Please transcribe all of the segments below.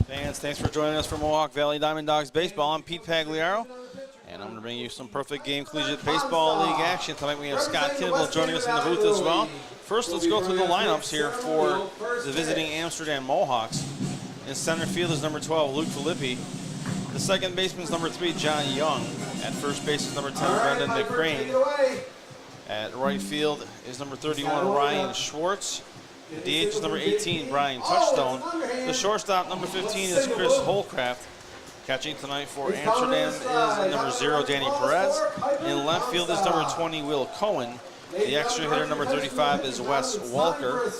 Fans, thanks for joining us for Mohawk Valley DiamondDawgs baseball. I'm Pete Pagliaro, and I'm going to bring you some perfect game collegiate baseball league action. Tonight we have Scott Kimball joining us in the booth as well. First, let's go through the lineups here for the visiting Amsterdam Mohawks. In center field is number 12, Luke Filippi. The second baseman is number 3, John Young. At first base is number 10, Brendan McCrane. At right field is number 31, Ryan Schwartz. The DH is number 18, Brian Touchstone. The shortstop, number 15, is Chris Holcraft. Catching tonight for Amsterdam is number 0, Danny Perez. In left field is number 20, Will Cohen. The extra hitter, number 35, is Wes Walker.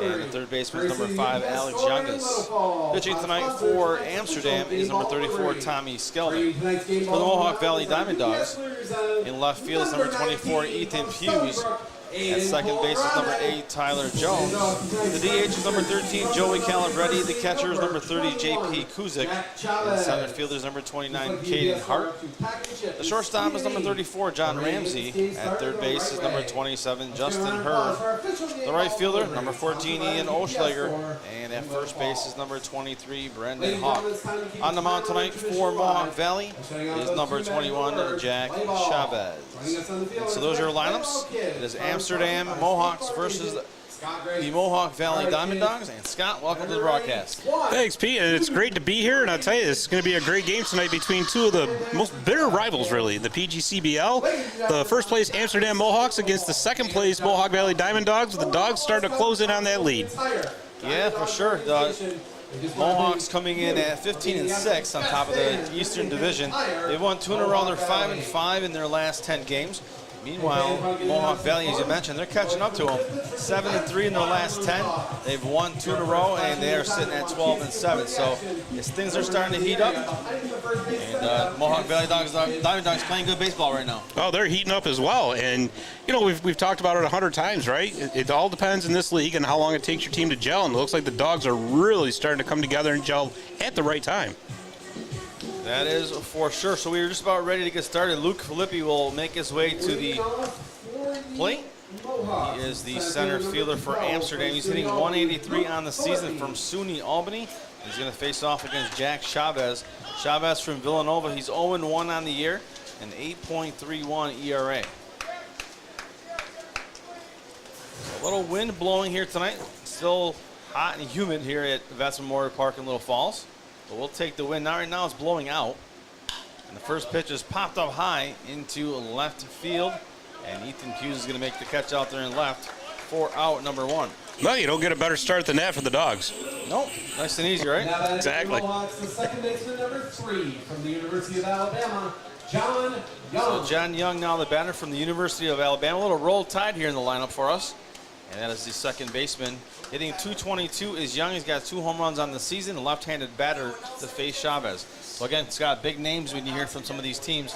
And the third baseman is number 5, Alex Youngus. Pitching tonight for Amsterdam is number 34, Tommy Skelman. For the Mohawk Valley DiamondDawgs, in left field is number 24, Ethan Hughes. At second base is number 8, Tyler Jones. The DH is number 13, Joey Calabretti. The catcher is number 30, J.P. Kuzik. And center fielder is number 29, Caden Hart. The shortstop is number 34, John Ramsey. At third base is number 27, Justin Herb. The right fielder, number 14, Ian Oschlager. And at first base is number 23, Brendan Hawk. On the mound tonight for Mohawk Valley is number 21, Jack Chavez. And so those are your lineups. It is Amsterdam Mohawks versus the Mohawk Valley DiamondDawgs. And Scott, welcome to the broadcast. Thanks, Pete. And it's great to be here. And I'll tell you, it's going to be a great game tonight between two of the most bitter rivals, really. The PGCBL, the first place Amsterdam Mohawks against the second place Mohawk Valley DiamondDawgs, with the Dogs starting to close in on that lead. Yeah, for sure. Mohawks coming in at 15-6 on top of the Eastern Division. They've won 2 in a row. They're 5-5 in their last 10 games. Meanwhile, Mohawk Valley, as you mentioned, they're catching up to them. 7-3 in their last 10. They've won 2 in a row, and they are sitting at 12-7. So as things are starting to heat up, and Mohawk Valley DiamondDawgs playing good baseball right now. Oh, they're heating up as well. And, you know, we've talked about it 100 times, right? It all depends in this league on how long it takes your team to gel. And it looks like the Dogs are really starting to come together and gel at the right time. That is for sure. So we are just about ready to get started. Luke Filippi will make his way to the plate. He is the center fielder for Amsterdam. He's hitting 183 on the season from SUNY Albany. He's going to face off against Jack Chavez. Chavez from Villanova. He's 0-1 on the year, an 8.31 ERA. A little wind blowing here tonight. Still hot and humid here at Vets Memorial Park in Little Falls. But we'll take the win. Now, right now it's blowing out. And the first pitch is popped up high into left field. And Ethan Hughes is going to make the catch out there in left for out number 1. Well, you don't get a better start than that for the Dogs. Nope. Nice and easy, right? Exactly. The second baseman, number 3 from the University of Alabama, John Young. So John Young now the batter from the University of Alabama. A little roll tide here in the lineup for us. And that is the second baseman. Hitting 222 is Young. He's got 2 home runs on the season. A left-handed batter to face Chavez. So again, it's got big names when you hear from some of these teams.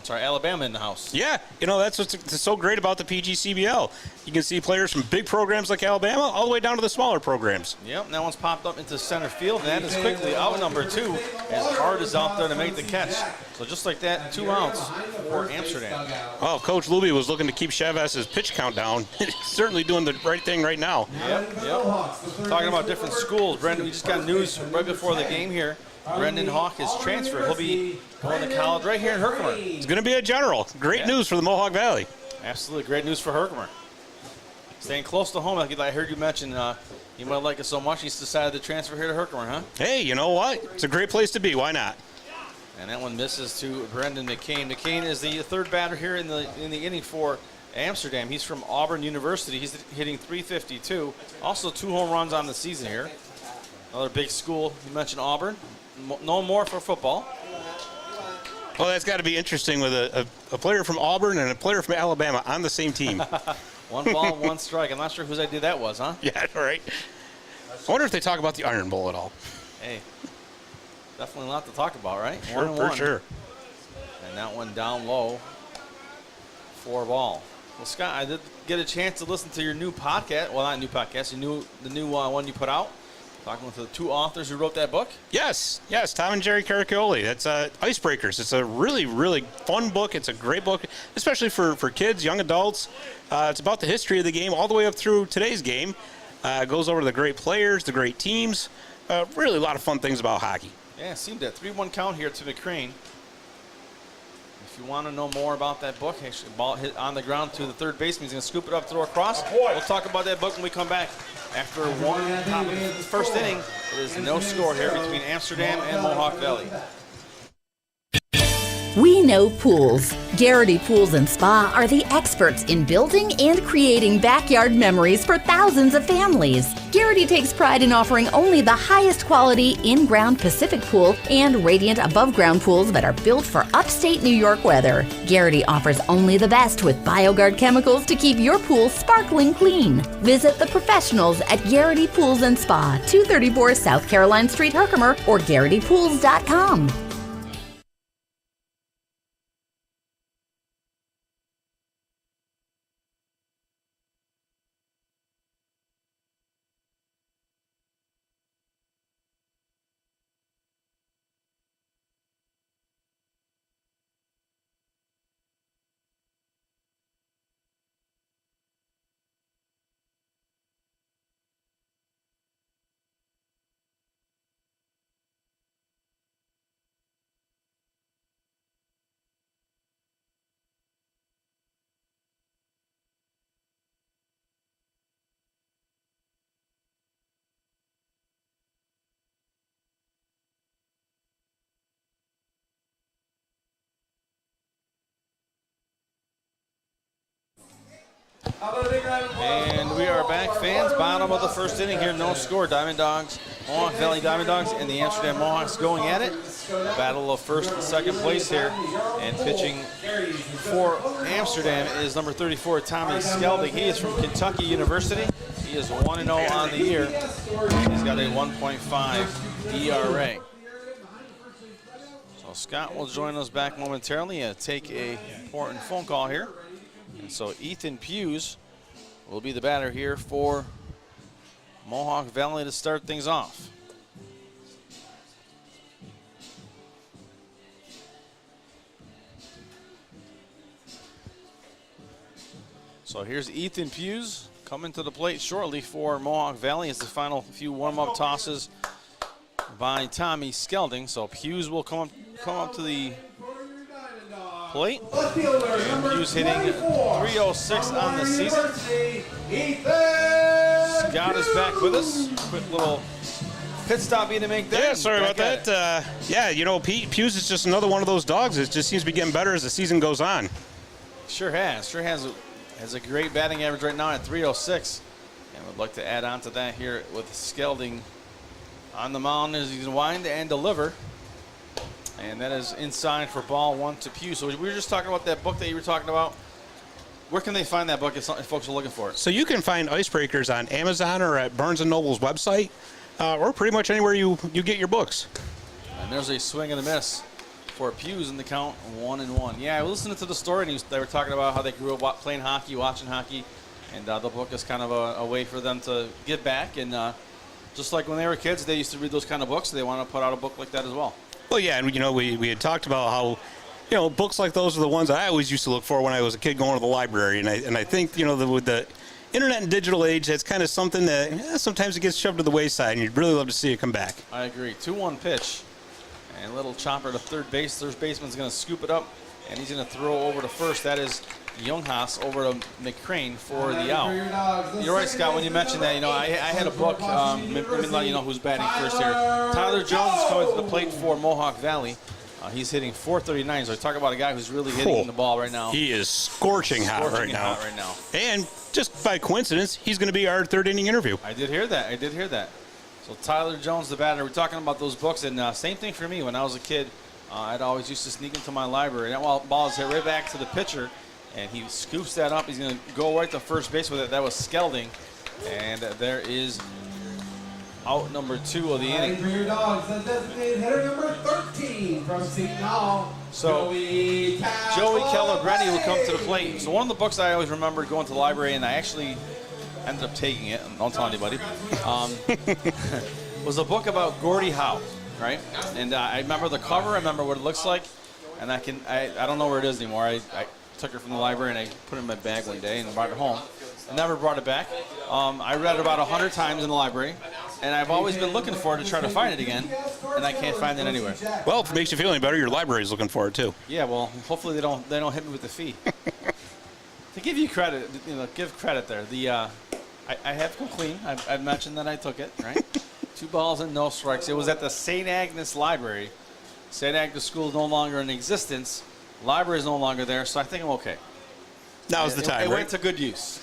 Alabama in the house. Yeah, you know, that's what's so great about the PGCBL. You can see players from big programs like Alabama all the way down to the smaller programs. Yep, that one's popped up into center field, and that is quickly out number 2 as Hart is out there to make the catch. So just like that, 2 outs for Amsterdam. Well, Coach Luby was looking to keep Chavez's pitch count down. He's certainly doing the right thing right now. Yep. Talking about different schools, Brendan, we just got news right before the game here. Brendan Hawk is transferred. He'll be going to college right here in Herkimer. He's going to be a general. Great news for the Mohawk Valley. Absolutely great news for Herkimer. Staying close to home, like I heard you mention, you might like it so much, he's decided to transfer here to Herkimer, huh? Hey, you know what? It's a great place to be. Why not? And that one misses to Brendan McCain. McCain is the third batter here in the inning for Amsterdam. He's from Auburn University. He's hitting .352. Also 2 home runs on the season here. Another big school. You mentioned Auburn. No more for football. Well, that's got to be interesting with a player from Auburn and a player from Alabama on the same team. 1 ball, 1 strike. I'm not sure whose idea that was, huh? Yeah, right. I wonder if they talk about the Iron Bowl at all. Hey, definitely a lot to talk about, right? Sure, 1-1. for sure. And that one down low. 4 ball. Well, Scott, I did get a chance to listen to your new podcast. Well, not new podcast. The new one you put out. Talking with the 2 authors who wrote that book? Yes, Tom and Jerry Caraccioli. That's Icebreakers. It's a really, really fun book. It's a great book, especially for kids, young adults. It's about the history of the game all the way up through today's game. Goes over the great players, the great teams. Really a lot of fun things about hockey. Yeah, it seemed that 3-1 count here to McCrane. If you want to know more about that book, actually, ball hit on the ground to the third baseman. He's going to scoop it up, throw across. We'll talk about that book when we come back. After top of the first inning, it is no score here between Amsterdam and Mohawk Valley. We know pools. Garrity Pools and Spa are the experts in building and creating backyard memories for thousands of families. Garrity takes pride in offering only the highest quality in-ground Pacific pool and radiant above-ground pools that are built for upstate New York weather. Garrity offers only the best with BioGuard chemicals to keep your pool sparkling clean. Visit the professionals at Garrity Pools and Spa, 234 South Caroline Street, Herkimer, or GarrityPools.com. And we are back, fans. Bottom of the first inning here, no score. DiamondDawgs, Mohawk Valley DiamondDawgs, and the Amsterdam Mohawks going at it. Battle of first and second place here. And pitching for Amsterdam is number 34, Tommy Skelding. He is from Kentucky University. He is 1-0 on the year. He's got a 1.5 ERA. So Scott will join us back momentarily and take a important phone call here. And so Ethan Hughes will be the batter here for Mohawk Valley to start things off. So here's Ethan Hughes coming to the plate shortly for Mohawk Valley as the final few warm-up tosses by Tommy Skelding. So Hughes will come up to the plate. And Hughes hitting 306 on the season. Scott is back with us. Quick little pit stop to make there. Yeah, sorry about that. Yeah, you know, Hughes is just another one of those dogs that just seems to be getting better as the season goes on. Sure has. Has a great batting average right now at 306. And would like to add on to that here with Skelding on the mound as he's wind and deliver. And that is inside for ball one to Hughes. So we were just talking about that book that you were talking about. Where can they find that book if folks are looking for it? So you can find Icebreakers on Amazon or at Barnes & Noble's website, or pretty much anywhere you get your books. And there's a swing and a miss for Hughes in the count, 1-1. Yeah, I was listening to the story, and they were talking about how they grew up playing hockey, watching hockey, and the book is kind of a way for them to get back. And just like when they were kids, they used to read those kind of books. So they want to put out a book like that as well. Well, yeah, and you know, we had talked about how, you know, books like those are the ones I always used to look for when I was a kid going to the library. And I think, you know, with the internet and digital age, that's kind of something that sometimes it gets shoved to the wayside, and you'd really love to see it come back. I agree. 2-1 pitch. And a little chopper to third base. Third baseman's going to scoop it up, and he's going to throw over to first. That is Younghaus over to McCrane for the out. You're right, Scott, when you mentioned that. You know, I had a book. Let me let you know who's batting first here. Tyler Jones is coming to the plate for Mohawk Valley. He's hitting .439, so I talk about a guy who's really hitting the ball right now. He is scorching hot right now. And just by coincidence, he's going to be our third inning interview. I did hear that. So Tyler Jones, the batter. We're talking about those books, and same thing for me. When I was a kid, I'd always used to sneak into my library. And that ball is hit right back to the pitcher, and he scoops that up. He's going to go right to first base with it. That was Skelding, and there is out number 2 of the inning. For your Dogs, the designated hitter number 13 from Seton Hall. So Joey Calabreni will come to the plate. So one of the books I always remember going to the library, and I actually ended up taking it, don't tell anybody, was a book about Gordie Howe, right? And I remember the cover, I remember what it looks like, and I don't know where it is anymore. I took it from the library and I put it in my bag one day and brought it home. I never brought it back. I read it about 100 times in the library, and I've always been looking for it to try to find it again, and I can't find it anywhere. Well, if it makes you feel any better, your library's looking for it too. Yeah, well, hopefully they don't hit me with the fee. To give you credit, give credit there. I have come clean. I've mentioned that I took it, right? 2 balls and no strikes. It was at the St. Agnes Library. St. Agnes School is no longer in existence. Library is no longer there, so I think I'm okay. Now's the time, It right? went to good use.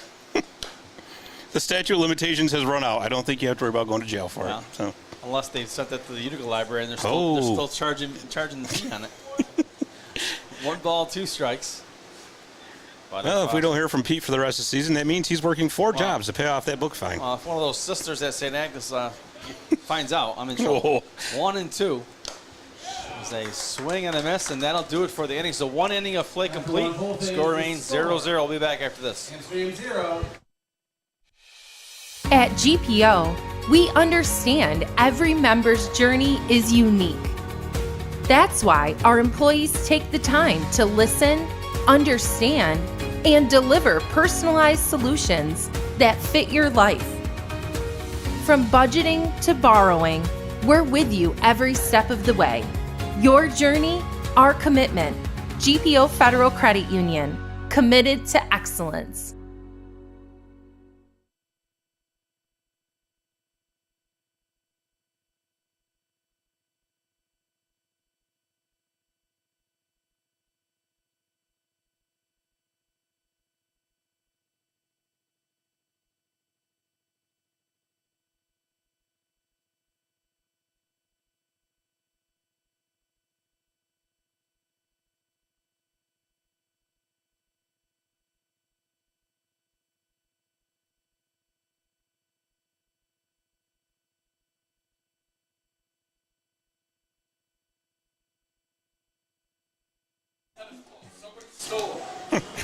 The statute of limitations has run out. I don't think you have to worry about going to jail for Well, it. So. Unless they sent that to the Utica Library and they're still charging the fee on it. 1 ball, 2 strikes. But Well, if we don't hear from Pete for the rest of the season, that means he's working 4 jobs to pay off that book fine. if one of those sisters at St. Agnes finds out, I'm in trouble. Whoa. 1 and 2. There's a swing and a miss, and that'll do it for the inning. So 1 inning of play complete. Score remains 0-0. We'll be back after this. At GPO, we understand every member's journey is unique. That's why our employees take the time to listen, understand, and deliver personalized solutions that fit your life. From budgeting to borrowing, we're with you every step of the way. Your journey, our commitment. GPO Federal Credit Union, committed to excellence.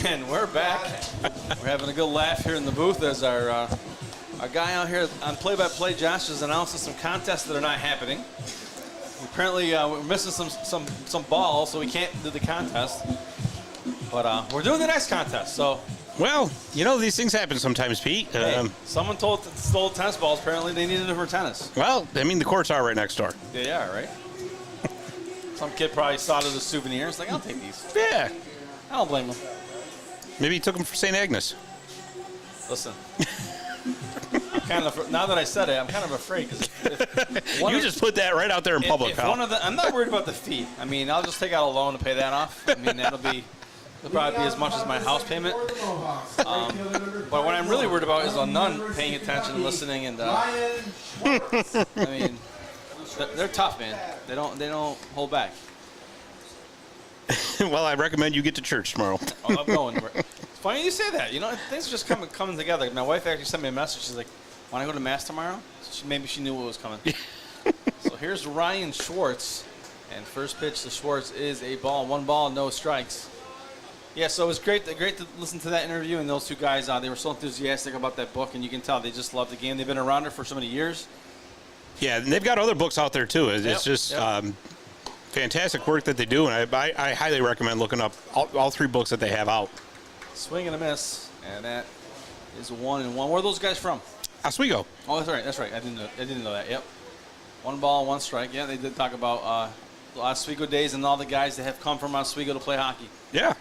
And we're back. We're having a good laugh here in the booth as our guy out here on play-by-play, Josh, is announcing some contests that are not happening. Apparently, we're missing some balls, so we can't do the contest. But we're doing the next contest, so. Well, these things happen sometimes, Pete. Hey, someone stole tennis balls. Apparently, they needed it for tennis. Well, the courts are right next door. They are, right? Some kid probably saw it as a souvenir. It's like, I'll take these. Yeah. I don't blame him. Maybe he took them for St. Agnes. Listen. Now that I said it, I'm kind of afraid because You just put that right out there in public, pal. I'm not worried about the fee. I mean, I'll just take out a loan to pay that off. I mean, it'll probably be as much as my house payment. But what I'm really worried about is a nun paying attention and listening. And I mean, they're tough, man. They don't hold back. Well, I recommend you get to church tomorrow. Oh, I'm going. It's funny you say that. Things are just coming together. My wife actually sent me a message. She's like, "Want to go to mass tomorrow?" So maybe she knew what was coming. So here's Ryan Schwartz, and first pitch to Schwartz is a ball. 1 ball, no strikes. Yeah, so it was great to listen to that interview, and those 2 guys, they were so enthusiastic about that book, and you can tell they just love the game. They've been around it for so many years. Yeah, and they've got other books out there too. It's just fantastic work that they do, and I highly recommend looking up all 3 books that they have out. Swing and a miss, and that is 1 and 1. Where are those guys from? Oswego. Oh, that's right. I didn't know that. Yep. 1 ball, 1 strike. Yeah, they did talk about Oswego days and all the guys that have come from Oswego to play hockey. Yeah.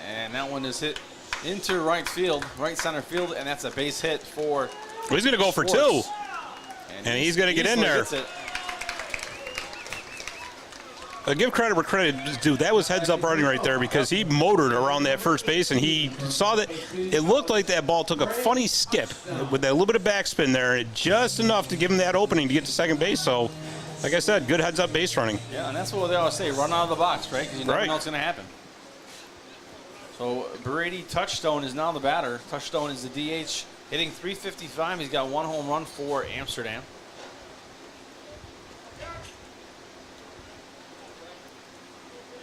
And that one is hit into right center field, and that's a base hit for. Well, he's going to go Schwartz. for 2. And he's going to get in there. Give credit where credit is due. That was heads-up running right there because he motored around that first base, and he saw that it looked like that ball took a funny skip with that little bit of backspin there, just enough to give him that opening to get to second base. So, like I said, good heads-up base running. Yeah, and that's what they always say, run out of the box, right? Because you never know what's going to happen. So Brady Touchstone is now the batter. Touchstone is the DH, hitting .355. He's got 1 home run for Amsterdam.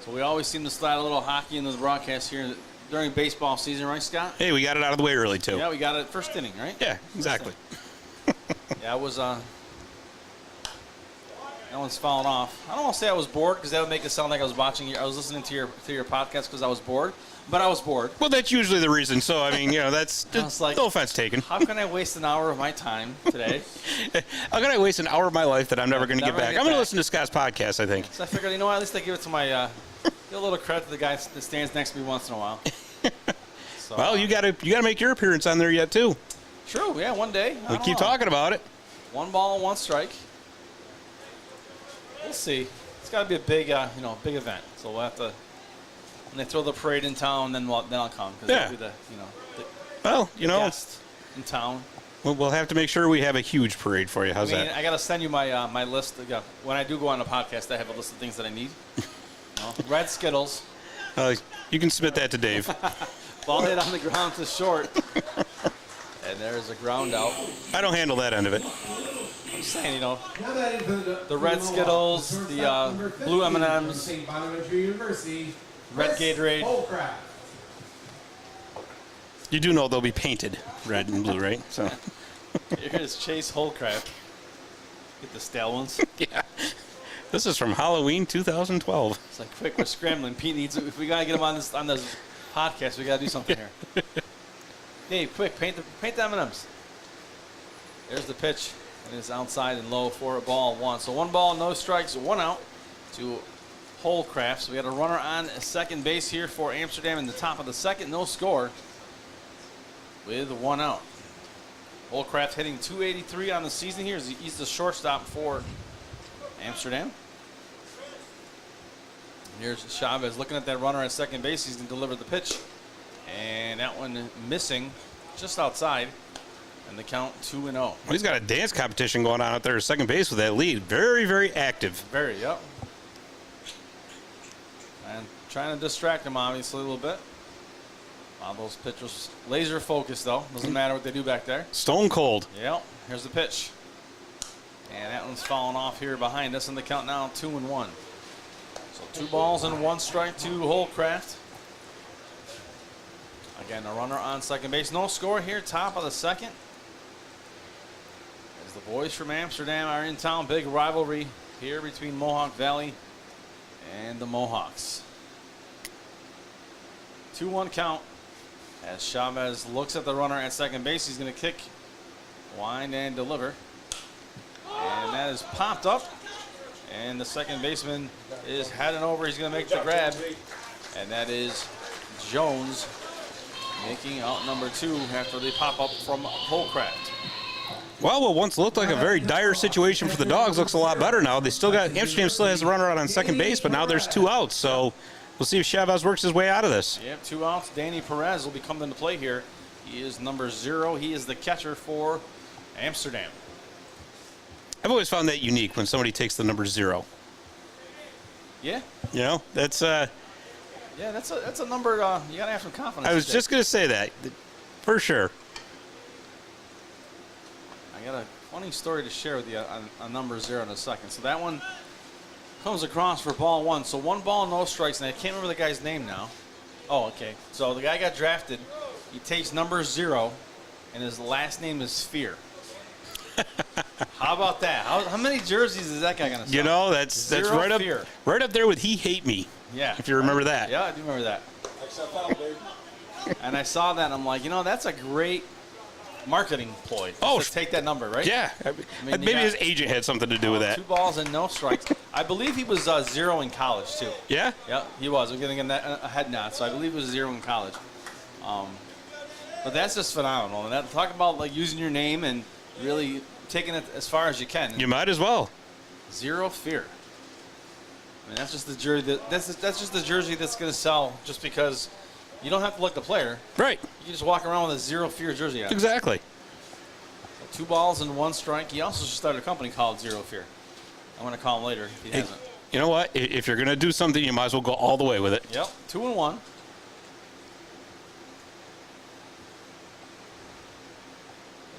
So we always seem to slide a little hockey into the broadcast here during baseball season, right, Scott? Hey, we got it out of the way early, too. Yeah, we got it first inning, right? Yeah, exactly. Yeah, it was That one's falling off. I don't want to say I was bored because that would make it sound like I was watching. I was listening to your podcast because I was bored, but I was bored. Well, that's usually the reason. So I mean, that's like, no offense taken. How can I waste an hour of my time today? How can I waste an hour of my life that I'm never going to get back? I'm going to listen to Scott's podcast, I think. So I figured, you know what? At least I give it to my give a little credit to the guy that stands next to me once in a while. So, well, you got to make your appearance on there yet too. True. Yeah, one day. We keep talking about it. 1 ball, 1 strike. We'll see. It's got to be a big, big event. So we'll have to. When they throw the parade in town, then I'll come because Yeah. I'll be the guest in town. We'll have to make sure we have a huge parade for you. How's that? I got to send you my my list. When I do go on the podcast, I have a list of things that I need. Red Skittles. You can submit that to Dave. Ball hit on the ground to short. And there's a ground out. I don't handle that end of it. I'm saying, the red Skittles, the blue M&Ms, red Gatorade. You do know they'll be painted red and blue, right? So. Here's Chase Holcraft. Get the stale ones. Yeah. This is from Halloween 2012. It's like, quick, we're scrambling. Pete needs it. If we got to get him on this podcast, we got to do something here. Dave, quick, paint the M&Ms. There's the pitch. It is outside and low for a ball 1. So 1 ball, no strikes, 1 out to Holcraft. So we got a runner on second base here for Amsterdam in the top of the second. No score with 1 out. Holcraft hitting .283 on the season here. He's the shortstop for Amsterdam. Here's Chavez looking at that runner at second base. He's going to deliver the pitch. And that one missing just outside. And the count 2-0. Well, he's got a dance competition going on out there at second base with that lead. Very, very active. Very, yep. And trying to distract him, obviously, a little bit. Wow, those pitchers laser focused, though. Doesn't matter what they do back there. Stone cold. Yep. Here's the pitch. And that one's falling off here behind us. And the count now 2-1. So 2 balls and 1 strike to Holcraft. Again, a runner on second base. No score here, top of the second. As the boys from Amsterdam are in town. Big rivalry here between Mohawk Valley and the Mohawks. 2-1 count as Chavez looks at the runner at second base. He's going to kick, wind, and deliver. And that is popped up. And the second baseman is heading over. He's going to make the grab. And that is Jones making out number 2 after the pop-up from Holcraft. Well, what once looked like a very dire situation for the Dogs looks a lot better now. Amsterdam still has the runner out on second base, but now there's 2 outs. So we'll see if Chavez works his way out of this. Yep, 2 outs. Danny Perez will be coming into play here. He is number 0. He is the catcher for Amsterdam. I've always found that unique when somebody takes the number 0. Yeah. That's Yeah, that's a number you gotta have some confidence. I was just gonna say that, for sure. I got a funny story to share with you on number 0 in a second. So that one comes across for ball 1. So 1 ball, no strikes, and I can't remember the guy's name now. Oh, okay. So the guy got drafted. He takes number 0, and his last name is Fear. How about that? How many jerseys is that guy gonna sell? That's right up there with He Hate Me. Yeah. If you remember that. Yeah, I do remember that. And I saw that, and I'm like, that's a great marketing ploy. Just to take that number, right? Yeah. Maybe his agent had something to do with that. 2 balls and no strikes. I believe he was 0 in college, too. Yeah? Yeah, he was. I'm getting a head nod, so I believe he was 0 in college. But that's just phenomenal. And talk about using your name and really taking it as far as you can. You might as well. 0 Fear. I mean, that's just the jersey. That's just the jersey that's going to sell. Just because you don't have to look the player. Right. You just walk around with a 0 Fear jersey on. Exactly. 2 balls and 1 strike. He also just started a company called 0 Fear. I'm going to call him later if he hasn't. You know what? If you're going to do something, you might as well go all the way with it. Yep. 2-1.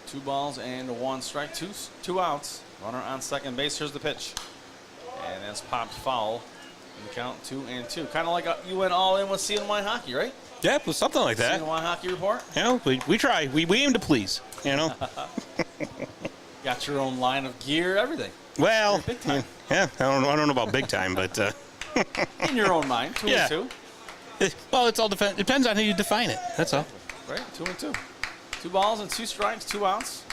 Two balls and 1 strike. Two outs. Runner on second base. Here's the pitch. And that's popped foul. And the count 2-2. Kind of like you went all in with CNY hockey, right? Yeah, it was something like that. CNY hockey report. We try. We aim to please. Got Got your own line of gear, everything. Well, big time. yeah, I don't know about big time, but In your own mind, 2 Yeah. and 2. well, it's all depends on how you define it. That's all. Right, 2 and 2. 2 balls and 2 strikes, 2 outs.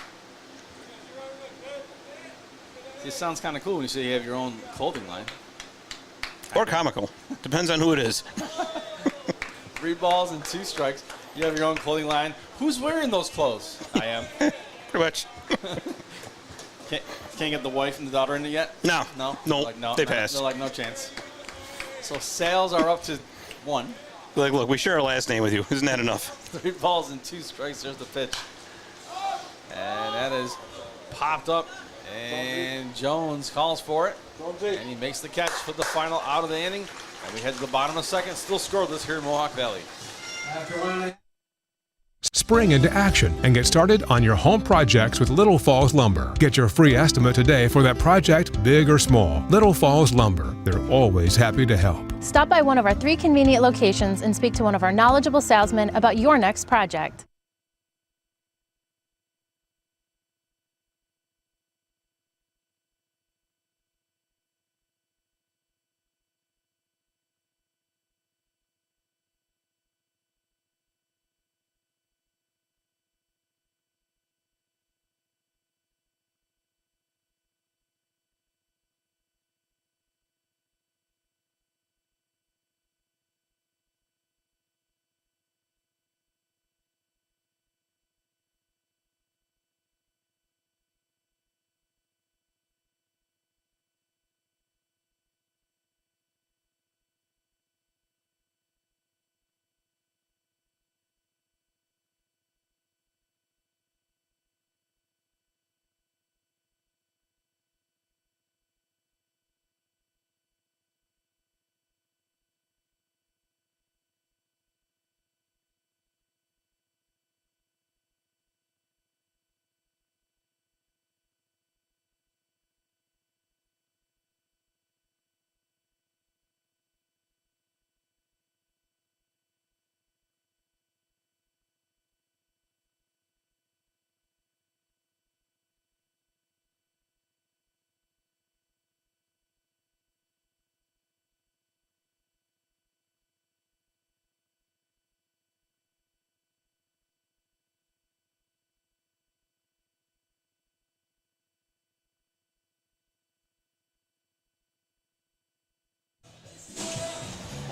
It sounds kind of cool when you say you have your own clothing line. Or comical. Depends on who it is. 3 balls and 2 strikes. You have your own clothing line. Who's wearing those clothes? I am. Pretty much. Can't get the wife and the daughter in it yet? No. No? No, Like, no, they no, passed. They're like, no chance. So sales are up to 1. Like, look, we share our last name with you. Isn't that enough? 3 balls and 2 strikes. There's the pitch. And that is popped up. And Jones calls for it. And he makes the catch for the final out of the inning. And we head to the bottom of the second. Still scoreless here in Mohawk Valley. After 1.5. Spring into action and get started on your home projects with Little Falls Lumber. Get your free estimate today for that project, big or small. Little Falls Lumber. They're always happy to help. Stop by one of our 3 convenient locations and speak to one of our knowledgeable salesmen about your next project.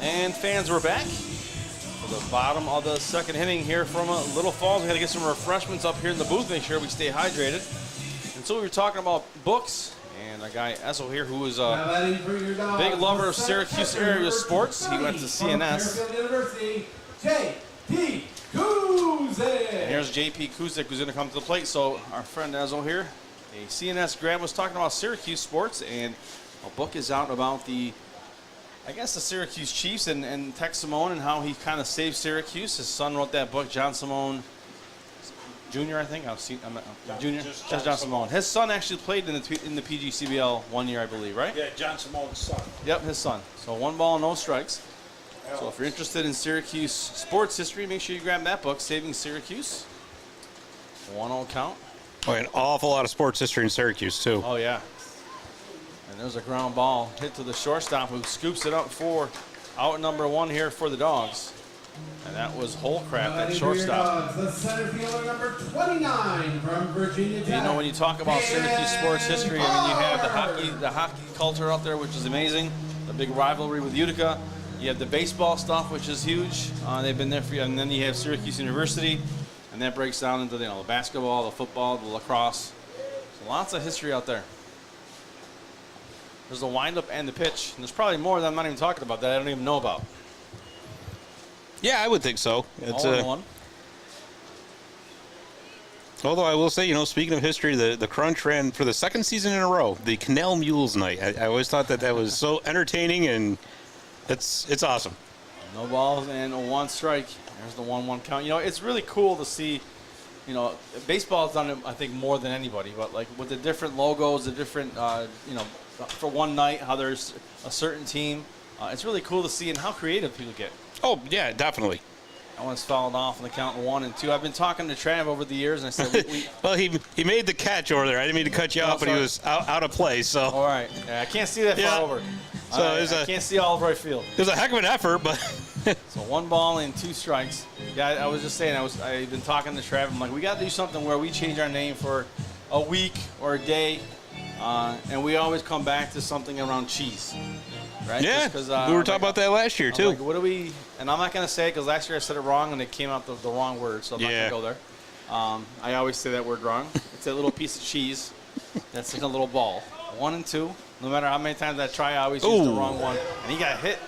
And fans, we're back for the bottom of the second inning here from Little Falls. We got to get some refreshments up here in the booth, make sure we stay hydrated. And so we were talking about books, and a guy, Essel here, who is a big lover of Syracuse area sports. He went to CNS. University, J.P. Kuzik. And here's J.P. Kuzik, who's going to come to the plate. So our friend Essel here, a CNS grad, was talking about Syracuse sports, and a book is out about the Syracuse Chiefs and Tex Simone and how he kind of saved Syracuse. His son wrote that book, John Simone Jr., I think. Junior? Just John Simone. His son actually played in the PGCBL 1 year, I believe, right? Yeah, John Simone's son. Yep, his son. So 1 ball, no strikes. So if you're interested in Syracuse sports history, make sure you grab that book, Saving Syracuse. 1-0 count. Oh, an awful lot of sports history in Syracuse, too. Oh, yeah. And there's a ground ball hit to the shortstop, who scoops it up for out number 1 here for the Dogs. And that was Holcraft at shortstop. The center fielder number 29 from Virginia Tech. You know, when you talk about Syracuse sports history, I mean, you have the hockey culture out there, which is amazing. The big rivalry with Utica. You have the baseball stuff, which is huge. They've been there for you. And then you have Syracuse University, and that breaks down into the basketball, the football, the lacrosse. So lots of history out there. There's the windup and the pitch. And there's probably more that I'm not even talking about that I don't even know about. Yeah, I would think so. It's All in one. Although I will say, speaking of history, the Crunch ran for the 2nd season in a row, the Canal Mules Night. I always thought that was so entertaining, and it's awesome. No balls and a 1 strike. There's the 1-1 count. It's really cool to see. Baseball's done it, I think, more than anybody. But like with the different logos, the different, for one night, how there's a certain team. It's really cool to see and how creative people get. Oh, yeah, definitely. That one's fouled off on the count 1 and 2. I've been talking to Trav over the years, and I said, well, he made the catch over there. I didn't mean to cut you off, but he was out of play. So. All right. Yeah, I can't see that far over. So I can't see all of right field. It was a heck of an effort, but. So 1 ball and 2 strikes. Yeah, I was just saying, I've been talking to Trav. I'm like, we got to do something where we change our name for a week or a day, and we always come back to something around cheese. Right? Yeah, we were talking about that last year, too. Like, what do we – and I'm not going to say it because last year I said it wrong and it came out the wrong word, so I'm not going to go there. I always say that word wrong. It's a little piece of cheese that's like a little ball. 1 and 2. No matter how many times I try, I always use the wrong one. And he got hit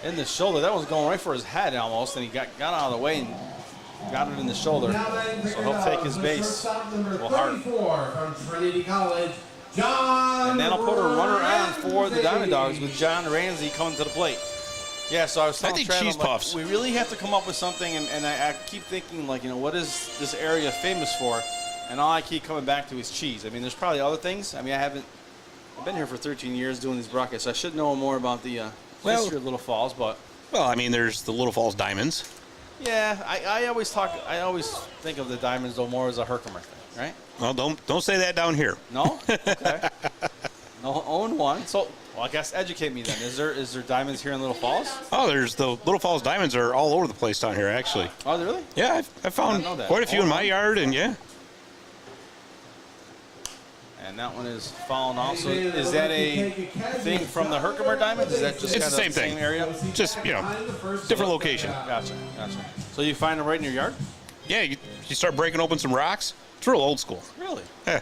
in the shoulder. That was going right for his head almost, and he got out of the way and got it in the shoulder. So he'll take his base. Well, hard. From Trinity College, John. And that'll put a runner on for the DiamondDawgs with John Ramsey coming to the plate. Yeah, so I was telling Trav, cheese puffs. We really have to come up with something, and I keep thinking, like, what is this area famous for? And all I keep coming back to is cheese. I mean, there's probably other things. I mean, I've been here for 13 years doing these broadcasts, so I should know more about the history of Little Falls, but. Well, I mean, there's the Little Falls Diamonds. Yeah, I always think of the Diamonds, though, more as a Herkimer thing, right? Well, don't say that down here. No? Okay. No, 0-1. So, well, I guess educate me then. Is there diamonds here in Little Falls? Oh, there's the Little Falls Diamonds are all over the place down here, actually. Oh, really? Yeah, I found quite a few in my yard, and yeah. And that one is falling off. So is that a thing from the Herkimer Diamonds? Is that just it's kind the of same thing. area? Just, different location. Gotcha. So you find them right in your yard? Yeah, you start breaking open some rocks. It's real old school. Really? Yeah.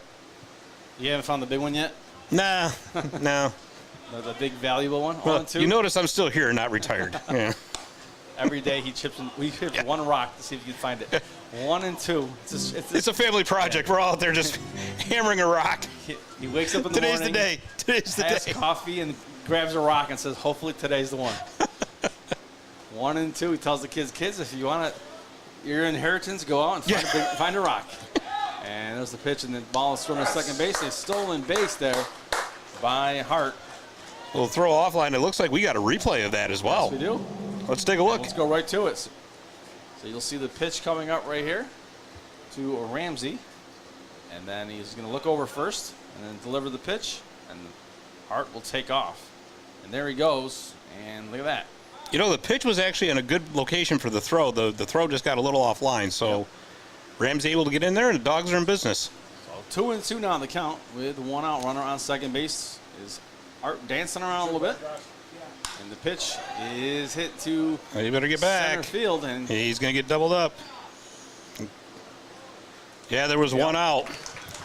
You haven't found the big one yet? Nah, no. The big valuable one? Well, 1 and 2? you notice I'm still here, not retired. Yeah. Every day we chips one rock to see if you can find it. 1 and 2. It's a family project. We're all out there just hammering a rock. He wakes up in the morning. Today's the day. Has coffee and grabs a rock and says, hopefully today's the one. 1 and 2. He tells the kids, if you want your inheritance, go out and find a rock. And there's the pitch, and the ball is thrown to second base. A stolen base there by Hart. We'll throw offline. It looks like we got a replay of that as well. Yes, we do. Let's take a look. Let's go right to it. So you'll see the pitch coming up right here to Ramsey. And then he's going to look over first and then deliver the pitch. And Hart will take off. And there he goes. And look at that. The pitch was actually in a good location for the throw. The throw just got a little offline. So Ramsey able to get in there, and the Dogs are in business. So 2 and 2 now on the count with 1 out. Runner on second base is Hart dancing around a little bit. And the pitch is hit to you better get back. Center field, and he's going to get doubled up. Yeah, there was 1 out.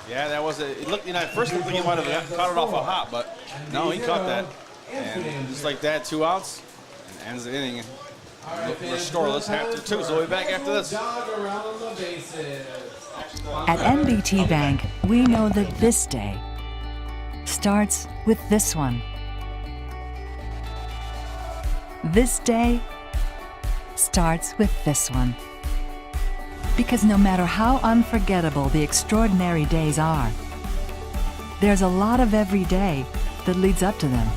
Yeah, that was it. Looked, at first I think he might have caught it off a hop, but no, he caught that. And just like that, 2 outs, and ends the inning. We're scoreless after 2, so we'll be back after this. At NBT Bank, we know that this day starts with this one. This day starts with this one. Because no matter how unforgettable the extraordinary days are, there's a lot of every day that leads up to them.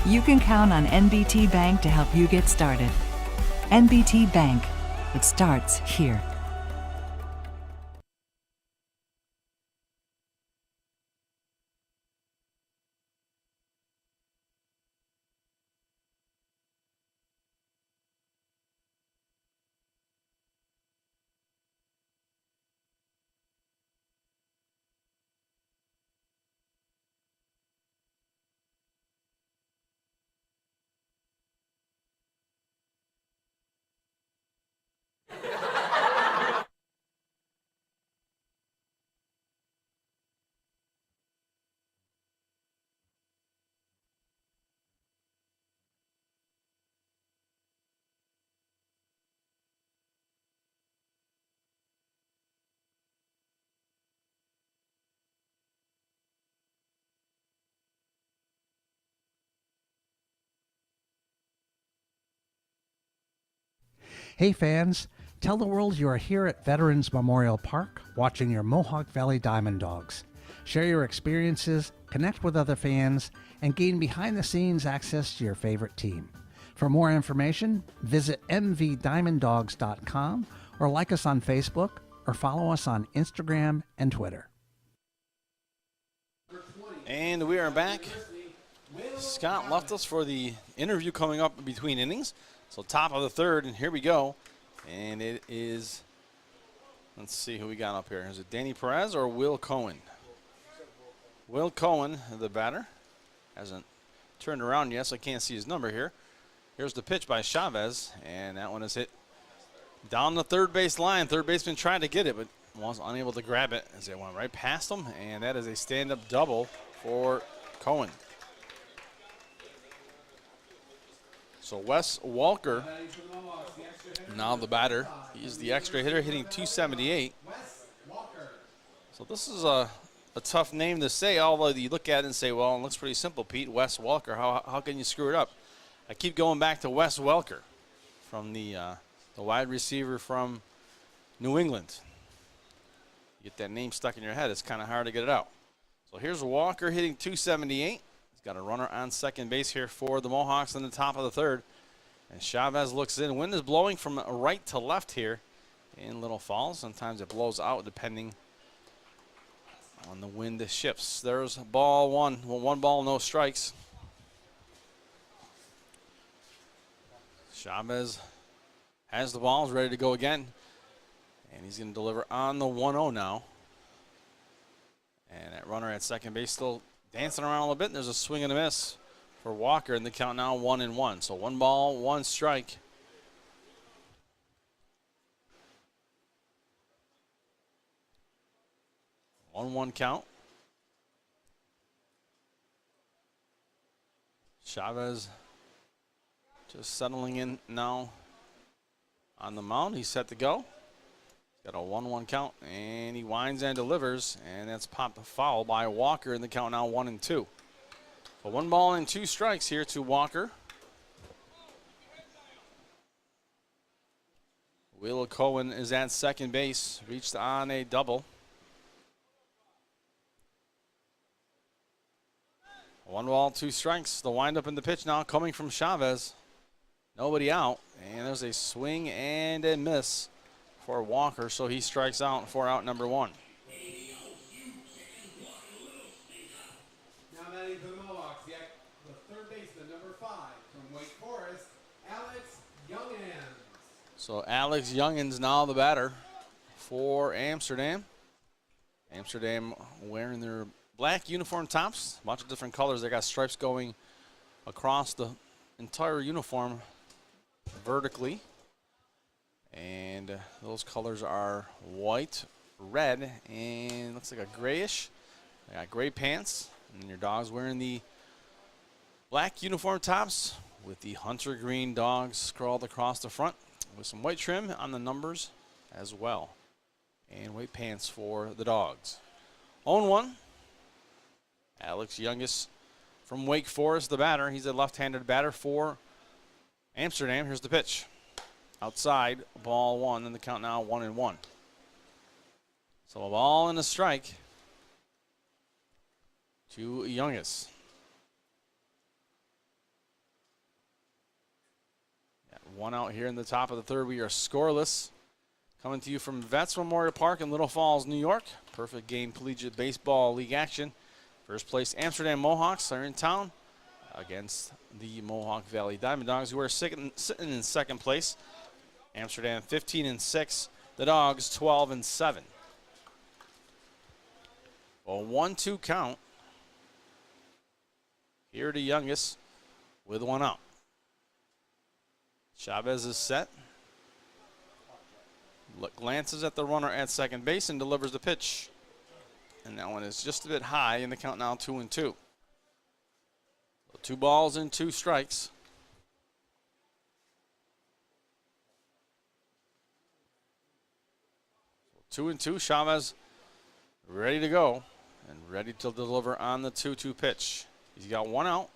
You can count on NBT Bank to help you get started. NBT Bank, it starts here. Hey fans, tell the world you are here at Veterans Memorial Park watching your Mohawk Valley DiamondDawgs. Share your experiences, connect with other fans, and gain behind-the-scenes access to your favorite team. For more information, visit mvdiamonddogs.com or like us on Facebook or follow us on Instagram and Twitter. And we are back. Scott left us for the interview coming up between innings. So top of the third, and here we go. And it is, let's see who we got up here. Is it Danny Perez or Will Cohen? Will Cohen, the batter, hasn't turned around yet, so I can't see his number here. Here's the pitch by Chavez, and that one is hit down the third base line. Third baseman tried to get it, but was unable to grab it as it went right past him, and that is a stand-up double for Cohen. So Wes Walker, now the batter. He's the extra hitter, hitting 278. So this is a tough name to say, although you look at it and say, well, it looks pretty simple, Pete. Wes Walker, how can you screw it up? I keep going back to Wes Welker from the wide receiver from New England. You get that name stuck in your head, it's kind of hard to get it out. So here's Walker hitting 278. He's got a runner on second base here for the Mohawks in the top of the third. And Chavez looks in. Wind is blowing from right to left here in Little Falls. Sometimes it blows out depending on the wind shifts. There's ball one. Well, 1 ball, no strikes. Chavez has the ball, is ready to go again. And he's going to deliver on the 1-0 now. And that runner at second base still dancing around a little bit. And there's a swing and a miss for Walker, and the count now 1-1. So 1 ball, 1 strike. One count. Chavez just settling in now on the mound. He's set to go. Got a 1-1 count, and he winds and delivers, and that's popped a foul by Walker, in the count now 1-2. So 1 ball and 2 strikes here to Walker. Will Cohen is at second base, reached on a double. 1 ball, 2 strikes. The windup in the pitch now coming from Chavez. Nobody out, and there's a swing and a miss for Walker, so he strikes out for out number 1. Now batting for the Mohawks, the third baseman, number 5 from Wake Forest, Alex Youngins. So Alex Youngins now the batter for Amsterdam. Amsterdam wearing their black uniform tops, a bunch of different colors. They got stripes going across the entire uniform vertically. And those colors are white, red, and looks like a grayish. They got gray pants, and your dog's wearing the black uniform tops with the hunter green dogs scrawled across the front with some white trim on the numbers as well. And white pants for the dogs. 0-1. Alex Youngis from Wake Forest, the batter. He's a left-handed batter for Amsterdam. Here's the pitch. Outside, ball 1, and the count now 1-1. So a ball and a strike to Youngis. Got 1 out here in the top of the third. We are scoreless. Coming to you from Vets Memorial Park in Little Falls, New York. Perfect game collegiate baseball league action. First place Amsterdam Mohawks are in town against the Mohawk Valley DiamondDawgs, who are sitting in second place. Amsterdam 15-6, the Dogs 12-7. A 1-2 count here to Youngis with 1 out. Chavez is set. Glances at the runner at second base and delivers the pitch. And that one is just a bit high, in the count now 2-2. So 2 balls and 2 strikes. 2-2, Chavez ready to go and ready to deliver on the 2-2 pitch. He's got 1 out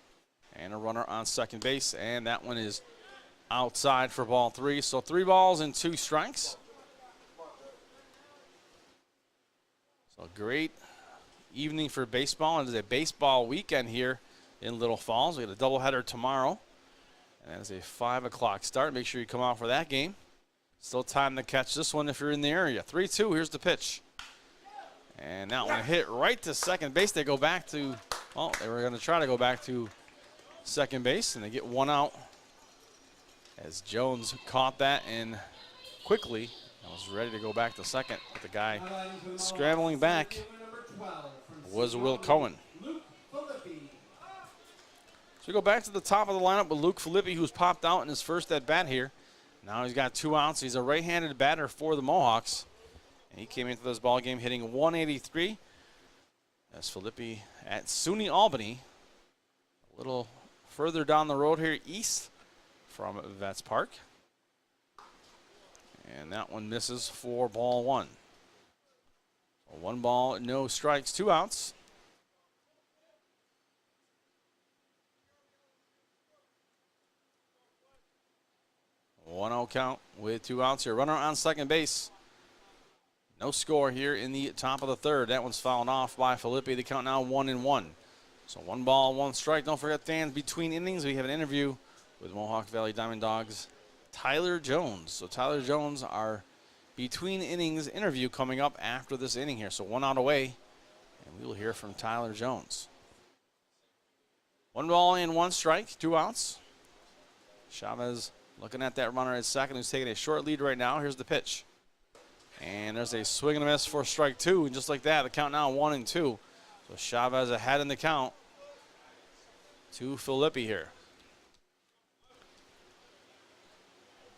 and a runner on second base, and that one is outside for ball 3. So 3 balls and 2 strikes. So great evening for baseball. It is a baseball weekend here in Little Falls. We got a doubleheader tomorrow And that is a 5 o'clock start. Make sure you come out for that game. Still time to catch this one if you're in the area. 3-2, here's the pitch. And that one hit right to second base. They go back to, well, they were going to try to go back to second base, and they get one out as Jones caught that and quickly was ready to go back to second. But the guy scrambling back was Will Cohen. So we go back to the top of the lineup with Luke Filippi, who's popped out in his first at bat here. Now he's got 2 outs. He's a right-handed batter for the Mohawks. And he came into this ball game hitting 183. That's Filippi at SUNY Albany, a little further down the road here east from Vets Park. And that one misses for ball 1. So 1 ball, no strikes, 2 outs. One out count with 2 outs here. Runner on second base. No score here in the top of the third. That one's fouled off by Filippi. The count now 1-1. So 1 ball, 1 strike. Don't forget, fans, between innings, we have an interview with Mohawk Valley DiamondDawgs Tyler Jones. So Tyler Jones, our between innings interview coming up after this inning here. So 1 out away, and we will hear from Tyler Jones. 1 ball and 1 strike, 2 outs. Chavez looking at that runner at second, who's taking a short lead right now. Here's the pitch. And there's a swing and a miss for strike 2. And just like that, the count now 1-2. So Chavez ahead in the count to Filippi here.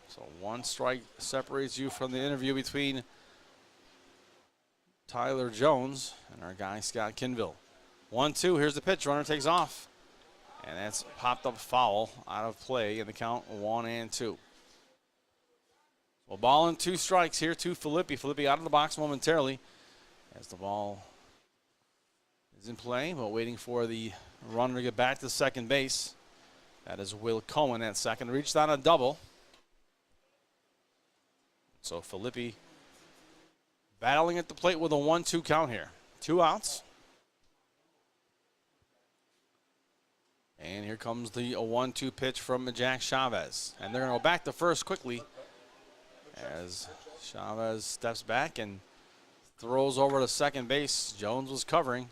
So 1 strike separates you from the interview between Tyler Jones and our guy Scott Kinville. 1-2, here's the pitch. Runner takes off. And that's popped up foul out of play in the count 1-2. Well, ball and 2 strikes here to Filippi. Filippi out of the box momentarily as the ball is in play, but waiting for the runner to get back to second base. That is Will Cohen at second. Reached on a double. So Filippi battling at the plate with a 1-2 count here. 2 outs. And here comes the 1-2 pitch from Jack Chavez. And they're going to go back to first quickly as Chavez steps back and throws over to second base. Jones was covering.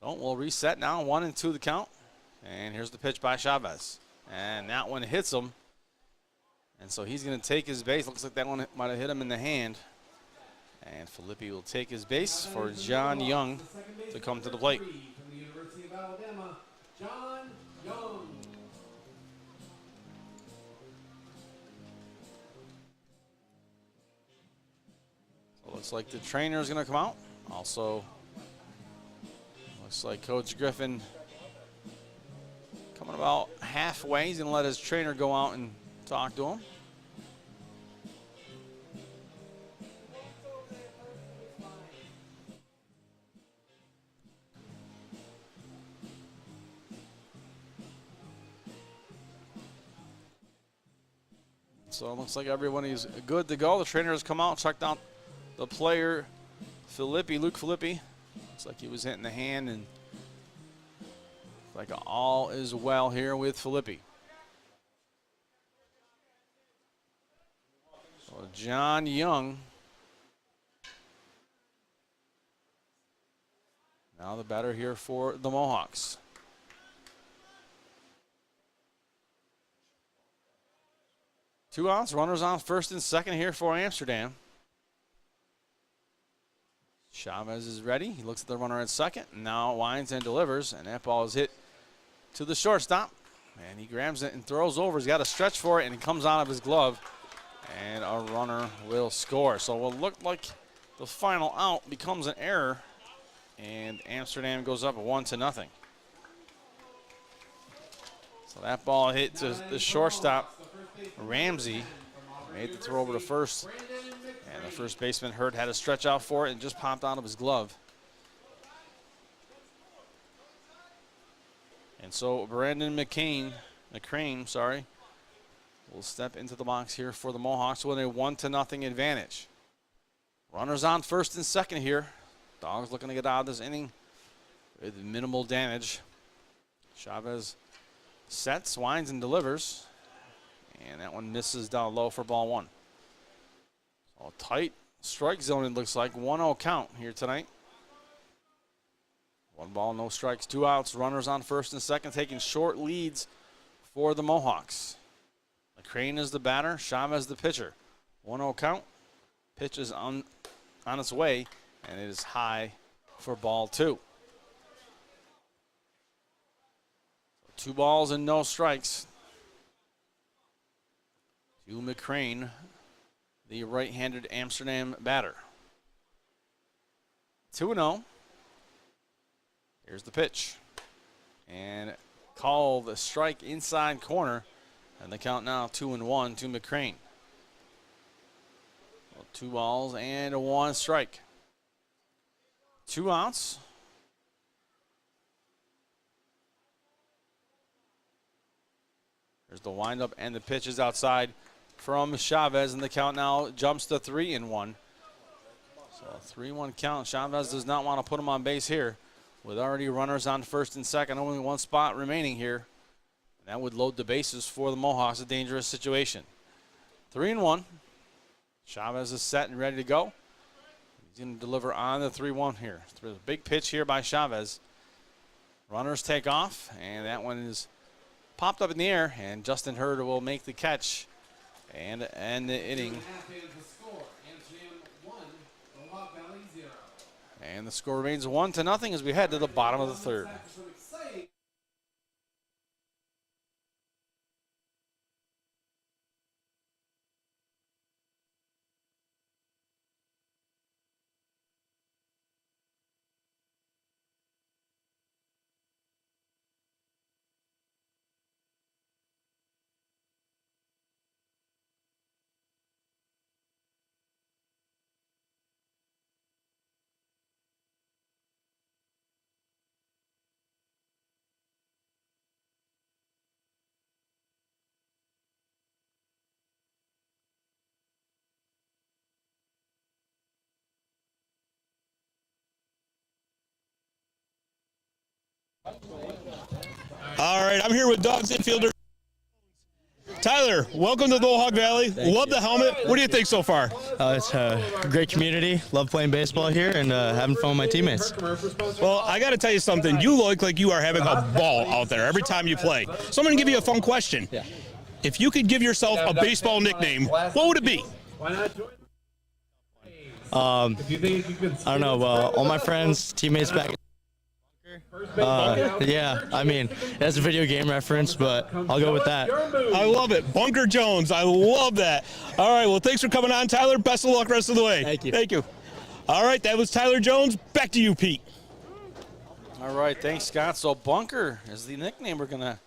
So we'll reset now. 1-2 the count. And here's the pitch by Chavez. And that one hits him. And so he's going to take his base. Looks like that one might have hit him in the hand. And Filippi will take his base for John Young to come to the plate. So looks like the trainer is going to come out. Also, looks like Coach Griffin coming about halfway. He's going to let his trainer go out and talk to him. So it looks like everyone is good to go. The trainer has come out, checked out the player, Filippi, Luke Filippi. Looks like he was hitting the hand, and like all is well here with Filippi. So John Young, now the batter here for the Mohawks. Two outs, runners on first and second here for Amsterdam. Chavez is ready. He looks at the runner at second, and now winds and delivers, and that ball is hit to the shortstop. And he grabs it and throws over. He's got a stretch for it, and it comes out of his glove, and a runner will score. So what looked like the final out becomes an error, and Amsterdam goes up 1-0. So that ball hit to the shortstop. Ramsey made the throw over to first, and the first baseman Hurd had to stretch out for it and just popped out of his glove. And so Brandon McCrane, will step into the box here for the Mohawks with a 1-0 advantage. Runners on first and second here. Dawgs looking to get out of this inning with minimal damage. Chavez sets, winds, and delivers. And that one misses down low for ball one. So tight strike zone, it looks like. 1-0 count here tonight. 1 ball, no strikes, 2 outs. Runners on first and second, taking short leads for the Mohawks. McCrane is the batter, Chavez the pitcher. 1-0 count. Pitch is on its way, and it is high for ball 2. 2 balls and no strikes to McCrane, the right-handed Amsterdam batter. 2-0. Here's the pitch. And called a strike inside corner. And the count now 2-1 to McCrane. 2 balls and 1 strike. 2 outs. There's the windup and the pitch is outside from Chavez, and the count now jumps to 3-1. So 3-1 count. Chavez does not want to put him on base here with already runners on first and second. Only 1 spot remaining here. And that would load the bases for the Mohawks, a dangerous situation. 3-1. Chavez is set and ready to go. He's going to deliver on the 3-1 here. There's a big pitch here by Chavez. Runners take off, and that one is popped up in the air, and Justin Hurd will make the catch and end the inning. And the score remains 1-0 as we head to the bottom of the third. All right, I'm here with Dawgs infielder Tyler. Welcome to the Mohawk Valley. Love the helmet. What do you think so far? It's a great community. Love playing baseball here and having fun with my teammates. Well, I got to tell you something. You look like you are having a ball out there every time you play. So I'm going to give you a fun question. Yeah. If you could give yourself a baseball nickname, what would it be? I don't know. All my friends, teammates back. Yeah, I mean, that's a video game reference, but I'll go with that. I love it. Bunker Jones. I love that. All right, well, thanks for coming on, Tyler. Best of luck rest of the way. Thank you. Thank you. All right, that was Tyler Jones. Back to you, Pete. All right, thanks, Scott. So Bunker is the nickname we're going to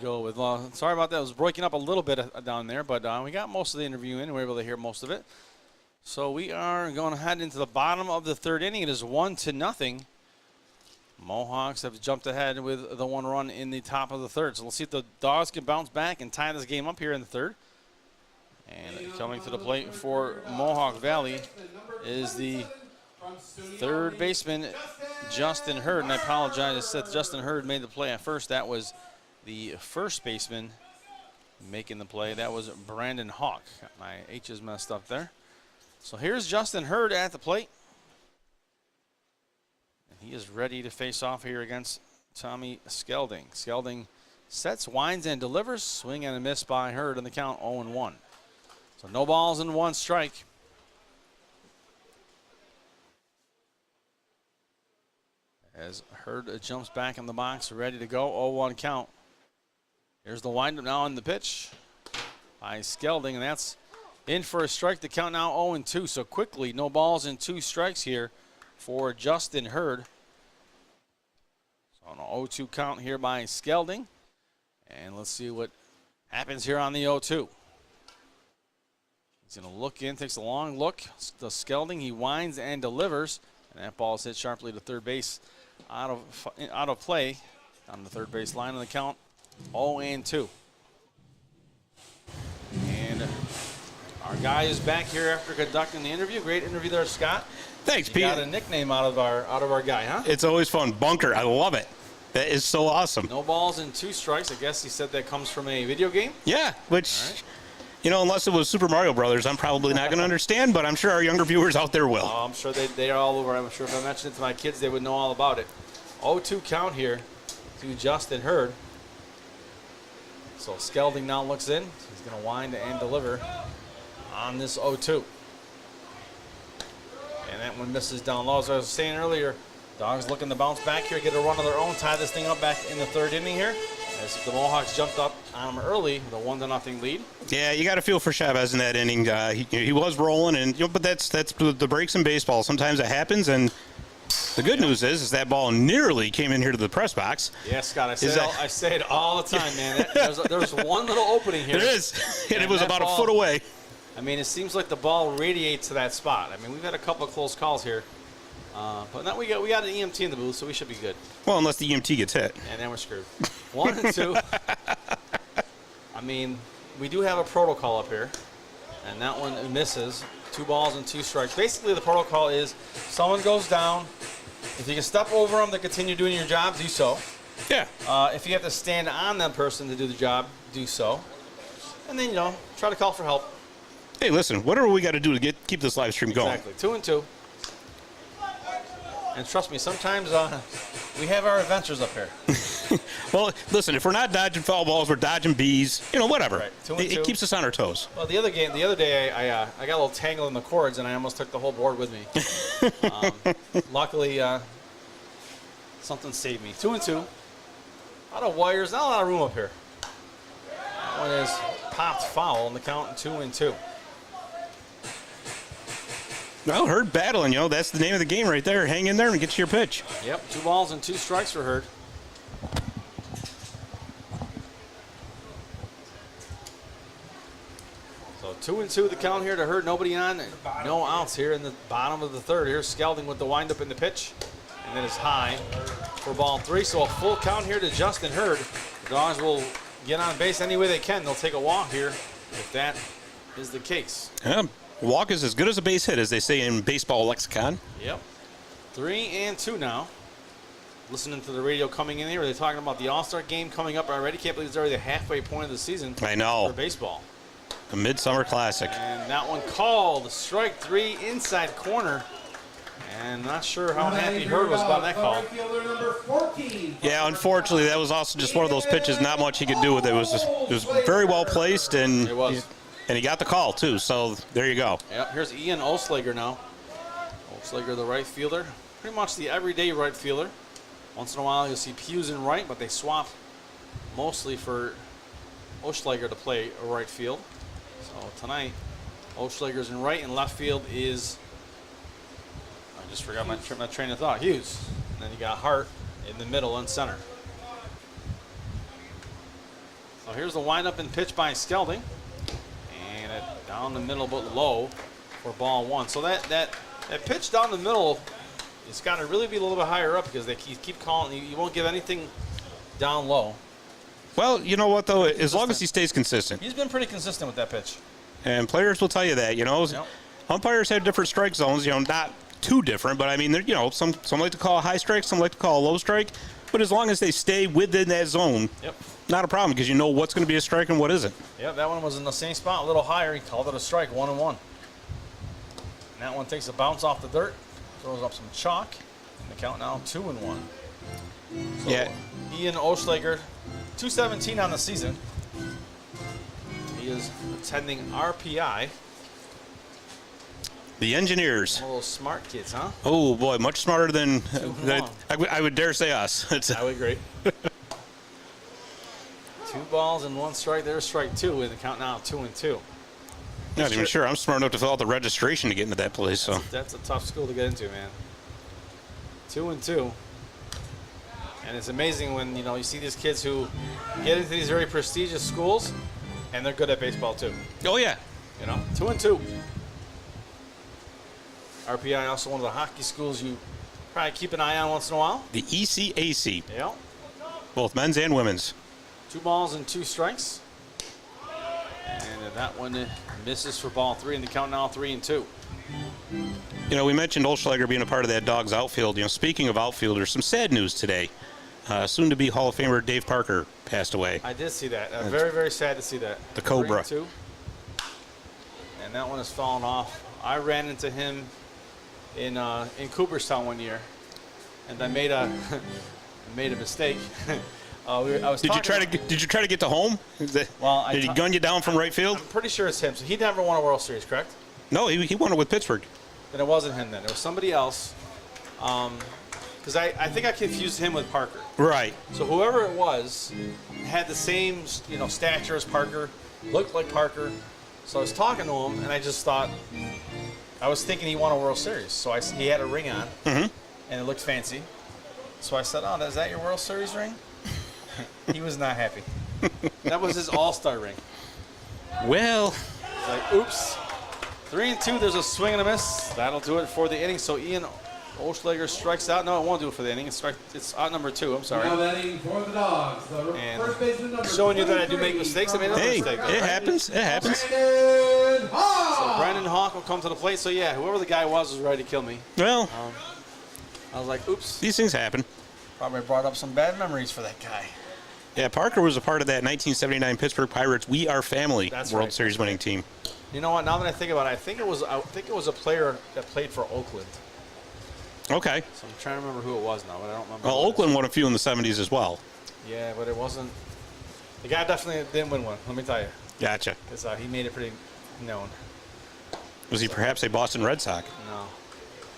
go with. Sorry about that. It was breaking up a little bit down there, but we got most of the interview in. We were able to hear most of it. So we are going to head into the bottom of the third inning. It is 1-0. Mohawks have jumped ahead with the 1 run in the top of the third. So let's see if the Dawgs can bounce back and tie this game up here in the third. And coming to the plate for Mohawk Valley is the third baseman, Justin Hurd. And I apologize, I said Justin Hurd made the play at first. That was the first baseman making the play. That was Brandon Hawk. Got my H's messed up there. So here's Justin Hurd at the plate. He is ready to face off here against Tommy Skelding. Skelding sets, winds, and delivers. Swing and a miss by Hurd in the count 0-1. So no balls and 1 strike. As Hurd jumps back in the box, ready to go, 0-1 count. Here's the windup now on the pitch by Skelding, and that's in for a strike. The count now 0-2. So quickly, no balls and 2 strikes here for Justin Hurd. So an 0-2 count here by Skelding. And let's see what happens here on the 0-2. He's going to look in, takes a long look. The Skelding, he winds and delivers. And that ball is hit sharply to third base out of play on the third base line on the count 0-2. And Our guy is back here after conducting the interview. Great interview there, Scott. Thanks, You Pete. got a nickname out of our guy, huh? It's always fun. Bunker. I love it. That is so awesome. No balls and 2 strikes. I guess he said that comes from a video game. Yeah, which, unless it was Super Mario Brothers, I'm probably not going to understand, but I'm sure our younger viewers out there will. Oh, I'm sure they are all over. I'm sure if I mentioned it to my kids, they would know all about it. 0-2 count here to Justin Hurd. So Skelding now looks in. He's going to wind and deliver on this 0-2. And that one misses down low. As I was saying earlier, Dawgs looking to bounce back here, get a run of their own, tie this thing up back in the 3rd inning here. As the Mohawks jumped up on them early with a 1-0 lead. Yeah, you got to feel for Chavez in that inning. He was rolling, and but that's the breaks in baseball. Sometimes it happens, and the good news is that ball nearly came in here to the press box. Yeah, Scott, I say it all the time, man. There's one little opening here. There is, and it was about a foot away. I mean, it seems like the ball radiates to that spot. I mean, we've had a couple of close calls here. But now we got an EMT in the booth, so we should be good. Well, unless the EMT gets hit. And then we're screwed. 1-2. I mean, we do have a protocol up here, and that one misses. 2 balls and 2 strikes. Basically, the protocol is someone goes down. If you can step over them to continue doing your job, do so. Yeah. If you have to stand on that person to do the job, do so. And then, try to call for help. Hey, listen, whatever we got to do to keep this live stream going. Exactly. 2-2. And trust me, sometimes we have our adventures up here. Well, listen, if we're not dodging foul balls, we're dodging bees. Whatever. Right. 2-2. It keeps us on our toes. Well, the other day, I got a little tangled in the cords, and I almost took the whole board with me. Luckily, something saved me. 2-2. A lot of wires, not a lot of room up here. That one is popped foul, and the count 2-2. Well, Hurd battling, that's the name of the game right there. Hang in there and get to your pitch. Yep, 2 balls and 2 strikes for Hurd. So 2-2 the count here to Hurd. Nobody on, no outs here in the bottom of the 3rd. Here's Skelding with the windup in the pitch. And then it's high for ball 3. So a full count here to Justin Hurd. The Dawgs will get on base any way they can. They'll take a walk here if that is the case. Yeah. Walk is as good as a base hit, as they say in baseball lexicon. Yep. 3-2 now. Listening to the radio coming in here, they're talking about the All-Star game coming up already. Can't believe it's already the halfway point of the season. I know. For baseball. A midsummer classic. And that one called. Strike 3 inside corner. And not sure how happy Hurd was about that call. Yeah, unfortunately, that was also just one of those pitches. Not much he could do with it. It was very well placed, and it was. And he got the call, too, so there you go. Yep, here's Ian Oslager now. Oslager, the right fielder. Pretty much the everyday right fielder. Once in a while, you'll see Hughes in right, but they swap mostly for Oslager to play right field. So tonight, Oslager's in right, and left field is, I just forgot my train of thought, Hughes. And then you got Hart in the middle and center. So here's the windup and pitch by Skelding. Down the middle, but low for ball 1. So that pitch down the middle, it's got to really be a little bit higher up because they keep calling. You won't give anything down low. Well, you know what, though? As long as he stays consistent. He's been pretty consistent with that pitch. And players will tell you that, Yep. Umpires have different strike zones, not too different, but I mean, some like to call a high strike, some like to call a low strike. But as long as they stay within that zone, yep, not a problem because you know what's going to be a strike and what isn't. Yeah, that one was in the same spot, a little higher. He called it a strike, 1-1. And that one takes a bounce off the dirt, throws up some chalk, and the count now 2-1. So yeah. Ian Oslager, 217 on the season. He is attending RPI. The Engineers. One of those smart kids, huh? Oh, boy, much smarter than I would dare say us. I would agree. 2 balls and 1 strike. There's strike 2 with the count now 2-2. Not even sure I'm smart enough to fill out the registration to get into that place. So that's a tough school to get into, man. 2-2. And it's amazing when you see these kids who get into these very prestigious schools and they're good at baseball too. Oh yeah. 2-2. RPI also one of the hockey schools you probably keep an eye on once in a while. The ECAC. Yeah. Both men's and women's. 2 balls and 2 strikes. And that one Misses for ball 3, and the count now 3-2. You know, we mentioned Olschlager being a part of that Dawgs outfield. You know, speaking of outfielders, some sad news today. Soon-to-be Hall of Famer Dave Parker passed away. I did see that. Very, very sad to see that. The Cobra. 3-2. And that one has fallen off. I ran into him in Cooperstown one year, and I made a mistake. Did you try to get to home? Did he gun you down from right field? I'm pretty sure it's him. So he never won a World Series, correct? No, he won it with Pittsburgh. Then it wasn't him. Then it was somebody else. Because I think I confused him with Parker. Right. So whoever it was had the same stature as Parker, looked like Parker. So I was talking to him, and I just thought, I was thinking he won a World Series. So he had a ring on, and it looked fancy. So I said, "Oh, is that your World Series ring?" He was not happy. That was his All-Star ring. Well, it's like, oops. 3-2. There's a swing and a miss. That'll do it for the inning. So Ian Olschlager strikes out. No, it won't do it for the inning. It's out number 2. I'm sorry. Now batting for the Dogs. And first baseman number showing you that I do make mistakes. I made another mistake. It happens. It happens. So Brandon Hawk will come to the plate. So yeah, whoever the guy was ready to kill me. Well, I was like, oops. These things happen. Probably brought up some bad memories for that guy. Yeah, Parker was a part of that 1979 Pittsburgh Pirates We Are Family World Series winning team. You know what? Now that I think about it, I think it was a player that played for Oakland. Okay. So I'm trying to remember who it was now, but I don't remember. Well, Oakland won a few in the 70s as well. Yeah, but it wasn't. The guy definitely didn't win one. Let me tell you. Gotcha. Because he made it pretty known. Was he perhaps a Boston Red Sox? No.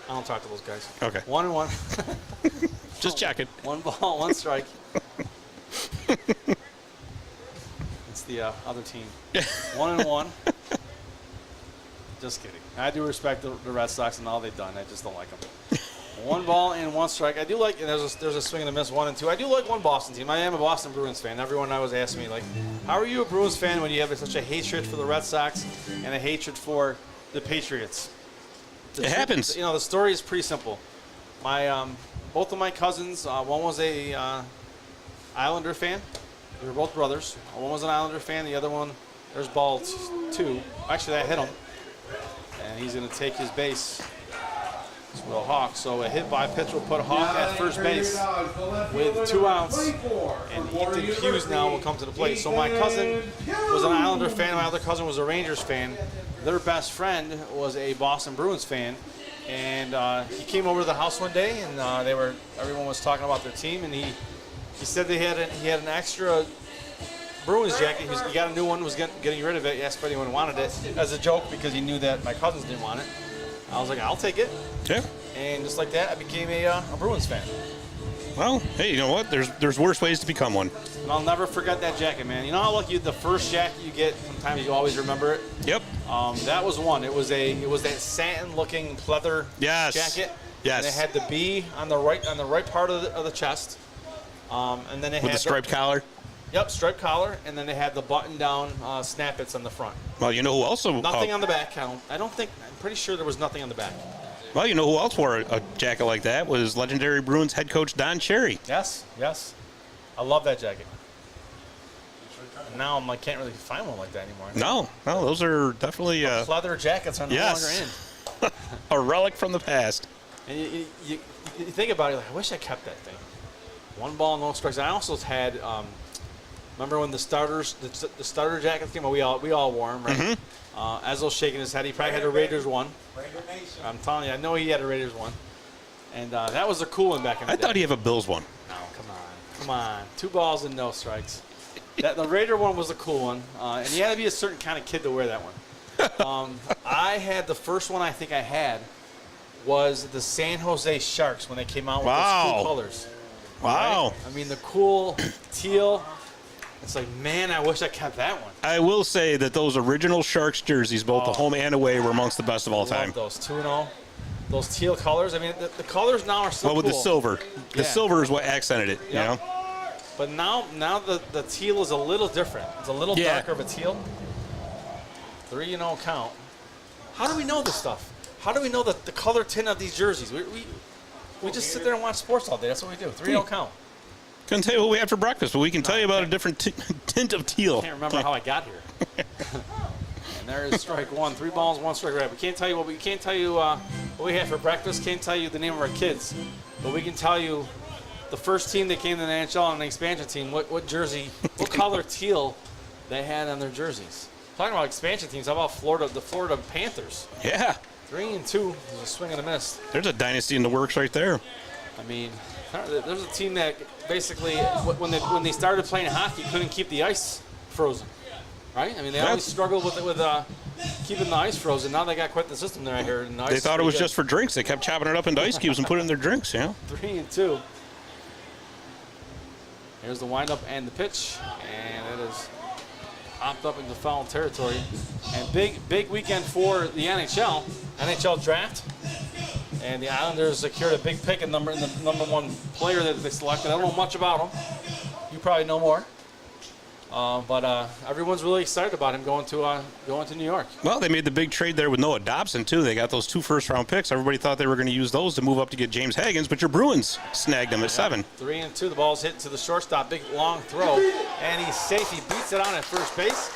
I don't talk to those guys. Okay. 1-1. Just checking. 1 ball, 1 strike. It's the other team. 1-1. Just kidding. I do respect the Red Sox and all they've done. I just don't like them. 1 ball and 1 strike. I do like, and there's a swing and a miss, 1-2. I do like one Boston team. I am a Boston Bruins fan. Everyone always asks me, like, how are you a Bruins fan when you have such a hatred for the Red Sox and a hatred for the Patriots? It happens. You know, the story is pretty simple. My both of my cousins, one was a Islander fan. They were both brothers. One was an Islander fan. The other one, there's ball 2. Actually, I hit him. And he's going to take his base. Will Hawk. So a hit by pitch will put Hawk at first base with 2 outs. And Ethan Hughes now will come to the plate. So my cousin was an Islander fan. My other cousin was a Rangers fan. Their best friend was a Boston Bruins fan. And he came over to the house one day, and everyone was talking about their team. And he said he had an extra Bruins jacket. He got a new one, was getting rid of it. He asked if anyone wanted it as a joke because he knew that my cousins didn't want it. I was like, I'll take it. Yeah. And just like that, I became a Bruins fan. Well, hey, you know what? There's worse ways to become one. And I'll never forget that jacket, man. You know how the first jacket you get, sometimes you always remember it? Yep. That was one. It was that satin-looking pleather jacket. Yes. And it had the B on the right part of the chest. And then it with had the striped collar. Yep, striped collar, and then they had the button-down snappets on the front. Well, you know who also? Nothing on the back. I'm pretty sure there was nothing on the back. Well, you know who else wore a jacket like that was legendary Bruins head coach Don Cherry. Yes. I love that jacket. Now I can't really find one like that anymore. No, those are definitely pleather jackets are no longer in. A relic from the past. And you think about it, like, I wish I kept that thing. 1 ball, no strikes. I also had. Remember when the starter jackets came out? We all wore them, right? Mm-hmm. Azul's shaking his head. He probably had a Raiders one. I'm telling you, I know he had a Raiders one. And that was a cool one back in the day. I thought he had a Bills one. No, come on. 2 balls and no strikes. The Raider one was a cool one. And you had to be a certain kind of kid to wear that one. I had the first one I think I had was the San Jose Sharks when they came out with those cool colors. Wow. Right? I mean, the cool teal. It's like, man, I wish I kept that one. I will say that those original Sharks jerseys, both the home and away, were amongst the best of all time. Those 2-0, those teal colors. I mean, the colors now are so cool. Well, with the silver. The silver is what accented it, you know? But now the teal is a little different. It's a little darker of a teal. 3-0 count. How do we know this stuff? How do we know the color tint of these jerseys? We just sit there and watch sports all day. That's what we do. 3-0 count. Couldn't tell you what we had for breakfast, but we can tell you about a different tint of teal. I can't remember how I got here. And there is strike one. 3 balls, 1 strike. Right. We can't tell you what we had for breakfast. Can't tell you the name of our kids, but we can tell you the first team that came to the NHL and the expansion team. What jersey? What color teal they had on their jerseys? Talking about expansion teams. How about Florida? The Florida Panthers. Yeah. 3-2. There's a swing and a miss. There's a dynasty in the works right there. I mean, there's a team that basically, when they started playing hockey, couldn't keep the ice frozen, right? I mean, they always struggled with keeping the ice frozen. Now they got quite the system there, I heard. And the They ice thought it was good. just for drinks. They kept chopping it up into ice cubes and putting it in their drinks, 3-2. Here's the windup and the pitch, and it is popped up into foul territory. And big weekend for the NHL draft. And the Islanders secured a big pick in the number 1 player that they selected. I don't know much about him. You probably know more. But everyone's really excited about him going to New York. Well, they made the big trade there with Noah Dobson, too. They got those 2 first-round picks. Everybody thought they were going to use those to move up to get James Haggins, but your Bruins snagged him at 7. 3-2. The ball's hit to the shortstop. Big, long throw. And he's safe. He beats it on at first base.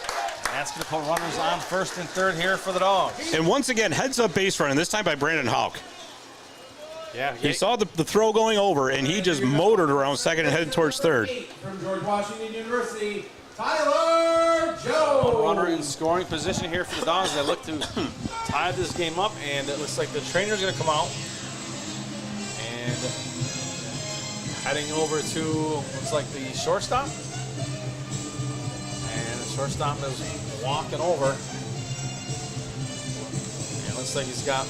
That's going to put runners on first and third here for the Dogs. And once again, heads-up base running, this time by Brandon Houck. Yeah, he saw the throw going over, and he just motored around second and headed towards third. From George Washington University, Tyler Jones. Runner in scoring position here for the Dogs. They look to tie this game up, and it looks like the trainer's going to come out. And heading over to, looks like the shortstop. And the shortstop is walking over. And it looks like he's got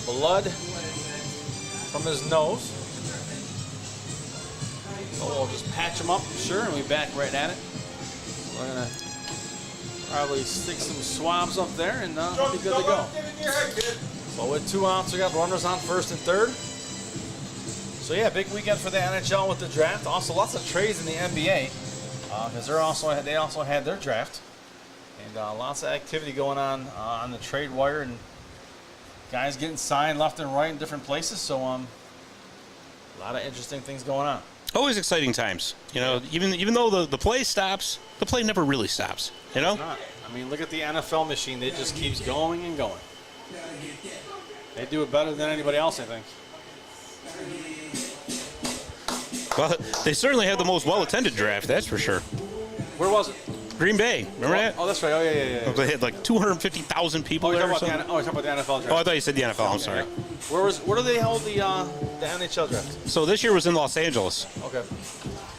blood from his nose. So we'll just patch him up, sure, and we'll be back right at it. We're going to probably stick some swabs up there, and we'll be good to go. So with 2 outs, we got runners on first and third. So yeah, big weekend for the NHL with the draft. Also, lots of trades in the NBA because they also had their draft, and lots of activity going on the trade wire, and guys getting signed left and right in different places. So a lot of interesting things going on. Always exciting times. Even though the play stops, the play never really stops. It's not. I mean, look at the NFL machine. It just keeps going and going. They do it better than anybody else, I think. Well, they certainly had the most well-attended draft, that's for sure. Where was it? Green Bay. Remember that? Oh, that's right. Oh, yeah. They had like 250,000 people there. You're talking about the NFL draft. Oh, I thought you said the NFL. I'm sorry. Where do they hold the NHL draft? So this year was in Los Angeles. Okay.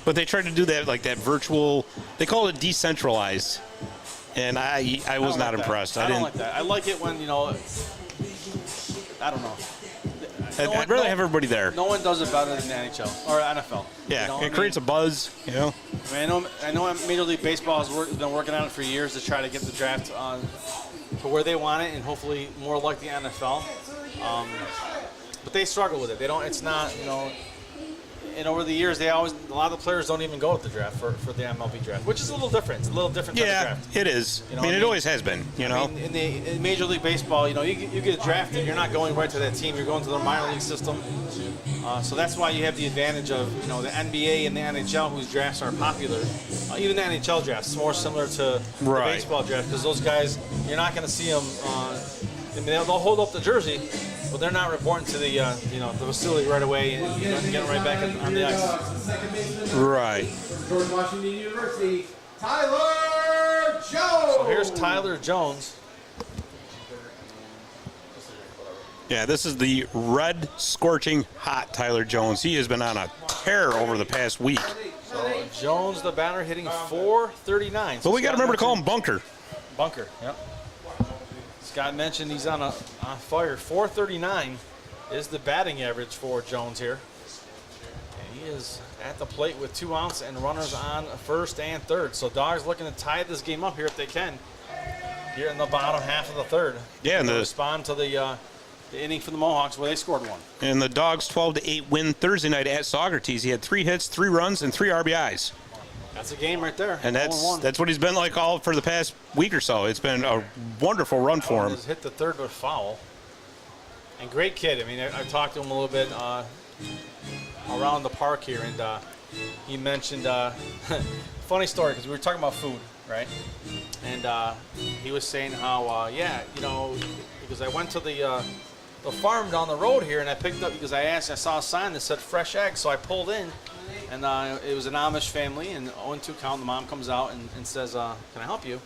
But they tried to do that that virtual. They call it decentralized, and I was not impressed. I don't like that. I like it when I don't know. I'd rather have everybody there. No one does it better than the NHL or NFL. Yeah, it creates a buzz. I mean, I know Major League Baseball has been working on it for years to try to get the draft to where they want it, and hopefully more like the NFL. But they struggle with it. They don't. It's not. And over the years, a lot of the players don't even go with the draft for the MLB draft, which is a little different. It's a little different type of draft. Yeah, it is. It always has been. I mean, in Major League Baseball, you get drafted, you're not going right to that team. You're going to the minor league system. So that's why you have the advantage of the NBA and the NHL, whose drafts are popular. Even the NHL drafts, more similar to the baseball draft, because those guys, you're not going to see them. I mean, they'll hold up the jersey, but they're not reporting to the the facility right away and getting right back on the ice. Right. George Washington University, Tyler Jones. So here's Tyler Jones. Yeah, this is the red, scorching hot Tyler Jones. He has been on a tear over the past week. So Jones, the batter, hitting .439. But we got to remember to call him Bunker. Bunker, yep. Scott mentioned he's on fire. .439 is the batting average for Jones here. And he is at the plate with 2 outs and runners on first and third. So Dogs looking to tie this game up here if they can. Here in the bottom half of the third. Yeah, and respond to the inning for the Mohawks where they scored 1. And the Dogs 12-8 win Thursday night at Saugerties. He had 3 hits, 3 runs, and 3 RBIs. That's a game right there. And that's what he's been like all for the past week or so. It's been a wonderful run for him. He's hit the third but foul. And great kid. I mean, I talked to him a little bit around the park here, and he mentioned funny story because we were talking about food. right? And he was saying how, yeah, you know, because I went to the farm down the road here, and I picked up, because I saw a sign that said fresh eggs, so I pulled in, and it was an Amish family, and 0-2 count, the mom comes out and says, can I help you?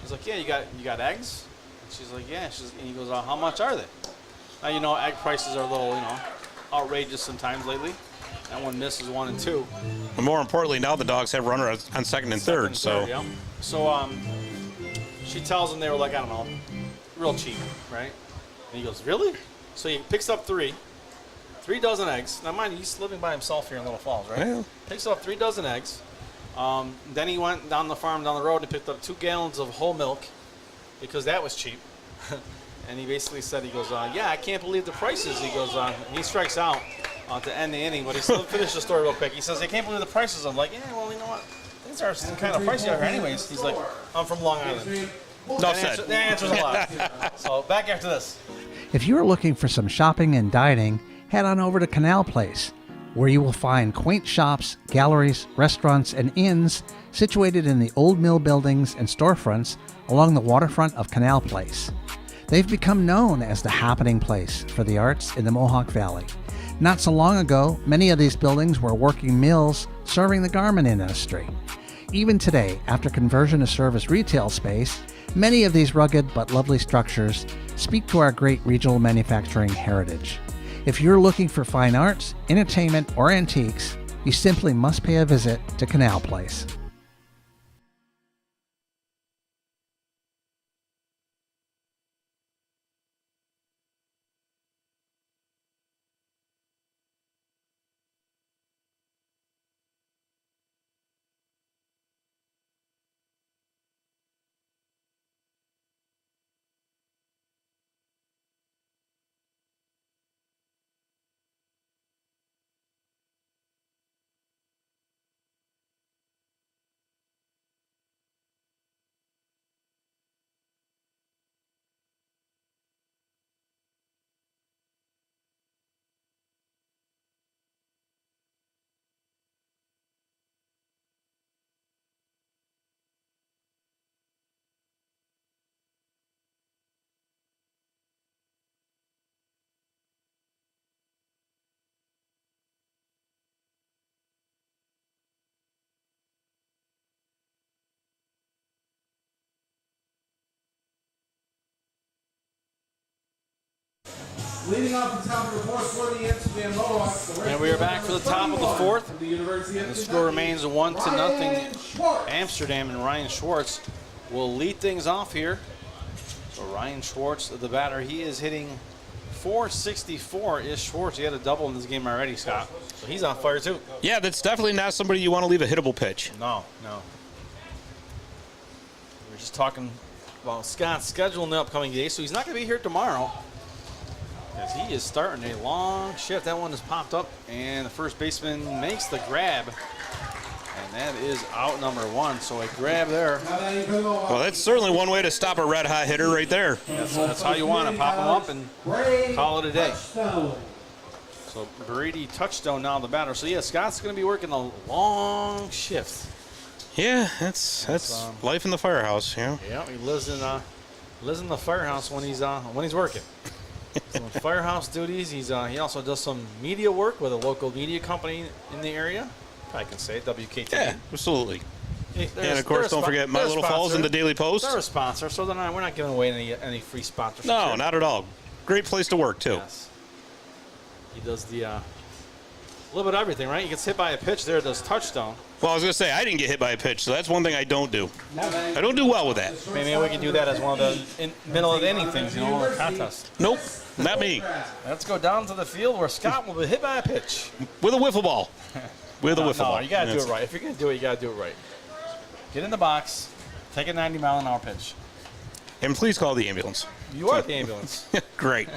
He's like, yeah, you got eggs? And she's like, yeah. And he goes, how much are they? Now, you know, egg prices are a little, you know, outrageous sometimes lately. That one misses 1 and 2. And more importantly, now the Dogs have runners on second and third. Yeah. So she tells him they were like, I don't know, real cheap, right? And he goes, really? So he picks up 3 dozen eggs. Now, mind you, he's living by himself here in Little Falls, right? Yeah. Picks up 3 dozen eggs. Then he went down the farm down the road and picked up 2 gallons of whole milk because that was cheap. And he basically said, he goes, yeah, I can't believe the prices. He goes, he strikes out to end the inning, but he still finished the story real quick. He says, I can't believe the prices. I'm like, yeah, well, you know what? Things are kind of pricey out here anyways. He's like, I'm from Long Island. That answers a lot. So back after this. If you're looking for some shopping and dining, head on over to Canal Place, where you will find quaint shops, galleries, restaurants, and inns situated in the old mill buildings and storefronts along the waterfront of Canal Place. They've become known as the happening place for the arts in the Mohawk Valley. Not so long ago, many of these buildings were working mills serving the garment industry. Even today, after conversion to service retail space, many of these rugged but lovely structures speak to our great regional manufacturing heritage. If you're looking for fine arts, entertainment, or antiques, you simply must pay a visit to Canal Place. Leading off the top of the fourth for the Amsterdam Mohawks. And we are back for the top of the fourth. And the score remains 1-0 Amsterdam, and Ryan Schwartz will lead things off here. So Ryan Schwartz, the batter, he is hitting .464 is Schwartz. He had a double in this game already, Scott. So he's on fire too. Yeah, that's definitely not somebody you want to leave a hittable pitch. No. We're just talking about Scott's schedule in the upcoming days, so he's not going to be here tomorrow, as he is starting a long shift. That one has popped up, and the first baseman makes the grab, and that is out number 1. So a grab there. Well, that's certainly one way to stop a red-hot hitter right there. That's how you want to pop him up and call it a day. So Brady Touchstone now the batter. So yeah, Scott's going to be working a long shift. Yeah, that's life in the firehouse. Yeah. Yeah, he lives in the firehouse when he's working. So in firehouse duties, he also does some media work with a local media company in the area. I can say it, WKTV. Yeah, absolutely. And of course, don't forget My Little Falls and the Daily Post. They're a sponsor, so we're not giving away any free sponsorships. No, here. not at all. Great place to work too. Yes. He does the little bit of everything, right? He gets hit by a pitch there, does touchdown. Well, I was going to say, I didn't get hit by a pitch, so that's one thing I don't do. I don't do well with that. Maybe we can do that as one of the middle of the inning things, a contest. Nope, not me. Let's go down to the field where Scott will be hit by a pitch. With a wiffle ball. With a wiffle ball. No, you got to do it right. If you're going to do it, you got to do it right. Get in the box, take a 90-mile-an-hour pitch. And please call the ambulance. You are the ambulance. Great.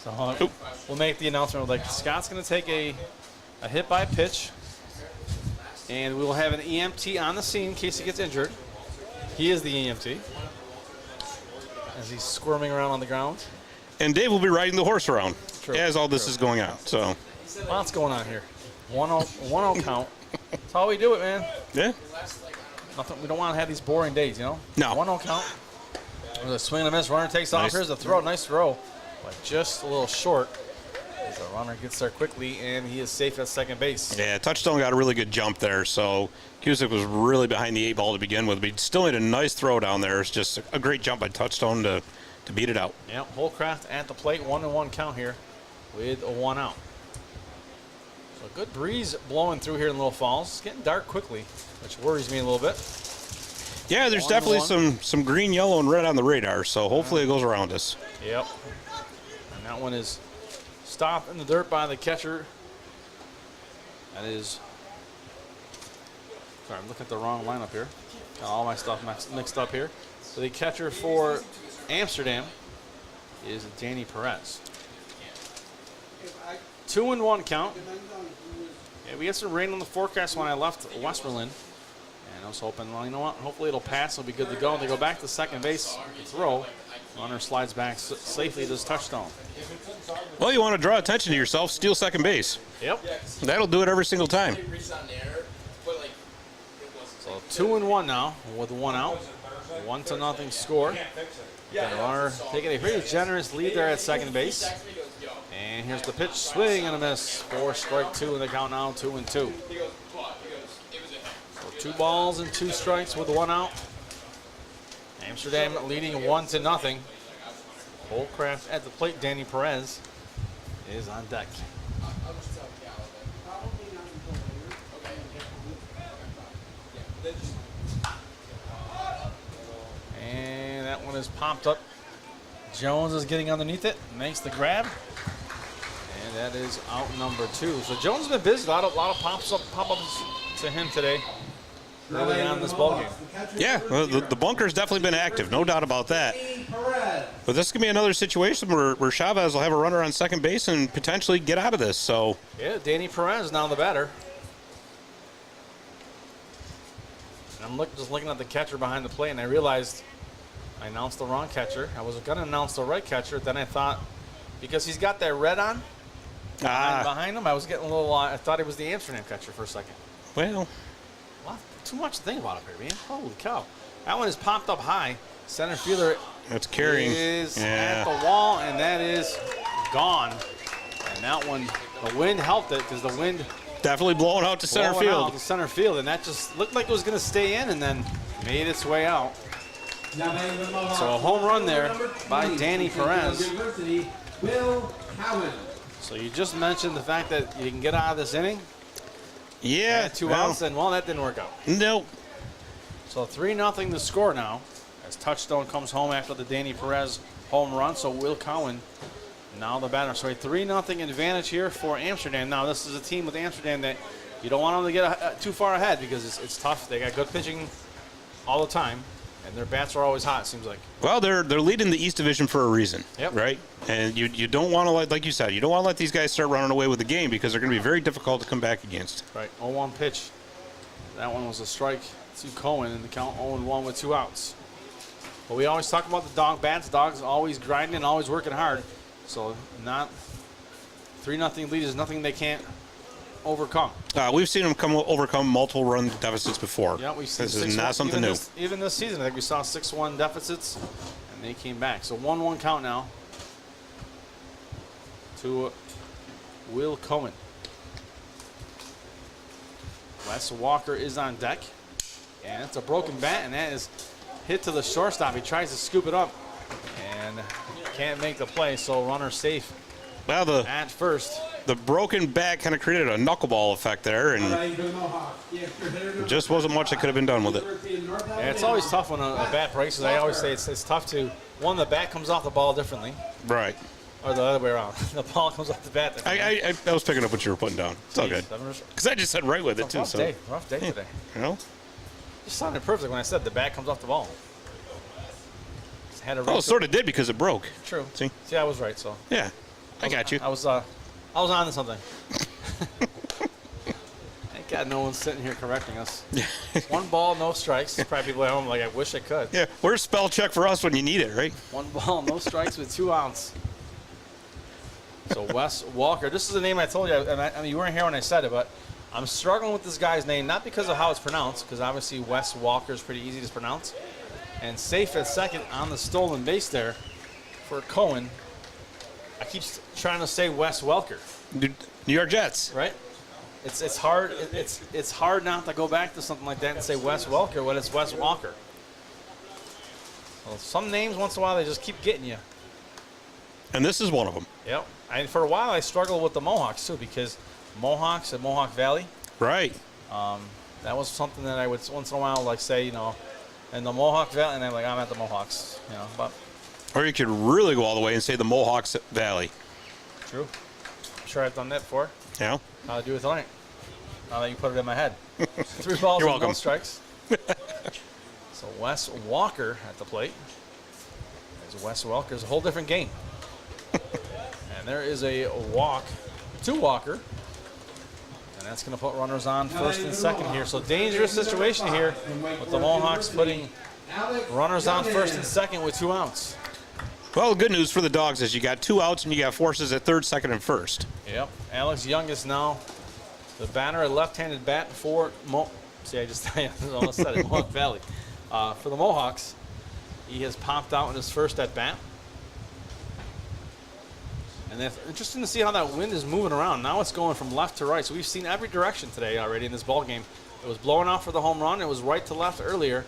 So we'll make the announcement like Scott's going to take a hit by pitch, and we will have an EMT on the scene in case he gets injured. He is the EMT as he's squirming around on the ground. And Dave will be riding the horse around as all this True. is going on. So lots going on here. 1-0 count. That's how we do it, man. Yeah. nothing. We don't want to have these boring days, you know. No. 1-0 count. There's a swing and a miss. Runner takes off. Nice. Here's the throw. Nice throw, but just a little short. As the runner gets there quickly, and he is safe at second base. Yeah, Touchstone got a really good jump there, so Cusick was really behind the 8 ball to begin with, but he still made a nice throw down there. It's just a great jump by Touchstone to beat it out. Yeah, Holcraft at the plate. 1-1 count here with a 1 out. So a good breeze blowing through here in Little Falls. It's getting dark quickly, which worries me a little bit. Yeah, there's definitely some green, yellow, and red on the radar, so hopefully it goes around us. Yep. And that one is stopped in the dirt by the catcher. That is, sorry, I'm looking at the wrong lineup here. Got all my stuff mixed up here. So the catcher for Amsterdam is Danny Perez. 2-1 count. Yeah, we had some rain on the forecast when I left Westmoreland. And I was hoping, well, you know what? Hopefully it'll pass. It'll be good to go. They go back to second base. Throw. Runner slides back safely to his touchstone. Well, you want to draw attention to yourself, steal second base. Yep. That'll do it every single time. So 2-1 now with 1 out. 1-0 score. The runner taking a pretty generous lead there at second base. And here's the pitch, swing and a miss for strike 2 in the count now, 2-2. So 2 balls and 2 strikes with 1 out. Amsterdam leading 1-0. Holcraft at the plate. Danny Perez is on deck. And that one is popped up. Jones is getting underneath it, makes the grab. And that is out number 2. So Jones has been busy. A lot of pop-ups to him today. Early on in this ballgame. Yeah, well, the bunker's definitely been active, no doubt about that. But this could be another situation where Chavez will have a runner on second base and potentially get out of this. So yeah, Danny Perez now the batter. And I'm just looking at the catcher behind the plate, and I realized I announced the wrong catcher. I was going to announce the right catcher. Then I thought, because he's got that red on behind him, I was getting a little. I thought it was the Amsterdam catcher for a second. Well. Too much to think about up here, man. Holy cow. That one is popped up high. Center fielder that's carrying. Is at the wall, and that is gone. And that one, the wind helped it because the wind definitely blowing out to center field. Out to center field, and that just looked like it was going to stay in and then made its way out. So a home run there by Danny Perez. So you just mentioned the fact that you can get out of this inning. Yeah, 2 outs, and well, that didn't work out. Nope. So 3-0 the score now, as Touchstone comes home after the Danny Perez home run. So Will Cowan now the batter. So a 3-0 advantage here for Amsterdam. Now this is a team with Amsterdam that you don't want them to get too far ahead because it's tough. They got good pitching all the time, and their bats are always hot. It seems like. Well, they're leading the East Division for a reason, right? And you don't want to like you said, you don't want to let these guys start running away with the game because they're going to be very difficult to come back against. Right, 0-1 pitch. That one was a strike to Cohen in the count 0-1 with 2 outs. But we always talk about the dog bats. Dogs always grinding and always working hard. So not 3-0 lead is nothing they can't overcome. We've seen them overcome multiple run deficits before. Yeah, we've seen this is not something new. Even this season, I think we saw 6-1 deficits, and they came back. So 1-1 count now to Will Cohen. Wes Walker is on deck, and it's a broken bat, and that is hit to the shortstop. He tries to scoop it up, and can't make the play. So runner safe. Well, at first. The broken bat kind of created a knuckleball effect there, and just wasn't much that could have been done with it. Yeah, it's always tough when a bat breaks. I always say it's tough to, one, the bat comes off the ball differently. Right. Or the other way around. The ball comes off the bat differently. I was picking up what you were putting down. It's all good. Because I just said right with it, too. Rough day today. You know? Just sounded perfect when I said the bat comes off the ball. Well, it sort of did because it broke. True. See, I was right, so. Yeah, I got you. I was on to something. Thank God no one's sitting here correcting us. 1 ball, no strikes. Probably people at home like, I wish I could. Yeah, where's spell check for us when you need it, right? 1 ball, no strikes with 2 outs. So Wes Walker, this is the name I told you. I mean, you weren't here when I said it, but I'm struggling with this guy's name, not because of how it's pronounced, because obviously Wes Walker is pretty easy to pronounce. And safe at second on the stolen base there for Cohen. I keep trying to say Wes Welker. New York Jets. Right? It's hard. It's hard not to go back to something like that and say Wes Welker when it's Wes Walker. Well, some names once in a while they just keep getting you. And this is one of them. Yep. And for a while I struggled with the Mohawks too, because Mohawks and Mohawk Valley. Right. That was something that I would once in a while like say, you know, and the Mohawk Valley, and I'm like, I'm at the Mohawks, you know. But Or you could really go all the way and say the Mohawks Valley. true. I'm sure I've done that before. Yeah. I'll do it tonight. Now that you put it in my head. 3 balls You're and welcome. no strikes. So Wes Walker at the plate. As Wes Walker's a whole different game. And there is a walk to Walker. And that's going to put runners on first and second here. So dangerous situation here with the Mohawks putting runners on first and second with 2 outs. Well, the good news for the Dogs is you got 2 outs and you got forces at third, second, and first. Yep. Alex Young is now the batter, a left-handed bat for I almost said it, Mohawk Valley. For the Mohawks, he has popped out in his first at-bat. And it's interesting to see how that wind is moving around. Now it's going from left to right. So we've seen every direction today already in this ball game. It was blowing off for the home run. It was right to left earlier.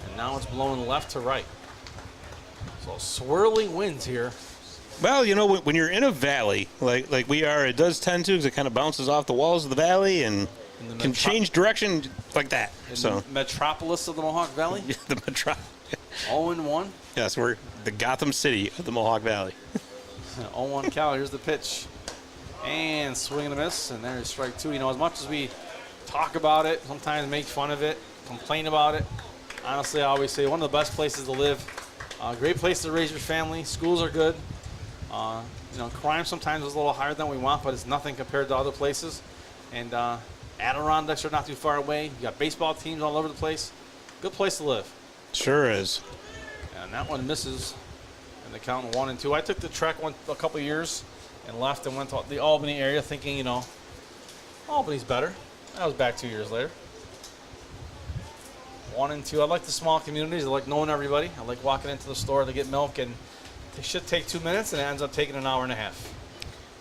And now it's blowing left to right. So swirling winds here. Well, you know, when you're in a valley like we are, it does tend to, because it kind of bounces off the walls of the valley and can change direction like that. So Metropolis of the Mohawk Valley. The metro. 0-1. Yes, we're the Gotham City of the Mohawk Valley. 0-1 Cal. Here's the pitch. And swing and a miss. And there's strike 2. You know, as much as we talk about it, sometimes make fun of it, complain about it, honestly, I always say one of the best places to live. Great place to raise your family. Schools are good. You know, crime sometimes is a little higher than we want, but it's nothing compared to other places. And Adirondacks are not too far away. You got baseball teams all over the place. Good place to live. Sure is. And that one misses. And the count 1-2. I took the trek a couple years and left and went to the Albany area thinking, you know, Albany's better. I was back 2 years later. 1-2. I like the small communities. I like knowing everybody. I like walking into the store to get milk, and it should take 2 minutes, and it ends up taking an hour and a half.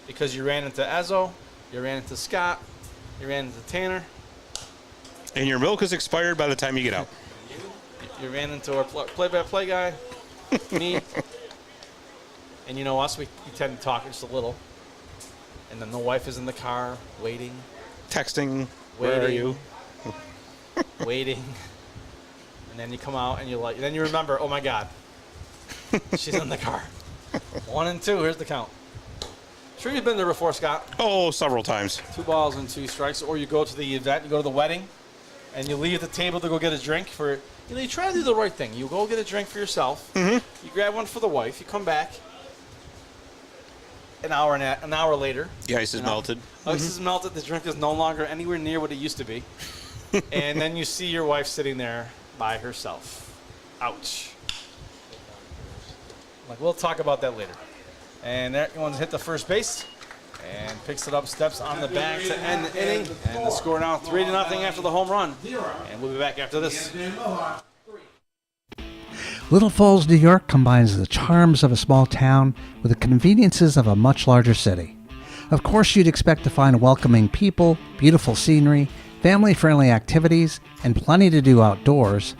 Because you ran into Ezzo, you ran into Scott, you ran into Tanner. And your milk is expired by the time you get out. You ran into our play-by-play guy, me. And you know us, we tend to talk just a little. And then the wife is in the car, waiting. Texting, where are you? Waiting. And then you come out and then you remember, oh my God, she's in the car. 1-2, here's the count. Sure you've been there before, Scott? Oh, several times. 2 balls and 2 strikes. Or you go to the event, you go to the wedding, and you leave the table to go get a drink for, you know, you try to do the right thing. You go get a drink for yourself. Mm-hmm. You grab one for the wife. You come back an hour later. The ice is melted. Ice is melted. The drink is no longer anywhere near what it used to be. And then you see your wife sitting there by herself. Ouch. Like, we'll talk about that later. And that one's hit the first base and picks it up, steps on the bag to end the inning. And the score now 3-0 after the home run. And we'll be back after this. Little Falls, New York combines the charms of a small town with the conveniences of a much larger city. Of course, you'd expect to find welcoming people, beautiful scenery, family-friendly activities, and plenty to do outdoors.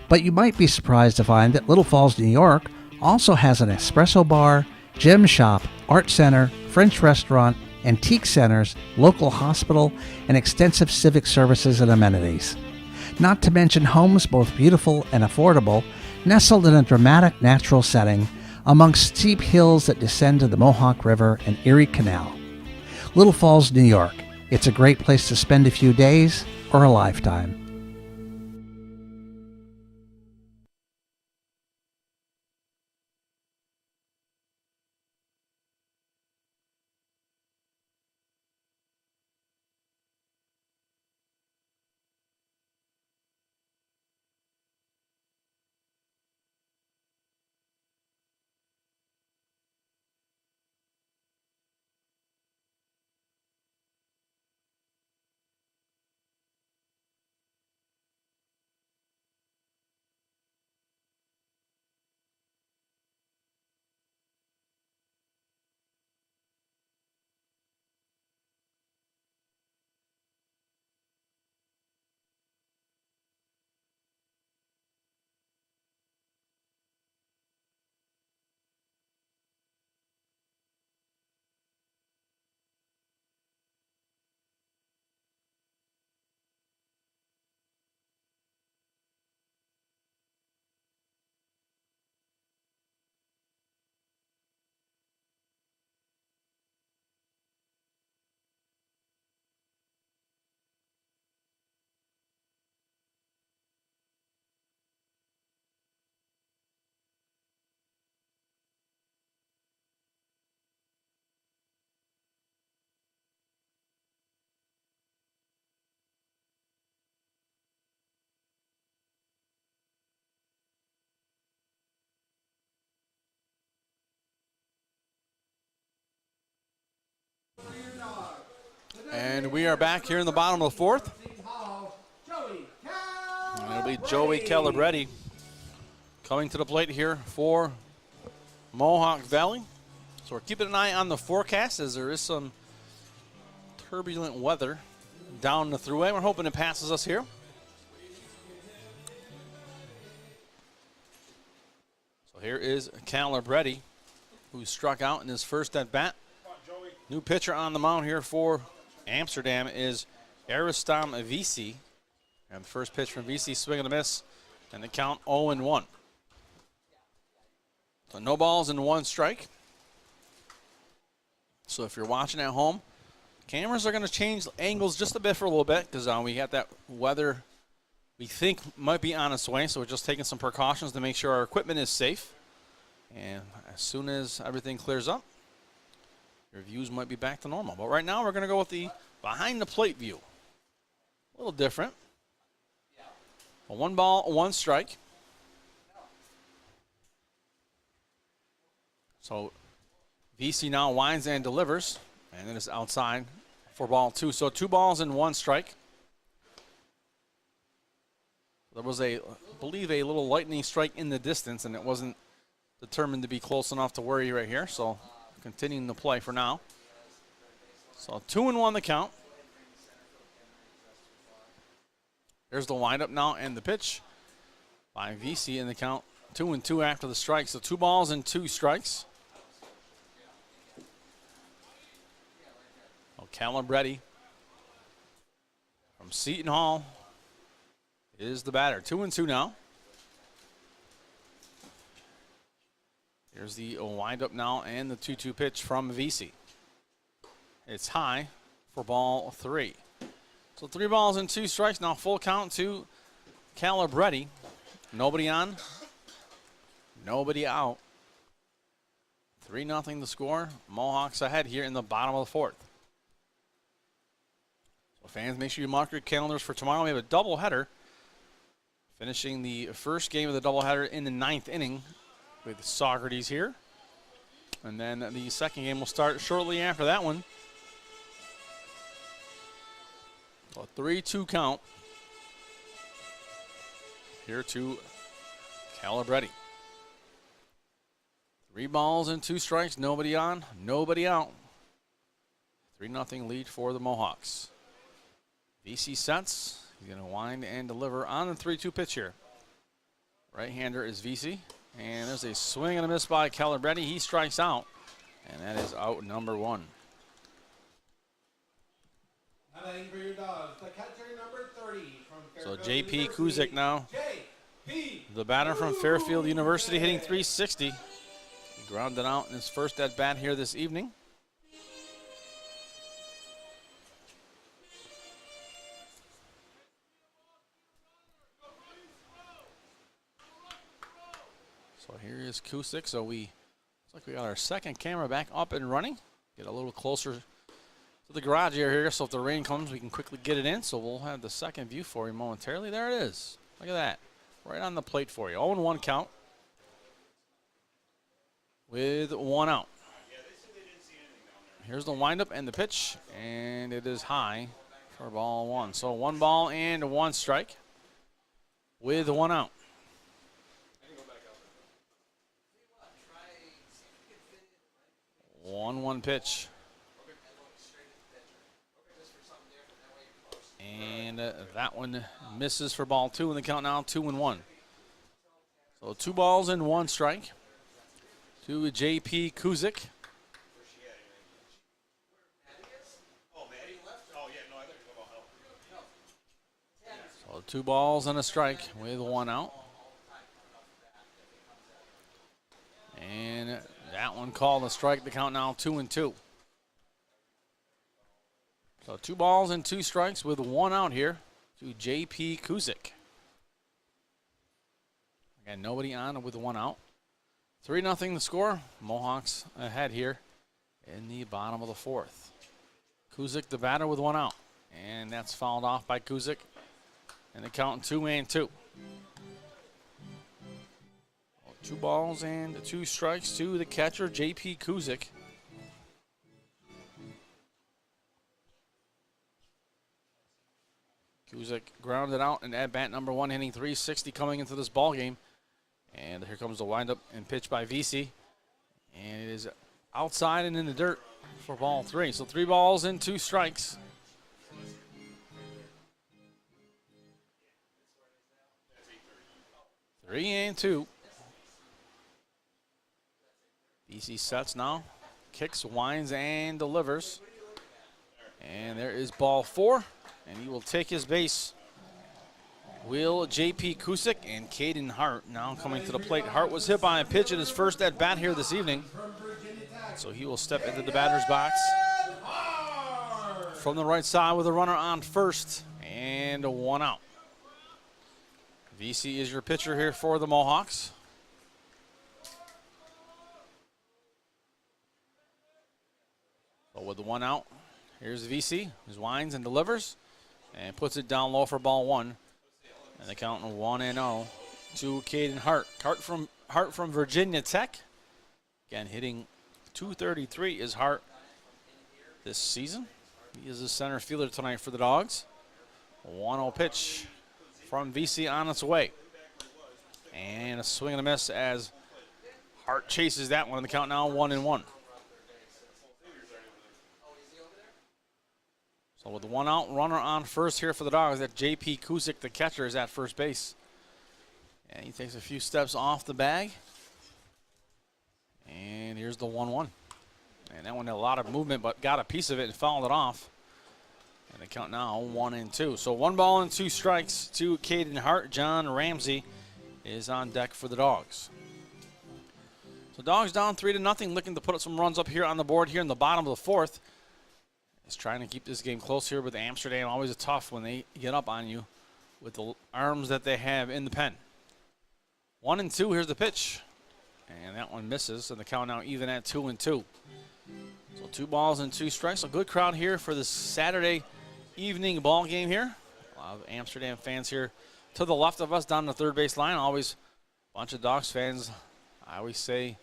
But you might be surprised to find that Little Falls, New York also has an espresso bar, gem shop, art center, French restaurant, antique centers, local hospital, and extensive civic services and amenities. Not to mention homes both beautiful and affordable, nestled in a dramatic natural setting amongst steep hills that descend to the Mohawk River and Erie Canal. Little Falls, New York. It's a great place to spend a few days or a lifetime. And we are back here in the bottom of the fourth. And it'll be Joey Calabretti coming to the plate here for Mohawk Valley. So we're keeping an eye on the forecast as there is some turbulent weather down the thruway. We're hoping it passes us here. So here is Calabretti, who struck out in his first at bat. New pitcher on the mound here for Amsterdam is Aristam Visi. And the first pitch from Visi, swing and a miss, and the count 0-1. So no balls and 1 strike. So if you're watching at home, cameras are going to change angles just a bit for a little bit because we got that weather we think might be on its way. So we're just taking some precautions to make sure our equipment is safe. And as soon as everything clears up, your views might be back to normal. But right now we're going to go with the behind the plate view. A little different. A 1 ball, 1 strike. So VC now winds and delivers, and it is outside for ball 2. So 2 balls and 1 strike. There was I believe a little lightning strike in the distance, and it wasn't determined to be close enough to worry right here. So continuing the play for now. So 2-1 the count. There's the windup now and the pitch by VC in the count. 2-2 after the strike. So 2 balls and 2 strikes. Calabretti from Seton Hall is the batter. 2-2 now. Here's the windup now and the 2-2 pitch from VC. It's high for ball 3. So 3 balls and 2 strikes. Now full count to Calabretti. Nobody on, nobody out. 3-0 the score. Mohawks ahead here in the bottom of the 4th. So fans, make sure you mark your calendars for tomorrow. We have a doubleheader, finishing the first game of the doubleheader in the 9th inning with Socrates here. And then the second game will start shortly after that one. So a 3-2 count here to Calabretti. 3 balls and 2 strikes, nobody on, nobody out. 3-0 lead for the Mohawks. VC sets. He's going to wind and deliver on the 3-2 pitch here. Right-hander is VC. And there's a swing and a miss by Calabretti. He strikes out. And that is out number 1. For your Dogs, the catcher number 30 from So Fairfield J.P. University, Kuzik now. J.P. The batter from Fairfield University hitting .360. He grounded out in his first at bat here this evening. So here is Kuzik. So looks like we got our second camera back up and running. Get a little closer to the garage area here, so if the rain comes, we can quickly get it in. So we'll have the second view for you momentarily. There it is. Look at that. Right on the plate for you. 0-1 count with 1 out. Here's the windup and the pitch, and it is high for ball 1. So 1 ball and 1 strike with 1 out. 1-1 pitch. And that one misses for ball 2 in the count now, 2-1. So 2 balls and 1 strike to J.P. Kuzik. So 2 balls and a strike with 1 out. And that one called a strike. The count now 2-2. So 2 balls and 2 strikes with 1 out here to J.P. Kuzik. Again, nobody on with 1 out. 3-0 the score. Mohawks ahead here in the bottom of the 4th. Kuzik the batter with 1 out. And that's fouled off by Kuzik. And the count 2-2. 2 balls and 2 strikes to the catcher, J.P. Kuzik. Kuzik grounded out, and at bat number 1, hitting .360 coming into this ball game. And here comes the windup and pitch by VC. And it is outside and in the dirt for ball 3. So 3 balls and 2 strikes. Three and 2. VC sets now. Kicks, winds, and delivers. And there is ball 4. And he will take his base. Will J.P. Kusick and Caden Hart now coming to the plate. Hart was hit by a pitch in his first at bat here this evening. So he will step into the batter's box. From the right side with a runner on first and 1 out. VC is your pitcher here for the Mohawks. So with the 1 out, here's VC, who winds and delivers and puts it down low for ball 1. And the count 1-0 to Caden Hart. Hart from Virginia Tech. Again, hitting .233 is Hart this season. He is the center fielder tonight for the Dogs. 1-0 pitch from VC on its way. And a swing and a miss as Hart chases that one. And the count now 1-1. So with the 1 out, runner on first here for the Dogs. That J.P. Kusick, the catcher, is at first base. And he takes a few steps off the bag. And here's the 1-1. And that one had a lot of movement, but got a piece of it and fouled it off. And the count now 1-2. So 1 ball and 2 strikes to Caden Hart. John Ramsey is on deck for the Dogs. So Dogs down 3-0, looking to put up some runs up here on the board here in the bottom of the 4th. Is trying to keep this game close here with Amsterdam. Always tough when they get up on you with the arms that they have in the pen. 1-2, here's the pitch. And that one misses, and the count now even at 2-2. So 2 balls and 2 strikes. A good crowd here for this Saturday evening ball game here. A lot of Amsterdam fans here to the left of us down the third base line. Always a bunch of Dogs fans. I always say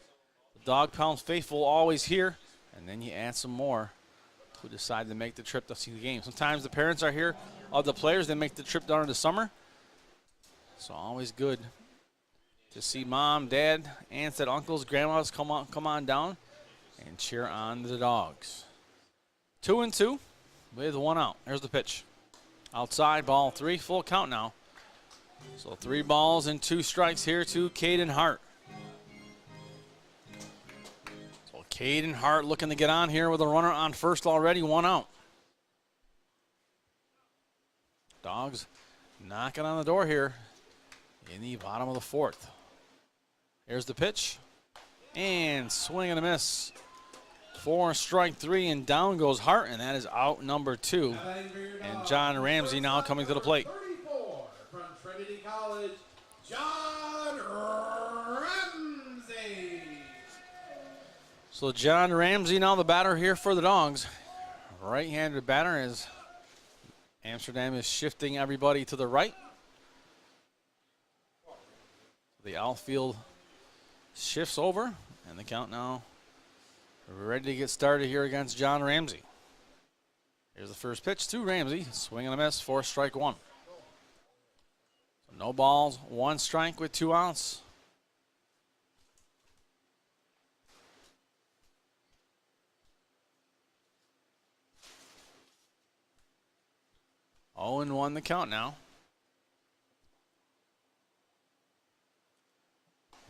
the Dog Pound faithful always here, and then you add some more who decide to make the trip to see the game. Sometimes the parents are here of the players. They make the trip during the summer. So always good to see mom, dad, aunts, and uncles, grandmas come on down and cheer on the Dogs. 2-2 with 1 out. Here's the pitch. Outside, ball 3, full count now. So 3 balls and 2 strikes here to Caden Hart. Caden Hart looking to get on here with a runner on first already, 1 out. Dogs knocking on the door here in the bottom of the 4th. Here's the pitch. And swing and a miss. 4 strike 3, and down goes Hart, and that is out number 2. And John Ramsey now coming to the plate. 34 from Trinity College, John Ramsey. So John Ramsey now the batter here for the Dogs. Right-handed batter as Amsterdam is shifting everybody to the right. The outfield shifts over, and the count now ready to get started here against John Ramsey. Here's the first pitch to Ramsey. Swing and a miss, 4 strike 1. So no balls, 1 strike with 2 outs. Oh, and 1 the count now.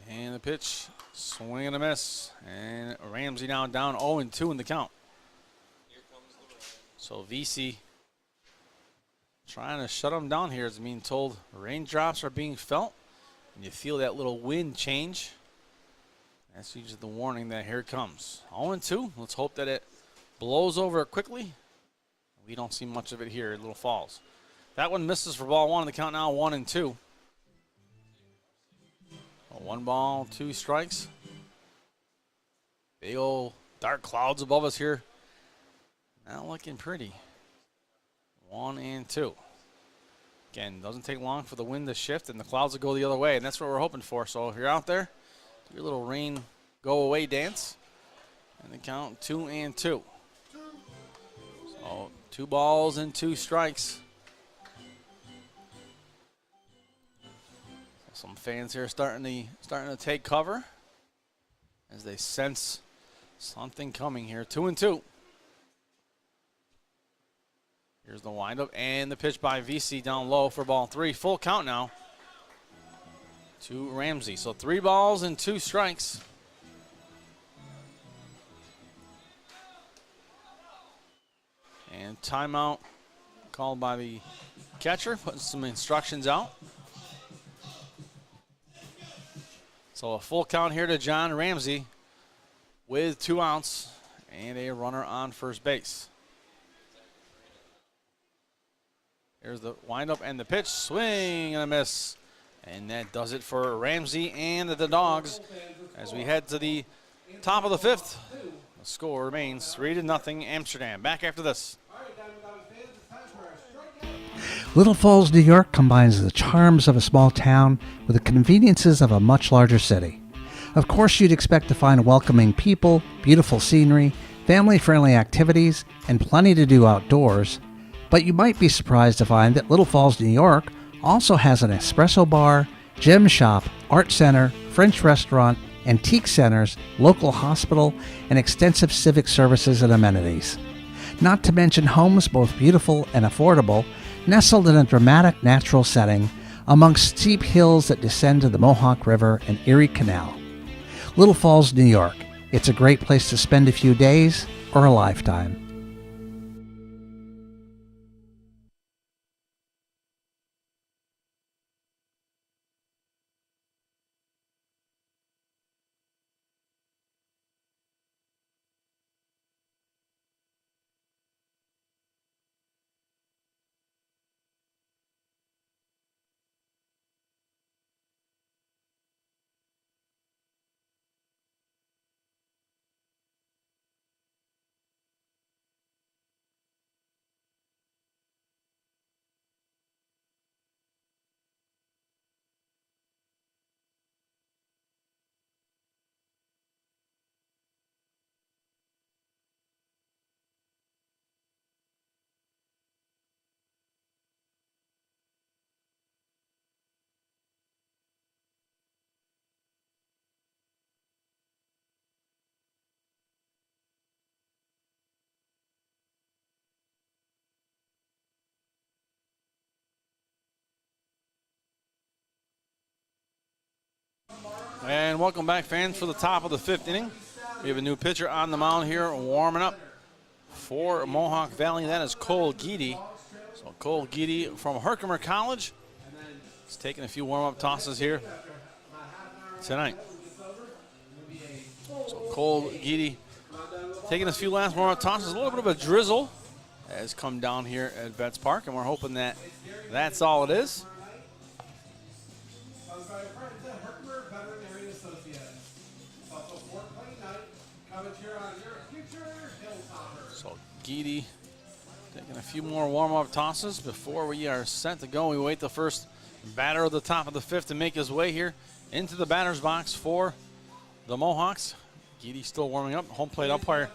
And the pitch, swing and a miss. And Ramsey now down 0-2 in the count. So VC trying to shut him down here as being told raindrops are being felt. And you feel that little wind change. That's usually the warning that here it comes. 0-2. Let's hope that it blows over quickly. We don't see much of it here at Little Falls. That one misses for ball 1. The count now 1-2. 1 ball, 2 strikes. Big old dark clouds above us here. Not looking pretty. 1-2. Again, doesn't take long for the wind to shift and the clouds will go the other way, and that's what we're hoping for. So if you're out there, do your little rain go away dance. And the count 2-2. So 2 balls and 2 strikes Some fans here starting to take cover as they sense something coming here. 2-2. Here's the windup and the pitch by VC down low for ball 3. Full count now to Ramsey. So 3 balls and 2 strikes. And timeout called by the catcher, putting some instructions out. So a full count here to John Ramsey with 2 outs and a runner on first base. Here's the windup and the pitch, swing and a miss. And that does it for Ramsey and the Dawgs as we head to the top of the 5th. The score remains 3-0 Amsterdam. Back after this. Little Falls, New York combines the charms of a small town with the conveniences of a much larger city. Of course, you'd expect to find welcoming people, beautiful scenery, family-friendly activities, and plenty to do outdoors. But you might be surprised to find that Little Falls, New York also has an espresso bar, gem shop, art center, French restaurant, antique centers, local hospital, and extensive civic services and amenities. Not to mention homes both beautiful and affordable, nestled in a dramatic natural setting amongst steep hills that descend to the Mohawk River and Erie Canal. Little Falls, New York. It's a great place to spend a few days or a lifetime. And welcome back, fans, for the top of the 5th inning. We have a new pitcher on the mound here warming up for Mohawk Valley. That is Cole Geedy. So Cole Geedy from Herkimer College. He's taking a few warm-up tosses here tonight. So Cole Geedy taking a few last warm-up tosses. A little bit of a drizzle has come down here at Vets Park, and we're hoping that that's all it is. So Geedy taking a few more warm-up tosses before we are set to go. We wait the first batter of the top of the 5th to make his way here into the batter's box for the Mohawks. Geedy still warming up. Home plate umpire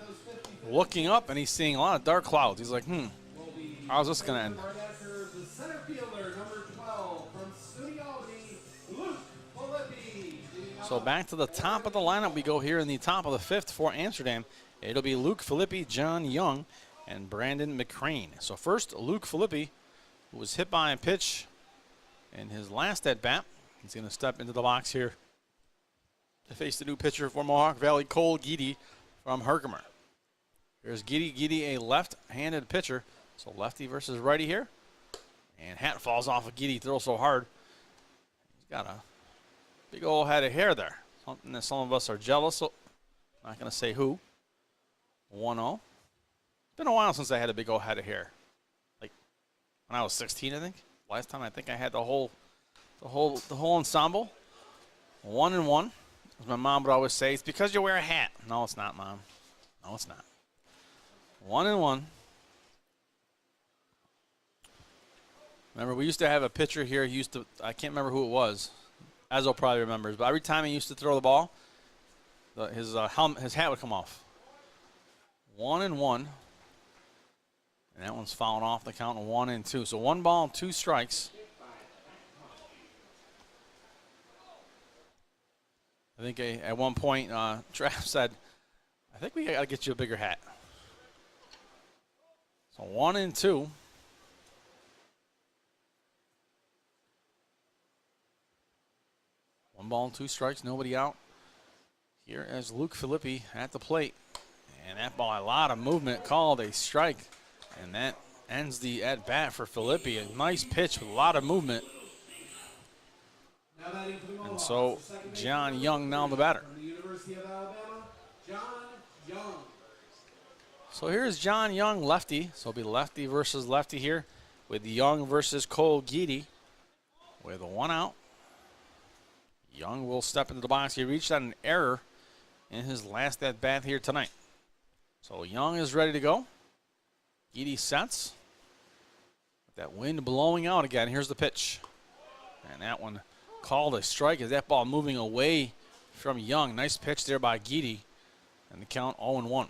looking up, and he's seeing a lot of dark clouds. He's like, how's this going to end? So back to the top of the lineup we go here in the top of the 5th for Amsterdam. It'll be Luke Filippi, John Young, and Brandon McCrane. So first, Luke Filippi, who was hit by a pitch in his last at-bat. He's going to step into the box here to face the new pitcher for Mohawk Valley, Cole Geedy from Herkimer. Here's Geedy. Geedy, a left-handed pitcher. So lefty versus righty here. And hat falls off of Geedy. Throws so hard. He's got a big old head of hair there. Something that some of us are jealous of. Not going to say who. 1-0. It's been a while since I had a big old head of hair. Like when I was 16, I think. Last time I think I had the whole ensemble. 1-1. As my mom would always say, it's because you wear a hat. No, it's not, Mom. No, it's not. 1-1. Remember, we used to have a pitcher here. He used to, I can't remember who it was. Ezzo probably remembers. But every time he used to throw the ball, his hat would come off. 1-1. And that one's fouled off the count of 1-2. So 1 ball, 2 strikes. I think at one point, Trav said, I think we got to get you a bigger hat. So 1-2. One ball and 2 strikes, nobody out. Here is Luke Filippi at the plate. And that ball, a lot of movement, called a strike. And that ends the at-bat for Filippi. A nice pitch with a lot of movement. And so John Young now the batter. So here's John Young, lefty. So it'll be lefty versus lefty here with Young versus Cole Geedy with a 1 out. Young will step into the box. He reached on an error in his last at-bat here tonight. So Young is ready to go. Geedy sets. With that wind blowing out again. Here's the pitch. And that one called a strike. Is that ball moving away from Young? Nice pitch there by Geedy. And the count 0-1. Well,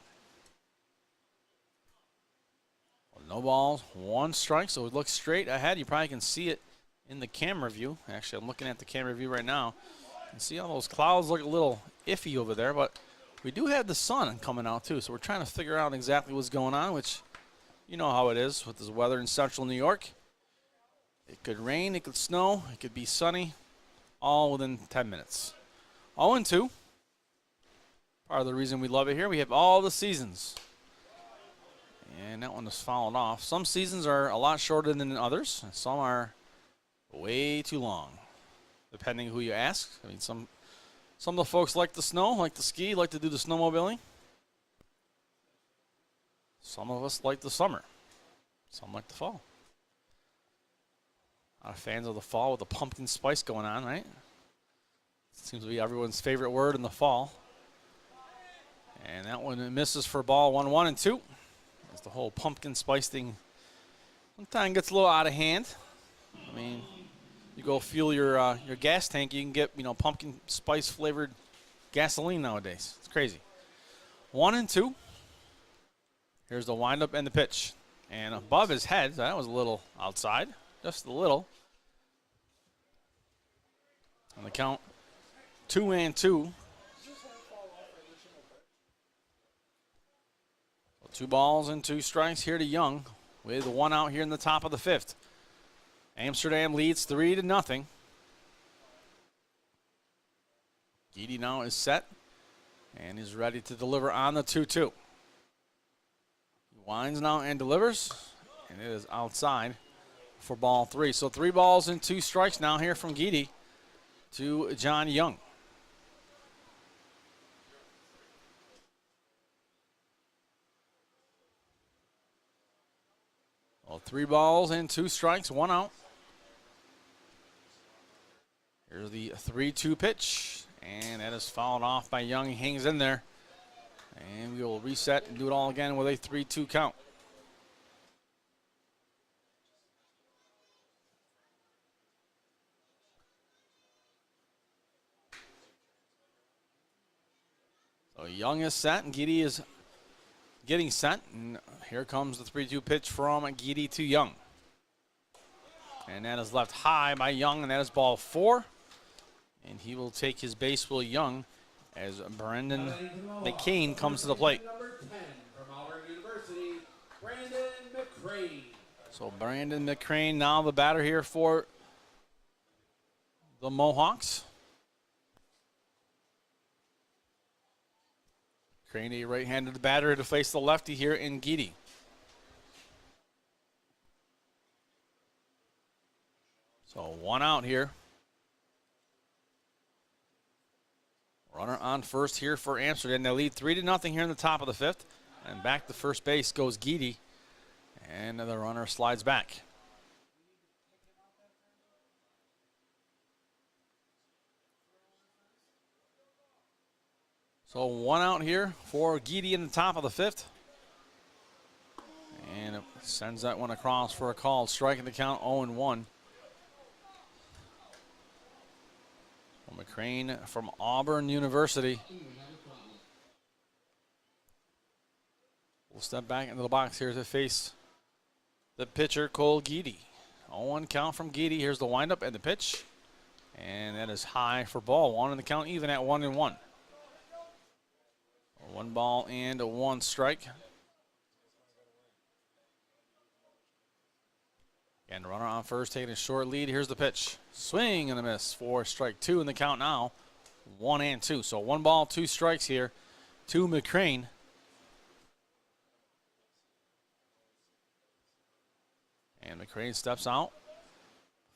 no balls, 1 strike. So it looks straight ahead. You probably can see it in the camera view. Actually, I'm looking at the camera view right now. You can see all those clouds look a little iffy over there, but we do have the sun coming out too. So we're trying to figure out exactly what's going on, which you know how it is with this weather in central New York. It could rain, it could snow, it could be sunny, all within 10 minutes. 0-2. Part of the reason we love it here, we have all the seasons. And that one is fouled off. Some seasons are a lot shorter than others, and some are way too long, depending who you ask. I mean, some of the folks like the snow, like to ski, like to do the snowmobiling. Some of us like the summer. Some like the fall. A lot of fans of the fall with the pumpkin spice going on, right? Seems to be everyone's favorite word in the fall. And that one misses for ball 1-1-2. As the whole pumpkin spice thing sometimes gets a little out of hand. I mean, you go fuel your gas tank, you can get, pumpkin spice flavored gasoline nowadays. It's crazy. 1-2. Here's the windup and the pitch. And above his head, that was a little outside, just a little. On the count, 2-2. 2 balls and 2 strikes here to Young with 1 out here in the top of the 5th. Amsterdam leads 3-0. Geedy now is set and is ready to deliver on the 2-2. He winds now and delivers, and it is outside for ball 3. So 3 balls and 2 strikes now here from Geedy to John Young. Well, 3 balls and 2 strikes, 1 out. Here's the 3-2 pitch, and that is fouled off by Young. He hangs in there, and we will reset and do it all again with a 3-2 count. So Young is set, and Geedy is getting set, and here comes the 3-2 pitch from Geedy to Young. And that is left high by Young, and that is ball 4. And he will take his base, Will Young, as Brendan McCain comes to the plate. Number 10 from Auburn University, Brandon McCrane. So Brandon McCrane now the batter here for the Mohawks. McCrane, a right-handed batter to face the lefty here in Geedy. So 1 out here. Runner on first here for Amsterdam. They lead 3-0 here in the top of the 5th. And back to first base goes Geedy. And the runner slides back. So 1 out here for Geedy in the top of the 5th. And it sends that one across for a call. Striking the count 0-1. McCrane from Auburn University. We'll step back into the box here to face the pitcher, Cole Geedy. 0-1 count from Geedy. Here's the windup and the pitch. And that is high for ball one, and the count even at 1-1. 1 ball and a 1 strike. And runner on first, taking a short lead. Here's the pitch. Swing and a miss for strike 2 in the count now. 1-2. So 1 ball, 2 strikes here to McCrane. And McCrane steps out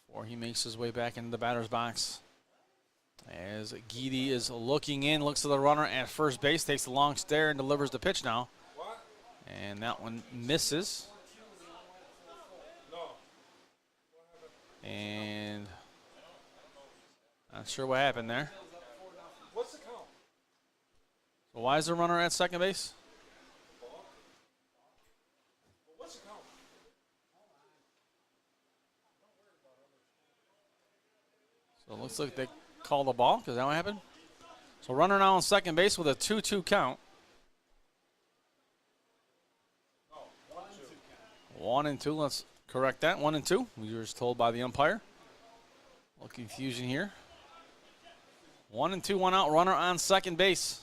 before he makes his way back into the batter's box. As Geedy is looking in, looks to the runner at first base, takes the long stare and delivers the pitch now. And that one misses. And not sure what happened there. What's the count? So why is the runner at second base? What's the count? So it looks like they call the ball. Is that what happened? So runner now on second base with a 2-2 count. 1-2. Let's correct that. 1-2. We were just told by the umpire. A little confusion here. 1-2, 1 out. Runner on second base.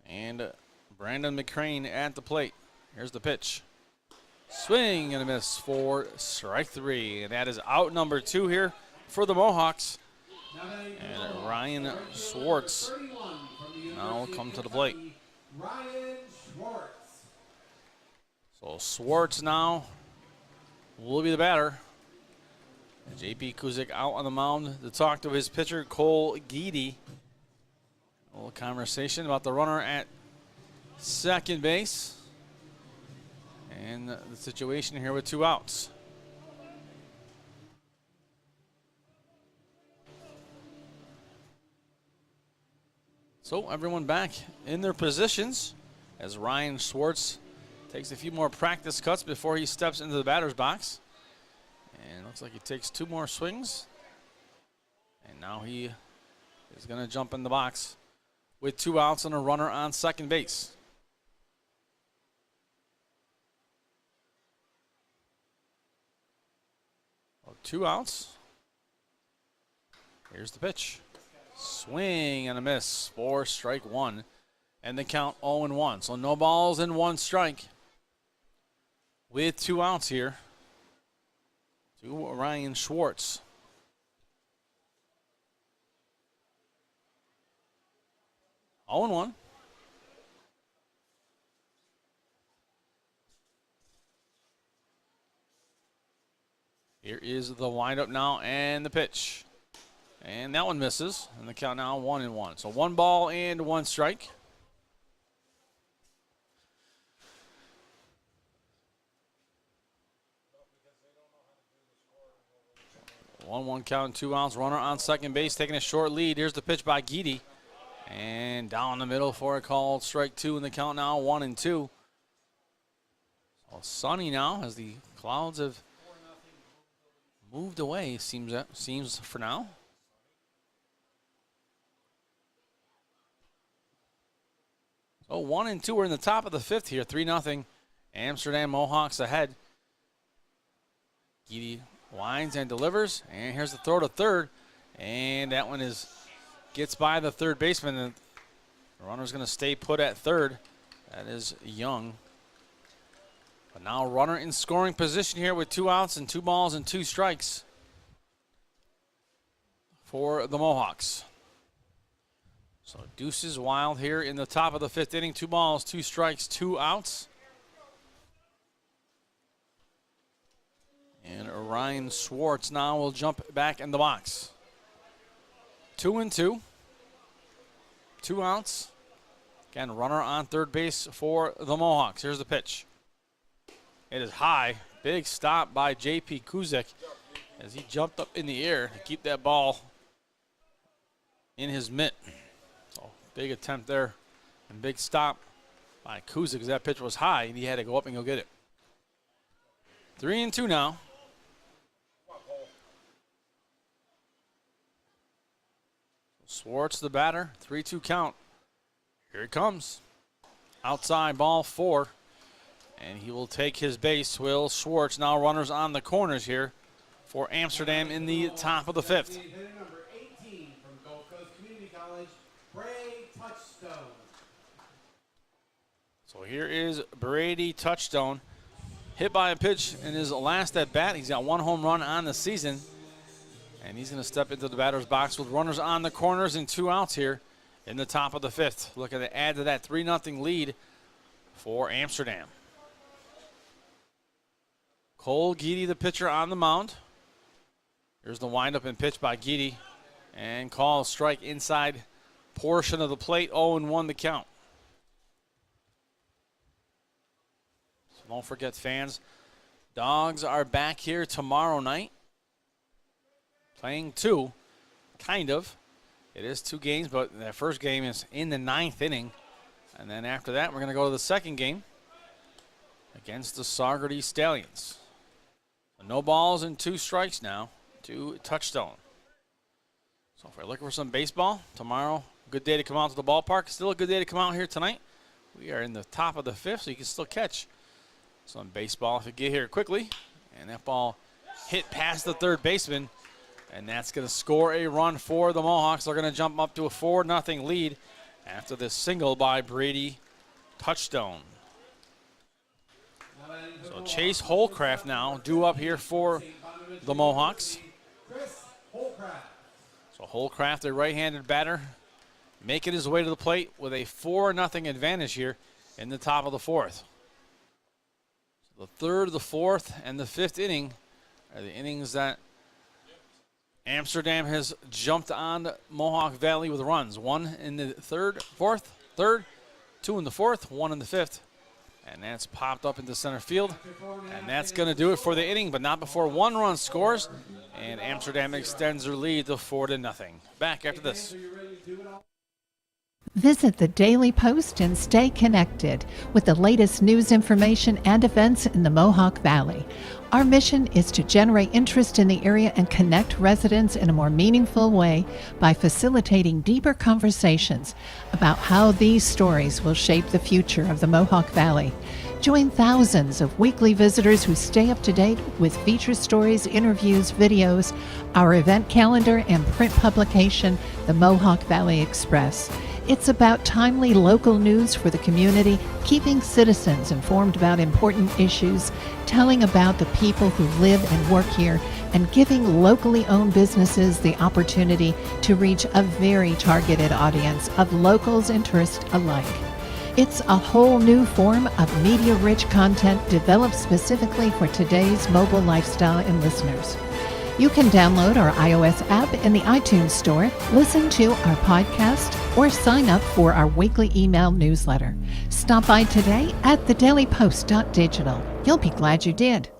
And Brandon McCrane at the plate. Here's the pitch. Swing and a miss for strike 3. And that is out number 2 here for the Mohawks. And Ryan Schwartz now will come to the plate. Ryan Schwartz. So Schwartz now will be the batter. J.P. Kuzik out on the mound to talk to his pitcher, Cole Geedy. A little conversation about the runner at second base. And the situation here with 2 outs. So everyone back in their positions as Ryan Schwartz takes a few more practice cuts before he steps into the batter's box. And looks like he takes 2 more swings. And now he is going to jump in the box with 2 outs and a runner on second base. Well, 2 outs. Here's the pitch. Swing and a miss for strike 1. And the count 0-1. So no balls and 1 strike with 2 outs here to Ryan Schwartz. Oh and 1. Here is the windup now and the pitch. And that one misses. And the count now 1-1. So 1 ball and 1 strike. One count, 2 outs. Runner on second base, taking a short lead. Here's the pitch by Geedy. And down the middle for a called strike 2 in the count now 1-2. So sunny now as the clouds have moved away, seems for now. So 1-2, we're in the top of the 5th here, 3-0. Amsterdam Mohawks ahead. Geedy winds and delivers, and here's the throw to third, and that one gets by the third baseman. And the runner's going to stay put at third. That is Young. But now runner in scoring position here with 2 outs and 2 balls and 2 strikes for the Mohawks. So deuces wild here in the top of the 5th inning. 2 balls, 2 strikes, 2 outs. And Ryan Schwartz now will jump back in the box. 2-2. 2 outs. Again, runner on third base for the Mohawks. Here's the pitch. It is high. Big stop by J.P. Kuzik as he jumped up in the air to keep that ball in his mitt. So big attempt there and big stop by Kuzik because that pitch was high and he had to go up and go get it. 3-2 now. Schwartz the batter, 3-2 count. Here it comes. Outside ball 4. And he will take his base. Will Schwartz now runners on the corners here for Amsterdam in the top of the 5th. Hitter number 18 from Gulf Coast Community College, Bray Touchstone. So here is Brady Touchstone. Hit by a pitch in his last at bat. He's got 1 home run on the season. And he's going to step into the batter's box with runners on the corners and 2 outs here in the top of the 5th. Looking to add to that 3-0 lead for Amsterdam. Cole Geedy, the pitcher, on the mound. Here's the windup and pitch by Geedy. And call strike inside portion of the plate. 0-1 the count. So don't forget, fans, Dogs are back here tomorrow night. Playing 2, kind of. It is 2 games, but that first game is in the 9th inning. And then after that, we're going to go to the second game against the Saugerty Stallions. So no balls and 2 strikes now to Touchstone. So if we're looking for some baseball, tomorrow, good day to come out to the ballpark. Still a good day to come out here tonight. We are in the top of the 5th, so you can still catch some baseball if you get here quickly. And that ball hit past the third baseman. And that's going to score a run for the Mohawks. They're going to jump up to a 4-0 lead after this single by Brady Touchstone. So Chase Holcraft now due up here for the Mohawks. So Holcraft, a right-handed batter, making his way to the plate with a 4-0 advantage here in the top of the 4th. So the 3rd, the 4th, and the 5th inning are the innings that Amsterdam has jumped on Mohawk Valley with runs. 1 in the 3rd, 4th, 2 in the 4th, 1 in the 5th. And that's popped up into center field. And that's going to do it for the inning, but not before 1 run scores. And Amsterdam extends their lead to 4-0. Back after this. Visit the Daily Post and stay connected with the latest news, information, and events in the Mohawk Valley. Our mission is to generate interest in the area and connect residents in a more meaningful way by facilitating deeper conversations about how these stories will shape the future of the Mohawk Valley. Join thousands of weekly visitors who stay up to date with feature stories, interviews, videos, our event calendar, and print publication, the Mohawk Valley Express. It's about timely local news for the community, keeping citizens informed about important issues, telling about the people who live and work here, and giving locally owned businesses the opportunity to reach a very targeted audience of locals and tourists alike. It's a whole new form of media-rich content developed specifically for today's mobile lifestyle and listeners. You can download our iOS app in the iTunes Store, listen to our podcast, or sign up for our weekly email newsletter. Stop by today at thedailypost.digital. You'll be glad you did.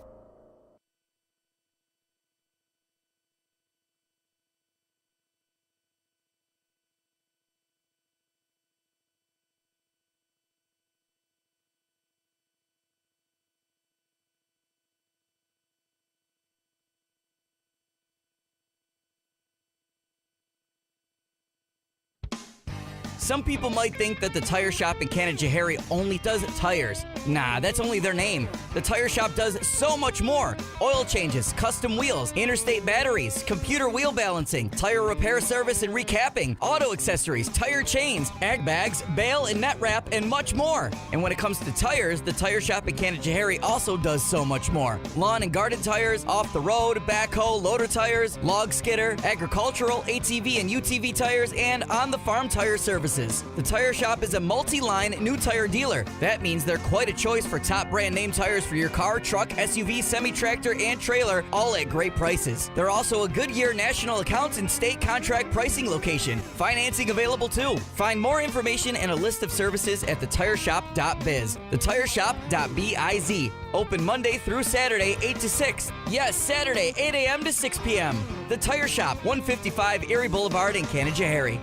Some people might think that the tire shop in Canajoharie only does tires. Nah, that's only their name. The tire shop does so much more. Oil changes, custom wheels, interstate batteries, computer wheel balancing, tire repair service and recapping, auto accessories, tire chains, ag bags, bale and net wrap, and much more. And when it comes to tires, the tire shop in Canajoharie also does so much more. Lawn and garden tires, off the road, backhoe, loader tires, log skidder, agricultural, ATV and UTV tires, and on the farm tire services. The tire shop is a multi-line new tire dealer. That means they're quite a choice for top brand name tires for your car, truck, SUV, semi-tractor, and trailer, all at great prices. They're also a Goodyear national accounts and state contract pricing location. Financing available too. Find more information and a list of services at thetireshop.biz. Thetireshop.biz. Open Monday through Saturday, 8 to 6. Yes, Saturday, 8 a.m. to 6 p.m. The Tire Shop, 155 Erie Boulevard in Canajoharie.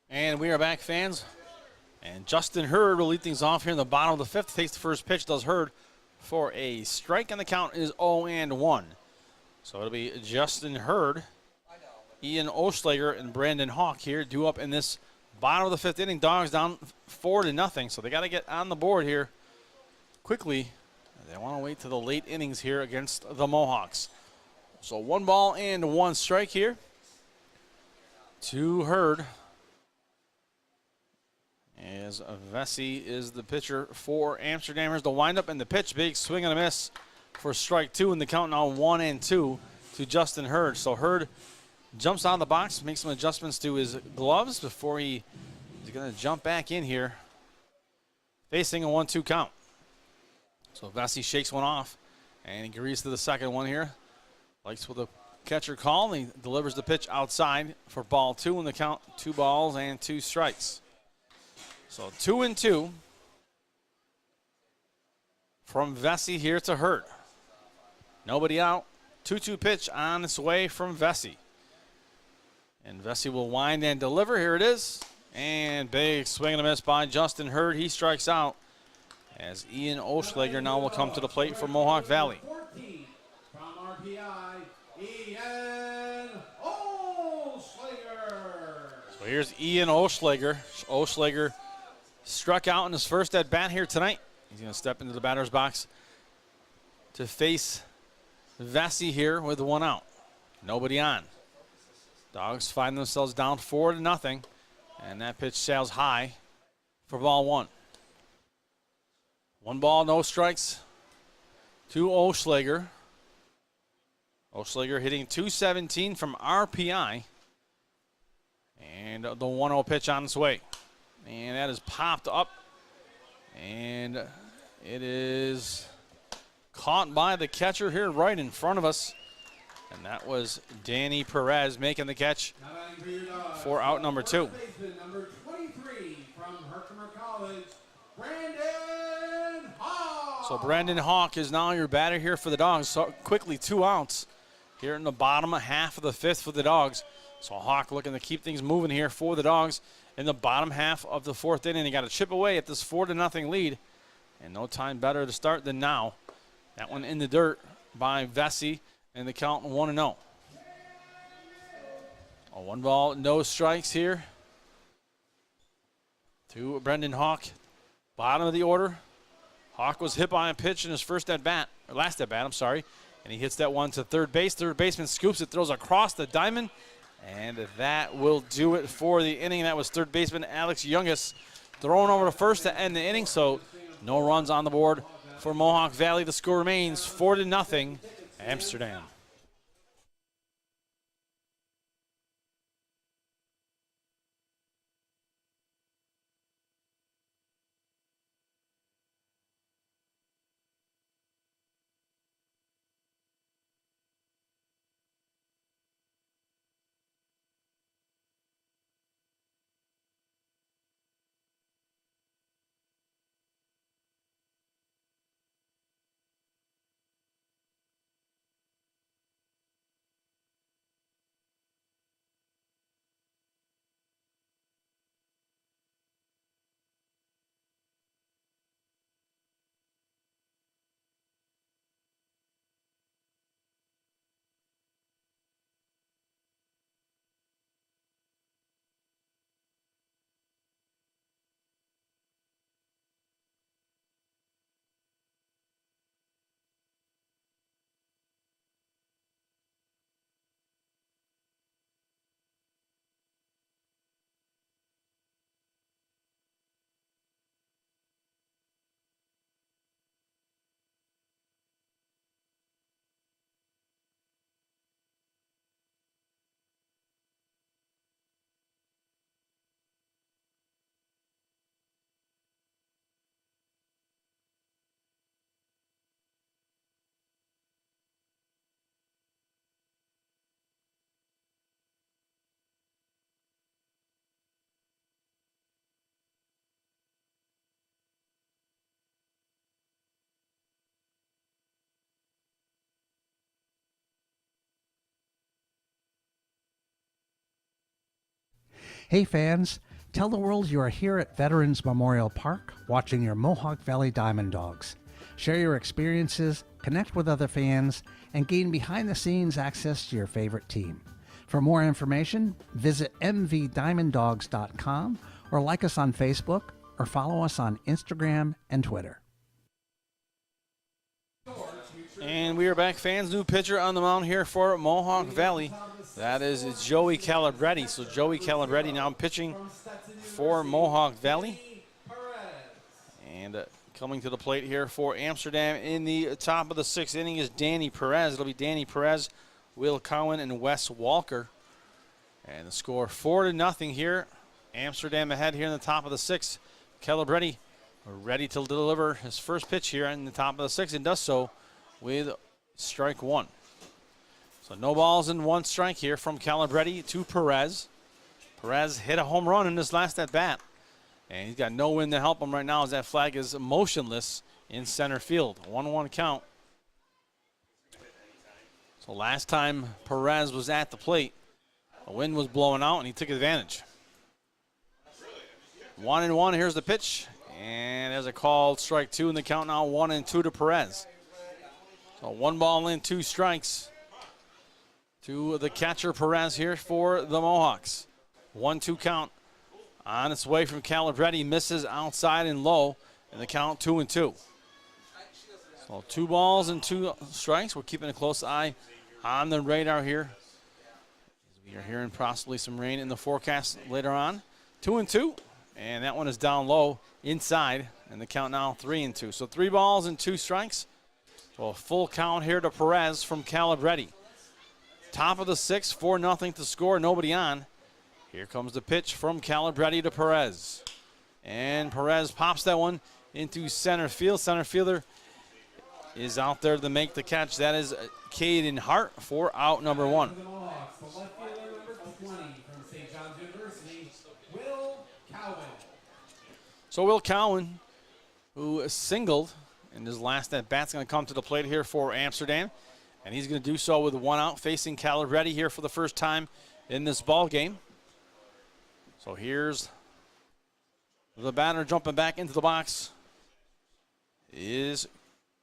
And we are back, fans. And Justin Hurd will lead things off here in the bottom of the 5th. Takes the first pitch, does Hurd for a strike, and the count is 0-1. So it'll be Justin Hurd, Ian Oschlager, and Brandon Hawk here due up in this bottom of the 5th inning. Dogs down 4-0, so they got to get on the board here quickly. They want to wait to the late innings here against the Mohawks. So 1 ball and 1 strike here to Hurd. As Vesey is the pitcher for Amsterdammers. The windup and the pitch, big swing and a miss for strike 2, and the count now 1-2 to Justin Hurd. So Hurd jumps out of the box, makes some adjustments to his gloves before he's going to jump back in here, facing a 1-2 count. So Vesey shakes one off, and he agrees to the second one here. Likes with a catcher call, and he delivers the pitch outside for ball 2, and the count 2 balls and 2 strikes. So 2-2 from Vesey here to Hurd. Nobody out. 2-2 pitch on its way from Vesey. And Vesey will wind and deliver. Here it is. And big swing and a miss by Justin Hurd. He strikes out as Ian Oschlager now will come to the plate for Mohawk Valley. 14 from RPI, Ian Oschlager. So here's Ian Oschlager. Oschlager struck out in his first at bat here tonight. He's going to step into the batter's box to face Vesey here with 1 out. Nobody on. Dogs find themselves down 4-0, and that pitch sails high for ball 1. 1 ball, no strikes to Oschlager. Oschlager hitting .217 from RPI, and the 1-0 pitch on its way. And that is popped up, and it is caught by the catcher here right in front of us. And that was Danny Perez making the catch for out number 2. Number 23 from Herkimer College, Brandon Hawk. So Brandon Hawk is now your batter here for the Dogs. So quickly 2 outs here in the bottom half of the 5th for the Dogs. So Hawk looking to keep things moving here for the Dogs in the bottom half of the 4th inning. He got to chip away at this 4-0 lead. And no time better to start than now. That one in the dirt by Vesey, and the count 1-0. A 1 ball, no strikes here to Brendan Hawk. Bottom of the order. Hawk was hit by a pitch in his first at bat, or last at bat, I'm sorry. And he hits that one to third base. Third baseman scoops it, throws across the diamond. And that will do it for the inning. That was third baseman Alex Youngus throwing over to first to end the inning. So no runs on the board for Mohawk Valley. The score remains 4-0 Amsterdam. Hey fans, tell the world you are here at Veterans Memorial Park watching your Mohawk Valley DiamondDawgs. Share your experiences, connect with other fans, and gain behind-the-scenes access to your favorite team. For more information, visit mvdiamonddogs.com or like us on Facebook or follow us on Instagram and Twitter. And we are back, fans. New pitcher on the mound here for Mohawk Valley. That is Joey Calabretti. So Joey Calabretti now pitching for Mohawk Valley. And coming to the plate here for Amsterdam in the top of the 6th inning is Danny Perez. It'll be Danny Perez, Will Cowan, and Wes Walker. And the score 4-0 here. Amsterdam ahead here in the top of the 6th. Calabretti ready to deliver his first pitch here in the top of the 6th, and does so with strike 1. So no balls and 1 strike here from Calabretti to Perez. Perez hit a home run in his last at bat, and he's got no wind to help him right now as that flag is motionless in center field. 1-1 count. So last time Perez was at the plate, the wind was blowing out and he took advantage. 1-1, here's the pitch. And there's a called strike 2 in the count now, 1-2 to Perez. So 1 ball in, 2 strikes to the catcher Perez here for the Mohawks. 1-2 count on its way from Calabretti, misses outside and low, and the count 2-2. So 2 balls and 2 strikes. We're keeping a close eye on the radar here. We are hearing possibly some rain in the forecast later on. 2-2. And that one is down low inside, and the count now 3-2. So 3 balls and 2 strikes. So a full count here to Perez from Calabretti. Top of the 6th, 4-0 to score, nobody on. Here comes the pitch from Calabretti to Perez. And Perez pops that one into center field. Center fielder is out there to make the catch. That is Caden Hart for out number 1. So Will Cowan, who singled in his last at bat's going to come to the plate here for Amsterdam, and he's going to do so with 1 out, facing Calabretti here for the first time in this ball game. So here's the batter jumping back into the box is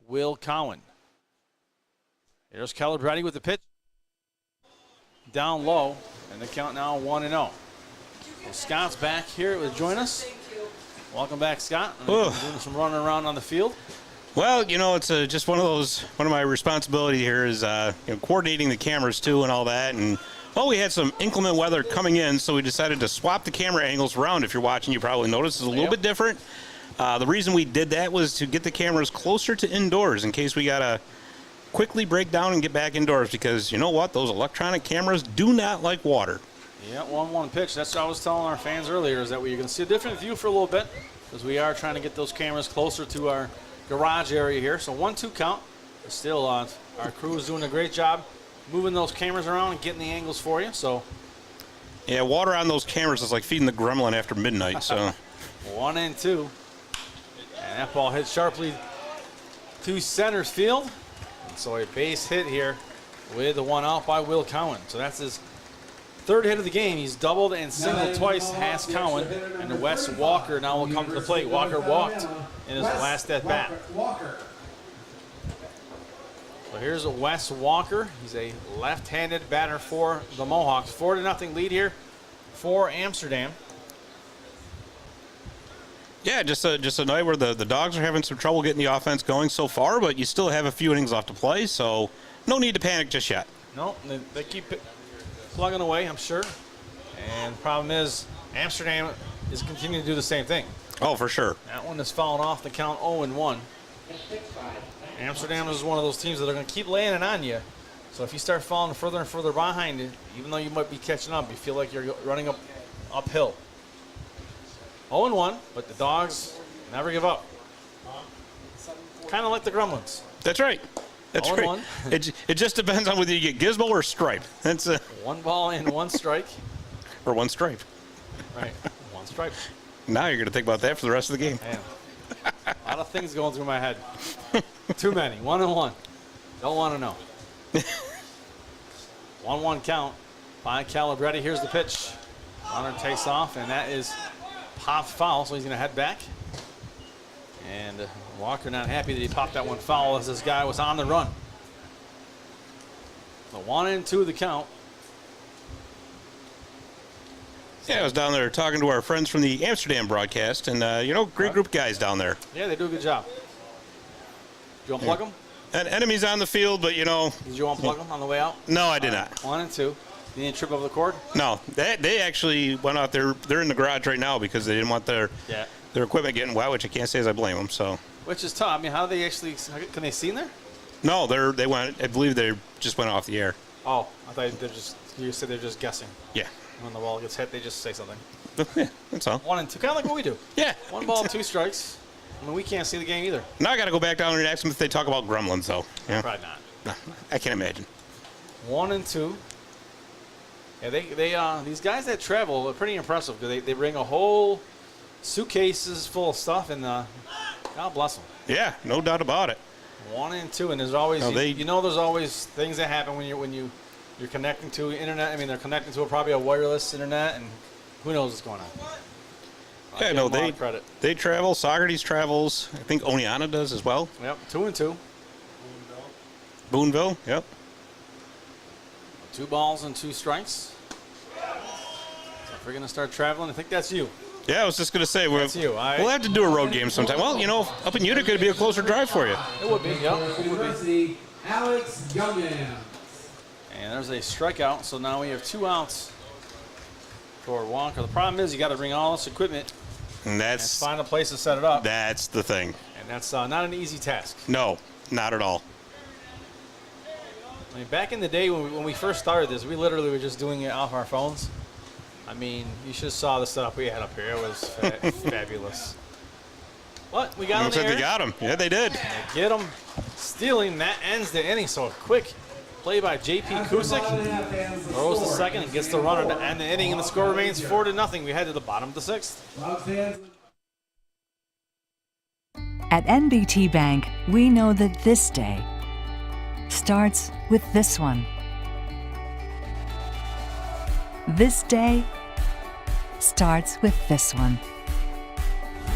Will Cowan. Here's Calabretti with the pitch down low, and the count now 1-0. So Scott's back here to join us. Welcome back, Scott. Doing some running around on the field. Well, you know, it's just one of my responsibility here is coordinating the cameras too and all that. And well, we had some inclement weather coming in, so we decided to swap the camera angles around. If you're watching, you probably noticed it's a little bit different. The reason we did that was to get the cameras closer to indoors in case we got to quickly break down and get back indoors, because you know what? Those electronic cameras do not like water. Yeah, 1-1 pitch. That's what I was telling our fans earlier, is that we're going to see a different view for a little bit, because we are trying to get those cameras closer to our garage area here. So 1-2 count. Still, our crew is doing a great job moving those cameras around and getting the angles for you. So yeah, water on those cameras is like feeding the gremlin after midnight. So 1-2, and that ball hit sharply to center field. And so a base hit here with the 1 out by Will Cowan. So that's his 3rd hit of the game. He's doubled and singled twice, has Cowan, and Wes Walker now will come to the plate. Walker walked in his last at bat. So here's Wes Walker. He's a left-handed batter for the Mohawks. 4-0 lead here for Amsterdam. yeah, just a night where the Dogs are having some trouble getting the offense going so far, but you still have a few innings left to play, so no need to panic just yet. No, they keep plugging away, I'm sure. And the problem is Amsterdam is continuing to do the same thing. Oh, for sure. That one is falling off the count 0-1. Amsterdam is one of those teams that are going to keep laying it on you. So if you start falling further and further behind it, even though you might be catching up, you feel like you're running uphill. 0-1, but the Dogs never give up. Kind of like the Gremlins. That's right. That's right. It just depends on whether you get gizmo or stripe. That's 1 ball and 1 strike. Or 1 stripe. Right, 1 stripe. Now you're going to think about that for the rest of the game. Man. A lot of things going through my head. Too many. 1-1. Don't want to know. 1-1 count by Calabretti. Here's the pitch. Runner takes off, and that is popped foul, so he's going to head back. And Walker not happy that he popped that one foul as this guy was on the run. So 1-2 the count. Yeah, I was down there talking to our friends from the Amsterdam broadcast, and, great group of guys down there. Yeah, they do a good job. You want to plug them? And enemies on the field, but you know. Did you unplug them on the way out? No, I did not. 1 and 2. You didn't trip over the cord? No, they actually went out there. They're in the garage right now because they didn't want their equipment getting wet, which I can't say as I blame them. So. Which is tough. I mean, how do they actually? Can they see in there? No, they went. I believe they just went off the air. Oh, I thought you said they're just guessing. Yeah. When the ball gets hit, they just say something. Yeah, that's all. 1 and 2, kind of like what we do. Yeah. 1 ball, 2 strikes. I mean, we can't see the game either. Now I got to go back down there and ask them if they talk about gremlins, though. Yeah. Probably not. No, I can't imagine. 1 and 2. Yeah, these guys that travel are pretty impressive because they bring a whole suitcases full of stuff, and God bless them. Yeah, no doubt about it. 1 and 2, and there's always there's always things that happen when you're connecting to internet. I mean, they're connecting to probably a wireless internet, and who knows what's going on. Yeah, no, they travel. Socrates travels. I think Oneana does as well. Yep, 2 and 2. Boonville, yep. 2 balls and 2 strikes. So if we're going to start traveling, I think that's you. Yeah, I was just going to say, that's you. We'll have to do a road game sometime. Well, you know, up in Utica, it'd be a closer drive for you. It would be, yep. It would be. Alex Youngman. And there's a strikeout, so now we have 2 outs for Wonka. The problem is you got to bring all this equipment and find a place to set it up. That's the thing. And that's not an easy task. No, not at all. I mean, back in the day when we first started this, we literally were just doing it off our phones. I mean, you should have saw the setup we had up here. It was fabulous. What? We got him Looks like they got him. Yeah, they did. They get him stealing. That ends the inning. So a quick play by J.P. Kusick. Throws the second and gets the runner to end the inning, and the score remains 4-0. We head to the bottom of the 6th. At NBT Bank, we know that this day starts with this one. This day starts with this one.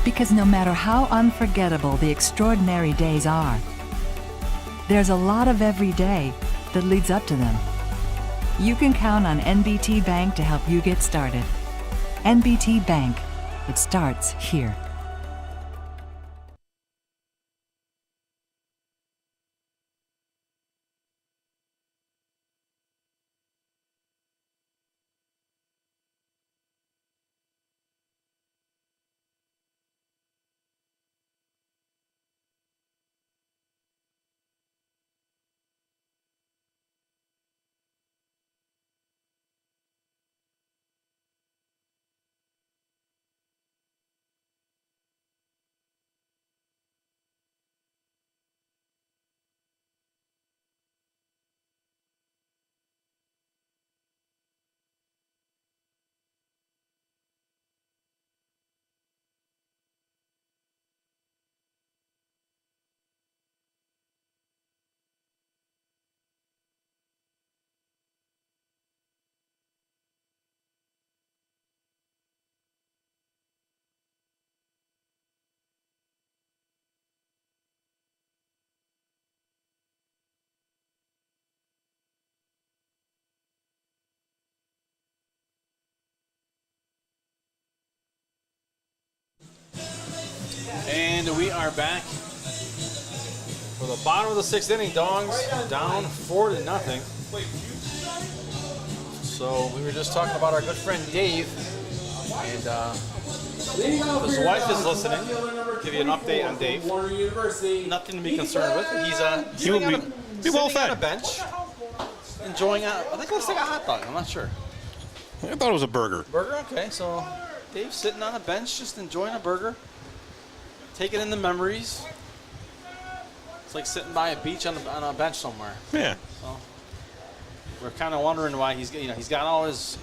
Because no matter how unforgettable the extraordinary days are, there's a lot of every day that leads up to them. You can count on NBT Bank to help you get started. NBT Bank, it starts here. And we are back for the bottom of the 6th inning. Dawgs down 4-0. So we were just talking about our good friend Dave, and his wife is listening. Give you an update on Dave. Nothing to be concerned with. He's He will be well fed on a bench, enjoying I think it looks like a hot dog. I'm not sure. I thought it was a burger. Burger, okay. So Dave's sitting on a bench, just enjoying a burger. Taking in the memories. It's like sitting by a beach on a bench somewhere. Yeah. So we're kind of wondering why he's got all his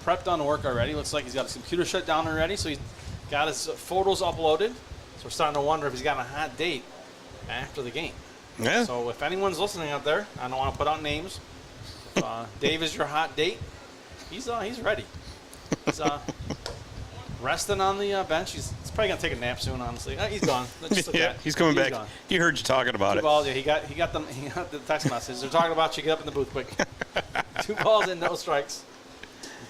prep done work already. Looks like he's got his computer shut down already. So he's got his photos uploaded. So we're starting to wonder if he's got a hot date after the game. Yeah. So if anyone's listening out there, I don't want to put out names. If, Dave is your hot date. He's ready. He's resting on the bench. He's probably gonna take a nap soon. Honestly, he's gone. Yeah, he's coming back. Gone. He heard you talking about it. 2 balls. Yeah, he got the text message. They're talking about you. Get up in the booth quick. 2 balls and no strikes.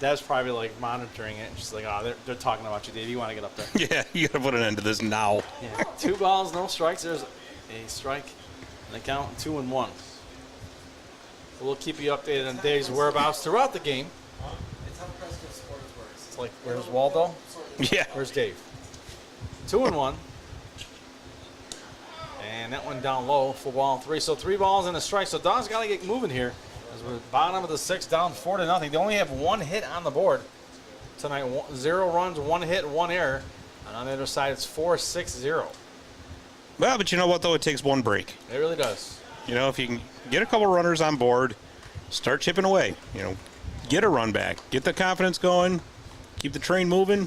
Deb's probably like monitoring it. She's like, oh, they're talking about you, Dave. You want to get up there? Yeah, you gotta put an end to this now. Yeah. 2 balls, no strikes. There's a strike. And they count 2-1. We'll keep you updated on Dave's whereabouts throughout the game. It's like, where's Waldo? Yeah. Where's Dave? 2-1. And that one down low for ball 3. So 3 balls and a strike. So Dawgs got to get moving here. As we're bottom of the 6th, down 4-0. They only have 1 hit on the board tonight. 0 runs, 1 hit, 1 error. And on the other side, it's 4-6-0. Well, but you know what, though? It takes 1 break. It really does. You know, if you can get a couple runners on board, start chipping away. You know, get a run back, get the confidence going, keep the train moving,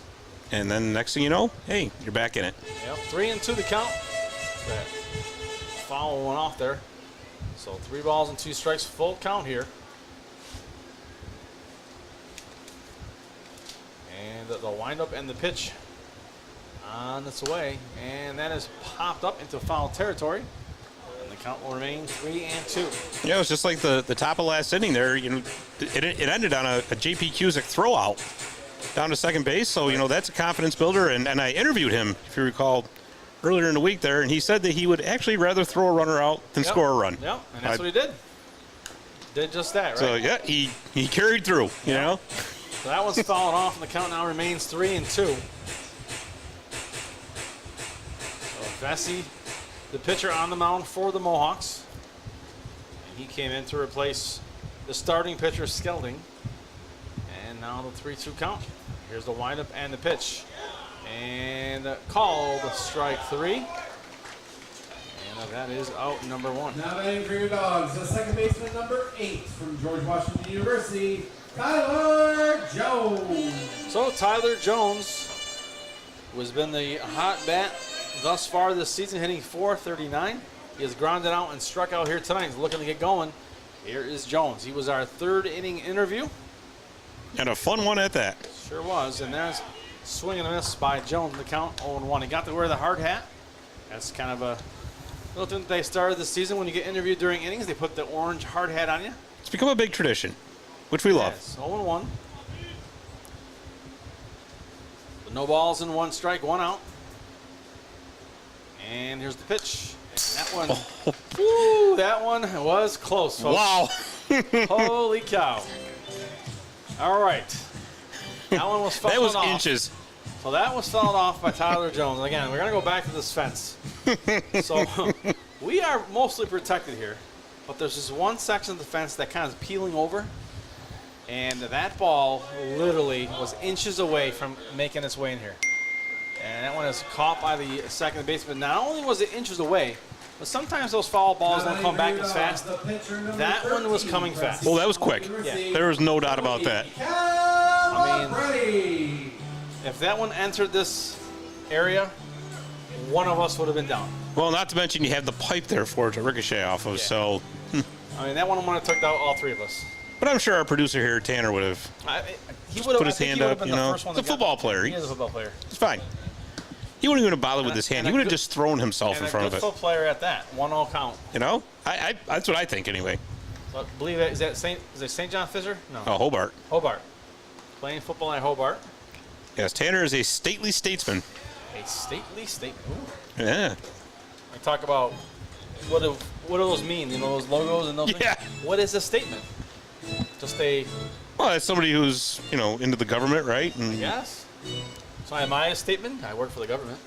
and then next thing you know, hey, you're back in it. Yep, 3-2 the count. That foul went off there. So 3 balls and 2 strikes, full count here. And the windup and the pitch on its way, and that is popped up into foul territory. The count will remain 3-2. Yeah, it was just like the top of last inning there. You know, it ended on a J.P. Cusick throw out down to second base. So, you know, that's a confidence builder. And I interviewed him, if you recall, earlier in the week there, and he said that he would actually rather throw a runner out than score a run. Yep, and that's what he did. Did just that, right? So, yeah, he carried through, you know. So that one's fouled off, and the count now remains 3-2. So Vesey, the pitcher on the mound for the Mohawks. And he came in to replace the starting pitcher, Skelding. And now the 3-2 count. Here's the windup and the pitch. And called strike 3. And that is out number 1. Now batting for your Dogs, the second baseman number 8 from George Washington University, Tyler Jones. So Tyler Jones, who has been the hot bat thus far this season, hitting .439. He has grounded out and struck out here tonight. He's looking to get going. Here is Jones. He was our 3rd inning interview. And a fun one at that. Sure was. And there's swing and a miss by Jones in the count 0-1. He got to wear the hard hat. That's kind of a little thing that they started this season. When you get interviewed during innings, they put the orange hard hat on you. It's become a big tradition, which we love. Yes, 0-1. No balls and 1 strike, 1 out. And here's the pitch. And that one, woo, that one was close, folks. Wow. Holy cow. All right. That one was fouled off. That was inches. So that was fouled off by Tyler Jones. And again, we're going to go back to this fence. So we are mostly protected here, but there's this one section of the fence that kind of is peeling over. And that ball literally was inches away from making its way in here. And that one is caught by the second baseman. Not only was it inches away, but sometimes those foul balls don't come back as fast. That one was coming fast. Well, that was quick. Yeah. There was no doubt about that. I mean, if that one entered this area, one of us would have been down. Well, not to mention you have the pipe there for it to ricochet off of, so. I mean, that one would have took out all 3 of us. But I'm sure our producer here, Tanner, would have put his hand up, you know. He's a football player. He is a football player. It's fine. He wouldn't even have bothered with his hand. He would have just thrown himself in front of it. And a good foot player at that. 1-0 count. You know? That's what I think, anyway. So I believe that, is it St. John Fisher? No. Oh, Hobart. Hobart. Playing football at Hobart. Yes, Tanner is a stately statesman. A stately statement. Ooh. Yeah. I talk about what do those mean? You know, those logos and those Yeah. things? What is a statement? Just a... Well, that's somebody who's, you know, into the government, right? And Yes. So am I a statement? I work for the government.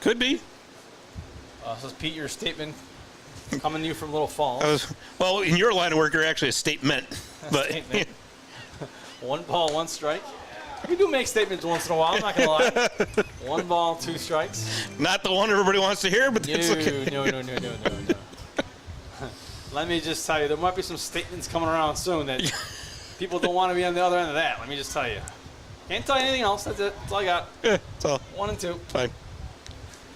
Could be. So Pete, your statement coming to you from Little Falls. Well, in your line of work, you're actually a statement. But Statement. 1 ball, 1 strike. We do make statements once in a while, I'm not going to lie. 1 ball, 2 strikes. Not the one everybody wants to hear, but that's okay. No. Let me just tell you, there might be some statements coming around soon that people don't want to be on the other end of that. Let me just tell you. Can't tell you anything else. That's it. That's all I got. Yeah, that's all. 1 and 2. Fine.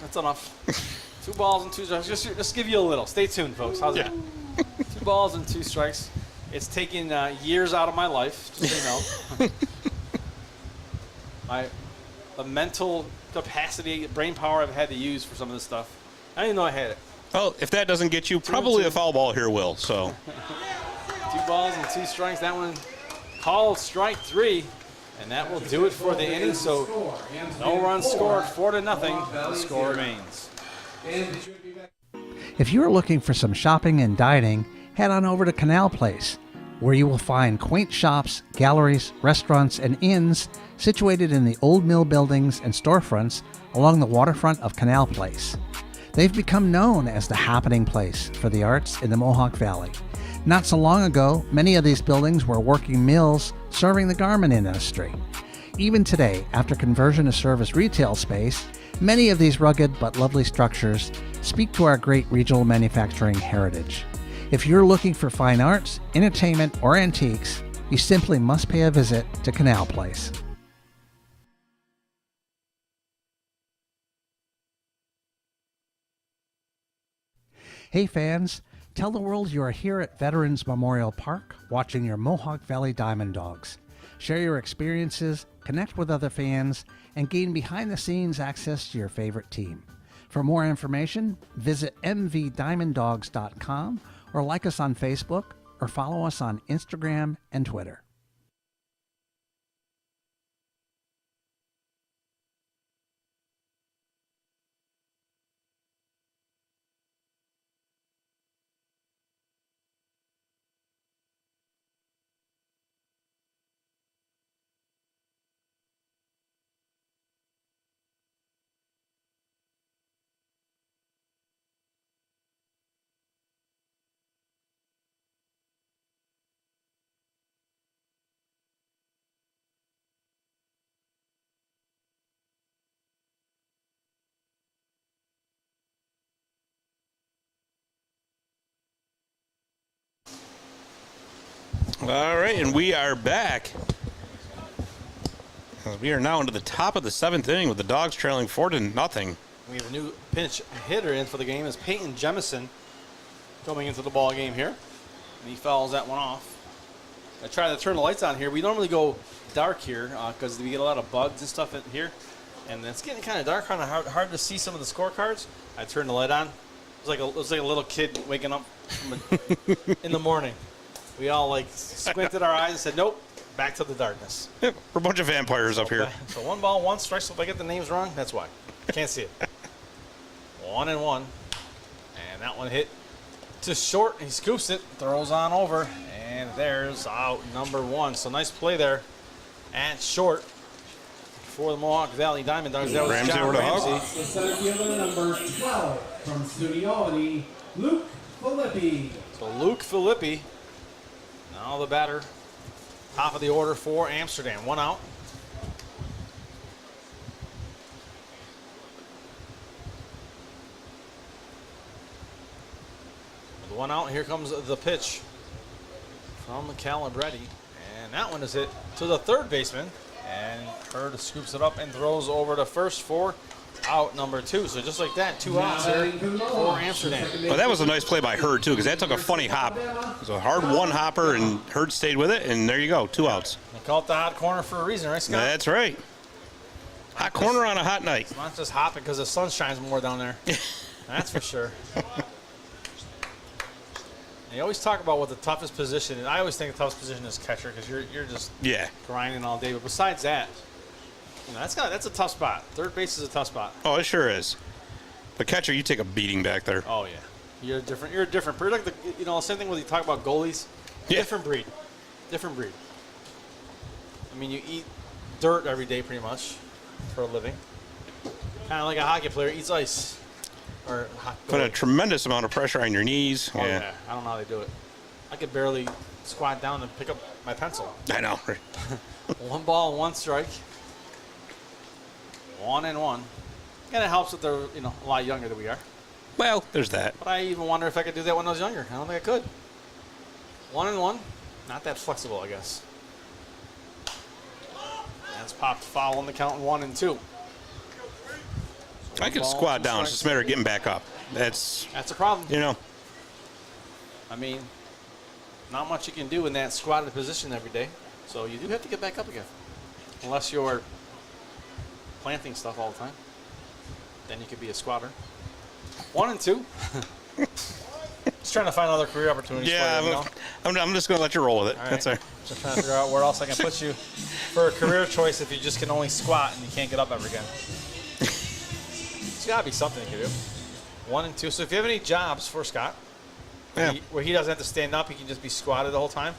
That's enough. 2 balls and 2 strikes. Just give you a little. Stay tuned, folks. How's that? 2 balls and 2 strikes. It's taken years out of my life, just so you know. The mental capacity, brain power I've had to use for some of this stuff. I didn't even know I had it. Well, if that doesn't get you, probably a foul ball here will. So 2 balls and 2 strikes. That one called strike 3. And that will do it for the inning. So no runs scored, 4-0. The score remains. If you're looking for some shopping and dining, head on over to Canal Place, where you will find quaint shops, galleries, restaurants, and inns situated in the old mill buildings and storefronts along the waterfront of Canal Place. They've become known as the happening place for the arts in the Mohawk Valley. Not so long ago, many of these buildings were working mills serving the garment industry. Even today, after conversion to serve as retail space, many of these rugged but lovely structures speak to our great regional manufacturing heritage. If you're looking for fine arts, entertainment, or antiques, you simply must pay a visit to Canal Place. Hey fans, tell the world you are here at Veterans Memorial Park watching your Mohawk Valley DiamondDawgs. Share your experiences, connect with other fans, and gain behind-the-scenes access to your favorite team. For more information, visit mvdiamonddogs.com or like us on Facebook or follow us on Instagram and Twitter. All right, and we are back. We are now into the top of the 7th inning with the Dogs trailing 4-0. We have a new pinch hitter in for the game. Is Peyton Jemison coming into the ball game here, and he fouls that one off. I try to turn the lights on here. We normally go dark here because we get a lot of bugs and stuff in here, and it's getting kind of dark, kind of hard to see some of the scorecards. I turned the light on. It was like a little kid waking up in the morning. We all like squinted our eyes and said, nope, back to the darkness. We're a bunch of vampires up here. So 1 ball, 1 strike. So if I get the names wrong, that's why. Can't see it. 1-1. And that one hit to short. He scoops it, throws on over, and there's out number 1. So nice play there at short for the Mohawk Valley DiamondDawgs. That was Ramsey John over to Ramsey. The center fielder, number 12 from Studiolity, Luke Filippi. So Luke Filippi, now the batter, top of the order for Amsterdam. 1 out. With 1 out, here comes the pitch from Calabretti. And that one is hit to the third baseman. And Hurd scoops it up and throws over to first for out number 2. So just like that, 2 outs here for Amsterdam. Well, that was a nice play by Hurd, too, because that took a funny hop. It was a hard one hopper, and Hurd stayed with it, and there you go, 2 outs. They call it the hot corner for a reason, right, Scott? That's right. Hot corner on a hot night. It's not just hot because the sun shines more down there. That's for sure. You always talk about what the toughest position is. I always think the toughest position is catcher because you're just grinding all day. But besides that, that's a tough spot. Third base is a tough spot. Oh, it sure is. But catcher, you take a beating back there. Oh yeah, you're different. You're a different breed. Like same thing when you talk about goalies. Yeah. Different breed. Different breed. I mean, you eat dirt every day pretty much for a living. Kind of like a hockey player eats ice. Or put a tremendous amount of pressure on your knees. Oh, yeah. I don't know how they do it. I could barely squat down and pick up my pencil. I know. 1 ball, 1 strike. 1-1. And it helps that they're a lot younger than we are. Well, there's that. But I even wonder if I could do that when I was younger. I don't think I could. 1-1. Not that flexible, I guess. That's popped foul on the count 1-2. I can squat down. It's just a matter of getting back up. That's a problem. I mean, not much you can do in that squatted position every day. So you do have to get back up again. Unless you're planting stuff all the time. Then you could be a squatter. 1-2. Just trying to find other career opportunities for you. I'm just going to let you roll with it. All right. That's all right. Just trying to figure out where else I can put you for a career choice if you just can only squat and you can't get up ever again. There's got to be something you can do. 1 and 2. So if you have any jobs for Scott, where he doesn't have to stand up, he can just be squatted the whole time,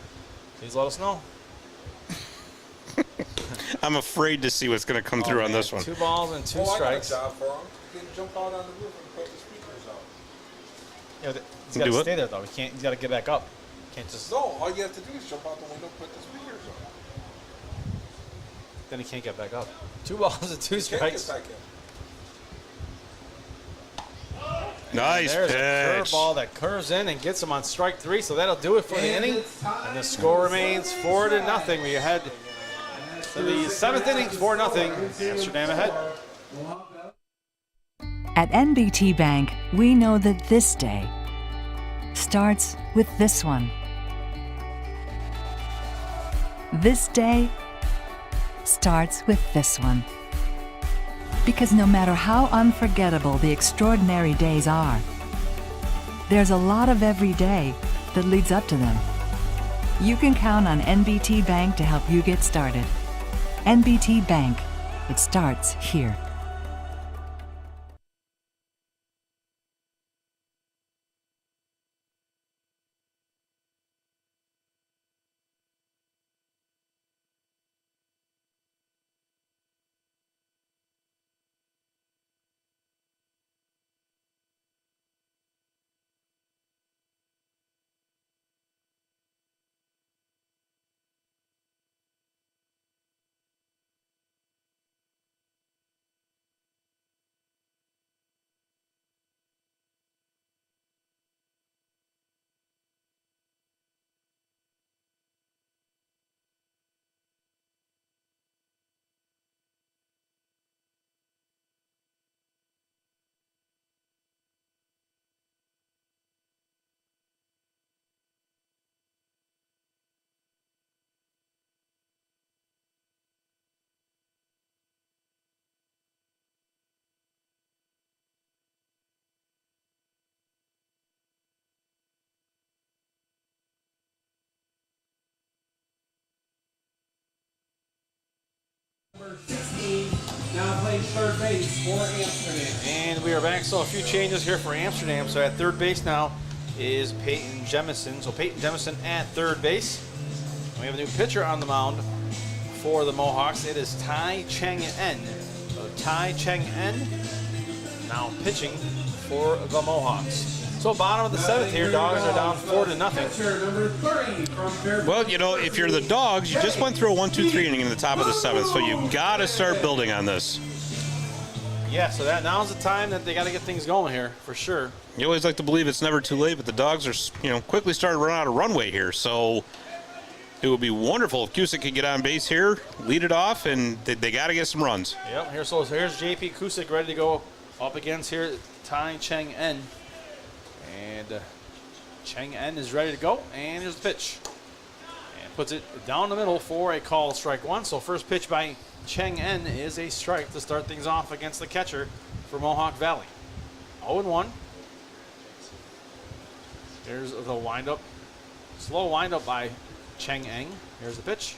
please let us know. I'm afraid to see what's going to come through on this one. 2 balls and 2 strikes. I got a job for him. He can jump out on the roof and put the speakers out. Yeah, he's got to stay there though. He can't. He's got to get back up. Can't just. No, all you have to do is jump out the window and put the speakers out. Then he can't get back up. 2 balls and 2 strikes. Can't get back in. Nice There's pitch. a curveball that curves in and gets him on strike 3. So that'll do it for the inning. And the score remains 4-0. We head to the 7th inning, 4-0. Amsterdam ahead. At NBT Bank, we know that this day starts with this one. This day starts with this one. Because no matter how unforgettable the extraordinary days are, there's a lot of every day that leads up to them. You can count on NBT Bank to help you get started. NBT Bank, it starts here. Number 16, now playing third base for Amsterdam. And we are back. So a few changes here for Amsterdam. So at third base now is Peyton Jemison. So Peyton Jemison at third base. And we have a new pitcher on the mound for the Mohawks. It is Tai Cheng En. So Tai Cheng En now pitching for the Mohawks. So bottom of the 7th here, Dogs are down 4-0. Well, you know, if you're the Dogs, you just went through a 1-2-3 inning in the top of the 7th, so you got to start building on this. Yeah, so now's the time that they got to get things going here, for sure. You always like to believe it's never too late, but the Dogs are, quickly starting to run out of runway here. So it would be wonderful if Cusick could get on base here, lead it off, and they got to get some runs. Yep. Here's JP Cusick ready to go up against here Tai Cheng En. And Cheng En is ready to go, and here's the pitch. And puts it down the middle for a call, strike 1. So first pitch by Cheng En is a strike to start things off against the catcher for Mohawk Valley. 0-1. Here's the windup. Slow windup by Cheng En. Here's the pitch.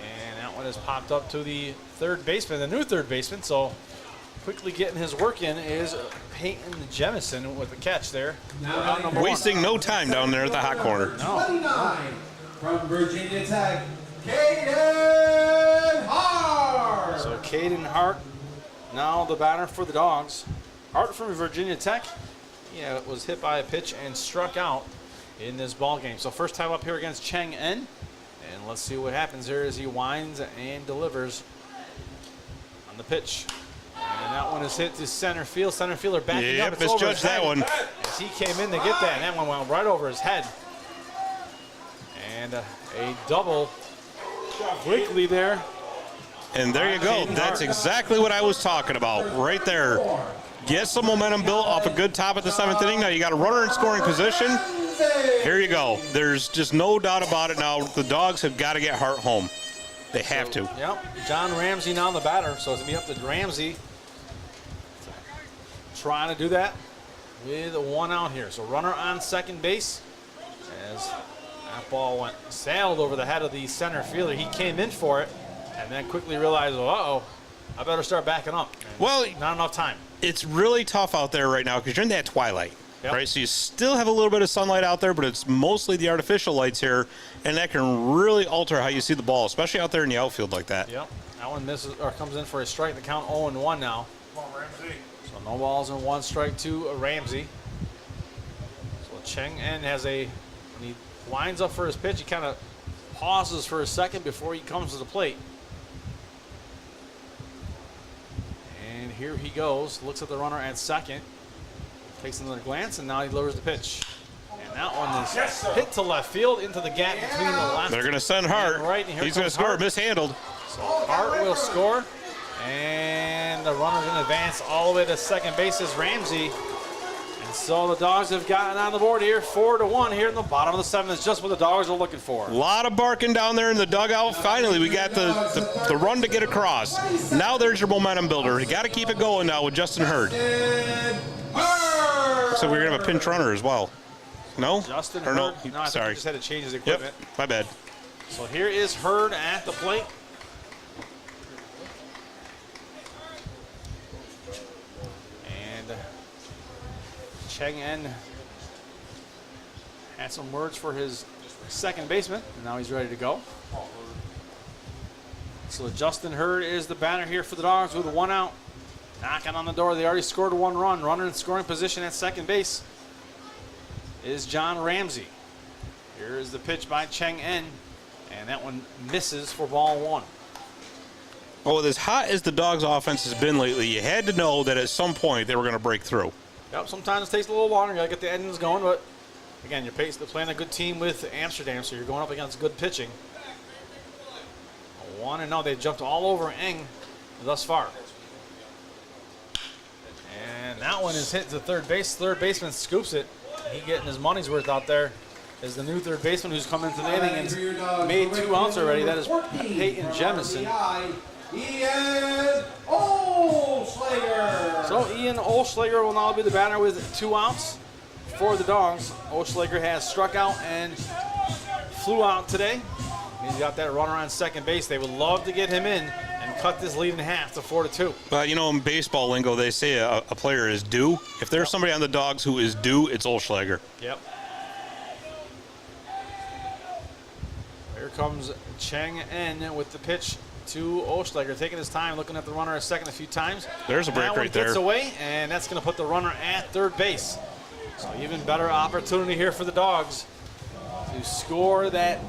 And that one has popped up to the third baseman, the new third baseman. So quickly getting his work in is Peyton Jemison with the catch there. Wasting no time down there at the hot corner. 29 from Virginia Tech, Caden Hart. So Caden Hart, now the batter for the Dogs. Hart from Virginia Tech, was hit by a pitch and struck out in this ball game. So first time up here against Cheng En, and let's see what happens here as he winds and delivers on the pitch. And that one is hit to center field. Center fielder backing up. Yep, misjudged that one. As he came in to get that, and that one went right over his head. And a double quickly there. And there you go. That's exactly what I was talking about right there. Get some momentum built off a good top at the 7th inning. Now you got a runner in scoring position. Here you go. There's just no doubt about it now. The Dogs have got to get Hart home. They have to. Yep. John Ramsey now the batter, so it's going to be up to Ramsey trying to do that with 1 out here. So runner on second base as that ball sailed over the head of the center fielder. He came in for it and then quickly realized, I better start backing up. And well, not enough time. It's really tough out there right now because you're in that twilight, right? So you still have a little bit of sunlight out there, but it's mostly the artificial lights here, and that can really alter how you see the ball, especially out there in the outfield like that. Yep. That one misses or comes in for a strike. The count 0-1 now. Come on, Ramsey. So no balls and 1 strike to Ramsey. So Cheng En has when he lines up for his pitch, he kind of pauses for a second before he comes to the plate. And here he goes, looks at the runner at second, takes another glance, and now he lowers the pitch. And that one is hit to left field into the gap between the left. They're going to send Hart. Right, He's going to score, mishandled. So Hart will score, and the runner's going to advance all the way to second base is Ramsey. And so the Dogs have gotten on the board here, 4-1 here in the bottom of the 7th. It's just what the Dogs are looking for. A lot of barking down there in the dugout. Finally, we got the run to get across. Now there's your momentum builder. You got to keep it going now with Justin Hurd. So we're going to have a pinch runner as well. No? Justin or no? Hurd. No, I think Sorry. he just had to change his equipment. Yep, my bad. So here is Hurd at the plate. And Cheng En had some words for his second baseman, and now he's ready to go. So Justin Hurd is the batter here for the Dogs with 1 out. Knocking on the door. They already scored 1 run. Runner in scoring position at second base is John Ramsey. Here is the pitch by Cheng En, and that one misses for ball 1. Well, with as hot as the Dogs' offense has been lately, you had to know that at some point they were going to break through. Yep, sometimes it takes a little longer. You got to get the engines going, but again, you're playing a good team with Amsterdam, so you're going up against good pitching. 1-0. They jumped all over Eng thus far. And that one is hit to third base. Third baseman scoops it. He getting his money's worth out there is the new third baseman who's come into the inning and made 2 outs already. That is Peyton Jemison. Ian Olschlager. So Ian Olschlager will now be the batter with 2 outs for the Dogs. Olschlager has struck out and flew out today. He's got that runner on second base. They would love to get him in and cut this lead in half to 4-2. But you know, in baseball lingo, they say a player is due. If there's somebody on the Dogs who is due, it's Olschlager. Yep. Here comes Cheng En with the pitch to Olschlager, taking his time, looking at the runner a second a few times. There's a break that one right there. Gets away, and that's going to put the runner at third base. So even better opportunity here for the Dogs to score that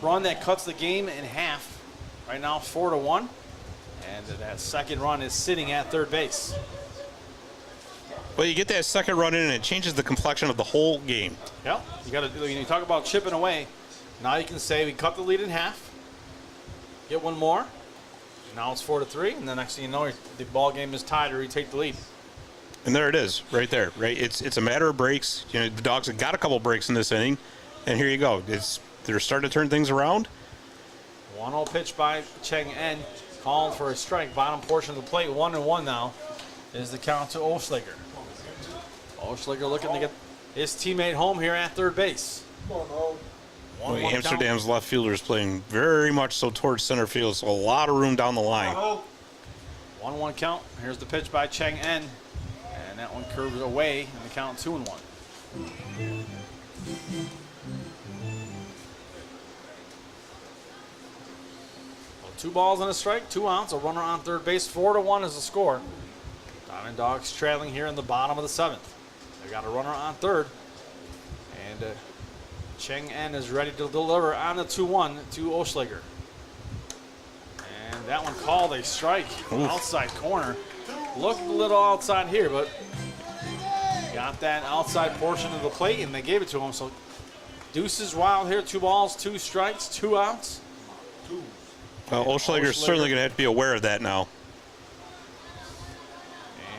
run that cuts the game in half. Right now, 4-1, and that second run is sitting at third base. Well, you get that second run in, and it changes the complexion of the whole game. Yep. You got to. When you talk about chipping away, now you can say we cut the lead in half, get 1 more. Now it's 4-3, and the next thing you know, the ball game is tied or you take the lead. And there it is, right there. Right, it's a matter of breaks. You know, the Dogs have got a couple breaks in this inning, and here you go. They're starting to turn things around. 1-0 pitch by Cheng En, called for a strike. Bottom portion of the plate, 1-1 now, is the count to Olschlager. Olschlager looking to get his teammate home here at third base. Amsterdam's left fielder is playing very much so towards center field, so a lot of room down the line. 1-1 count. Here's the pitch by Cheng En, and that one curves away, and the count 2-1. 2 balls and a strike, 2 outs, a runner on third base, 4-1 is the score. DiamondDawgs trailing here in the bottom of the 7th. They got a runner on third, and Cheng En is ready to deliver on the 2-1 to Olschlager. And that one called a strike, outside corner. Looked a little outside here, but got that outside portion of the plate, and they gave it to him. So deuces wild here, 2 balls, 2 strikes, 2 outs. Olschlager's certainly going to have to be aware of that now.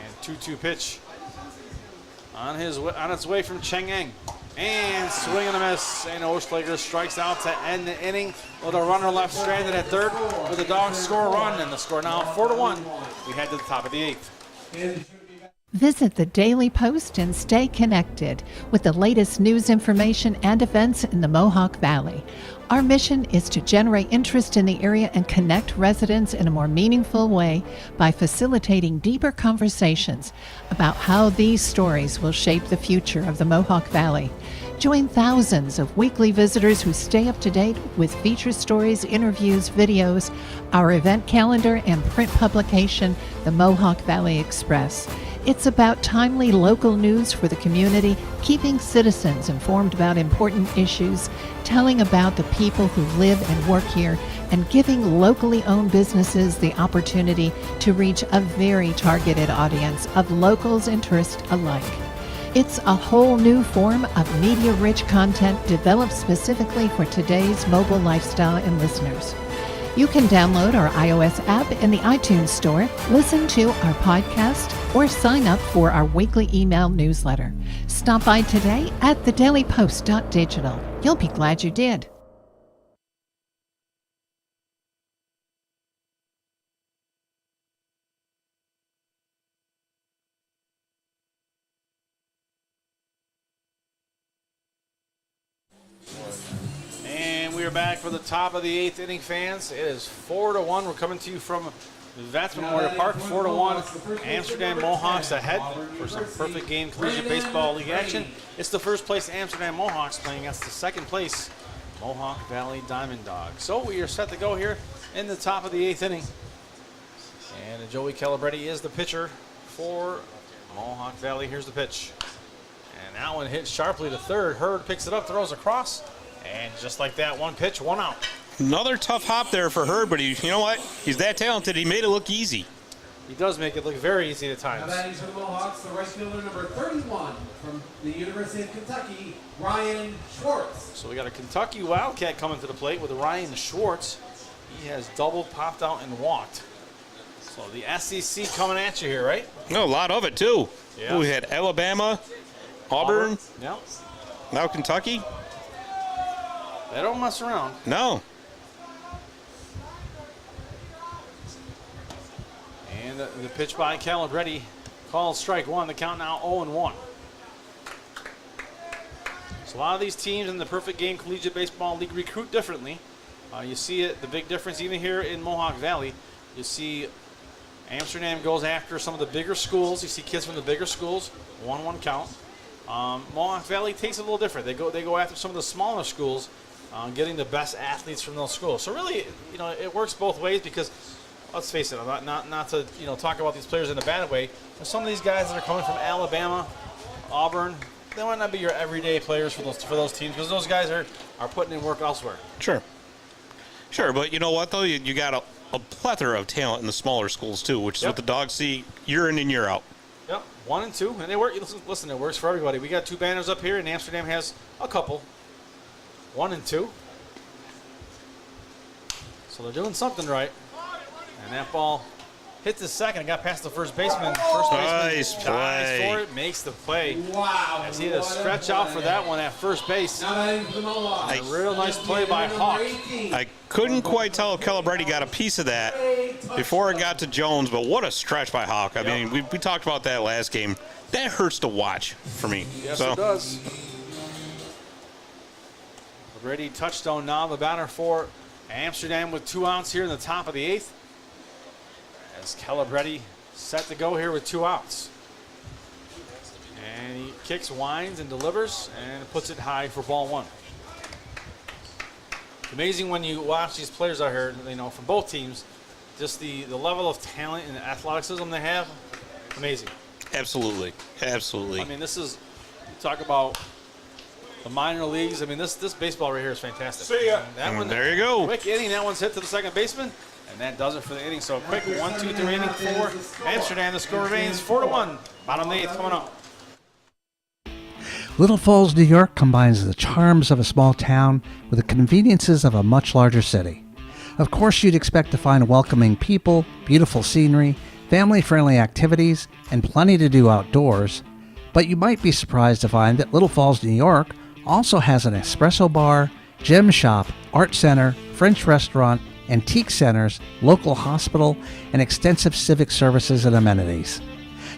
And 2-2 pitch on its way from Cheng En. And swing and a miss. And Olschlager strikes out to end the inning with a runner left stranded at third. With the Dogs score a run, and the score now 4-1. We head to the top of the 8th. Visit the Daily Post and stay connected with the latest news, information, and events in the Mohawk Valley. Our mission is to generate interest in the area and connect residents in a more meaningful way by facilitating deeper conversations about how these stories will shape the future of the Mohawk Valley. Join thousands of weekly visitors who stay up to date with feature stories, interviews, videos, our event calendar, and print publication, the Mohawk Valley Express. It's about timely local news for the community, keeping citizens informed about important issues, telling about the people who live and work here, and giving locally owned businesses the opportunity to reach a very targeted audience of locals and tourists alike. It's a whole new form of media-rich content developed specifically for today's mobile lifestyle and listeners. You can download our iOS app in the iTunes Store, listen to our podcast, or sign up for our weekly email newsletter. Stop by today at thedailypost.digital. You'll be glad you did. We are back for the top of the 8th inning, fans. It is 4-1. We're coming to you from Vets Memorial Park. 4-1. Amsterdam Mohawks ahead for some perfect game collegiate baseball league action. It's the first place Amsterdam Mohawks playing against the second place Mohawk Valley DiamondDawgs. So we are set to go here in the top of the 8th inning. And Joey Calabretti is the pitcher for Mohawk Valley. Here's the pitch. And that one hits sharply to third. Hurd picks it up, throws across. And just like that, one pitch, one out. Another tough hop there for Hurd, but you know what? He's that talented. He made it look easy. He does make it look very easy at times. Now that is for the Mohawks, the right fielder number 31 from the University of Kentucky, Ryan Schwartz. So we got a Kentucky Wildcat coming to the plate with Ryan Schwartz. He has doubled, popped out, and walked. So the SEC coming at you here, right? No, a lot of it, too. Yeah. We had Alabama, Auburn. Yep. Now Kentucky. They don't mess around. No. And the pitch by Calabretti called strike one. The count now 0-1. So a lot of these teams in the Perfect Game Collegiate Baseball League recruit differently. You see it, the big difference even here in Mohawk Valley. You see Amsterdam goes after some of the bigger schools. You see kids from the bigger schools, 1-1 count. Mohawk Valley takes it a little different. They go after some of the smaller schools, getting the best athletes from those schools. So really, you know, it works both ways because, let's face it, not to talk about these players in a bad way. But some of these guys that are coming from Alabama, Auburn, they might not be your everyday players for those teams because those guys are putting in work elsewhere. Sure, but you know what though? You got a plethora of talent in the smaller schools too, which is what the Dogs see year in and year out. Yep, 1 and 2, and they work. Listen, it works for everybody. We got two banners up here, and Amsterdam has a couple. 1 and 2. So they're doing something right. And that ball hit the second and got past the first baseman. Nice dives play. for it, makes the play. Wow. As he had to stretch out for that one at first base. A real nice play by Hawk. I couldn't quite tell if Calabretti got a piece of that before it got to Jones, but what a stretch by Hawk. I mean, we talked about that last game. That hurts to watch for me. Yes, it does. Ready touchdown now, the batter for Amsterdam with 2 outs here in the top of the 8th. As Calabretti set to go here with 2 outs. And he kicks, winds, and delivers, and puts it high for ball 1. Amazing when you watch these players out here, from both teams, just the level of talent and athleticism they have, amazing. Absolutely. I mean, this is, talk about the minor leagues. I mean, this baseball right here is fantastic. See ya. That one, there you go. Quick inning. That one's hit to the second baseman, and that does it for the inning. So a quick 1-2-3 inning for Amsterdam. The score remains 4-1. Bottom of the 8th coming up. Little Falls, New York combines the charms of a small town with the conveniences of a much larger city. Of course, you'd expect to find welcoming people, beautiful scenery, family-friendly activities, and plenty to do outdoors. But you might be surprised to find that Little Falls, New York also has an espresso bar, gem shop, art center, French restaurant, antique centers, local hospital, and extensive civic services and amenities.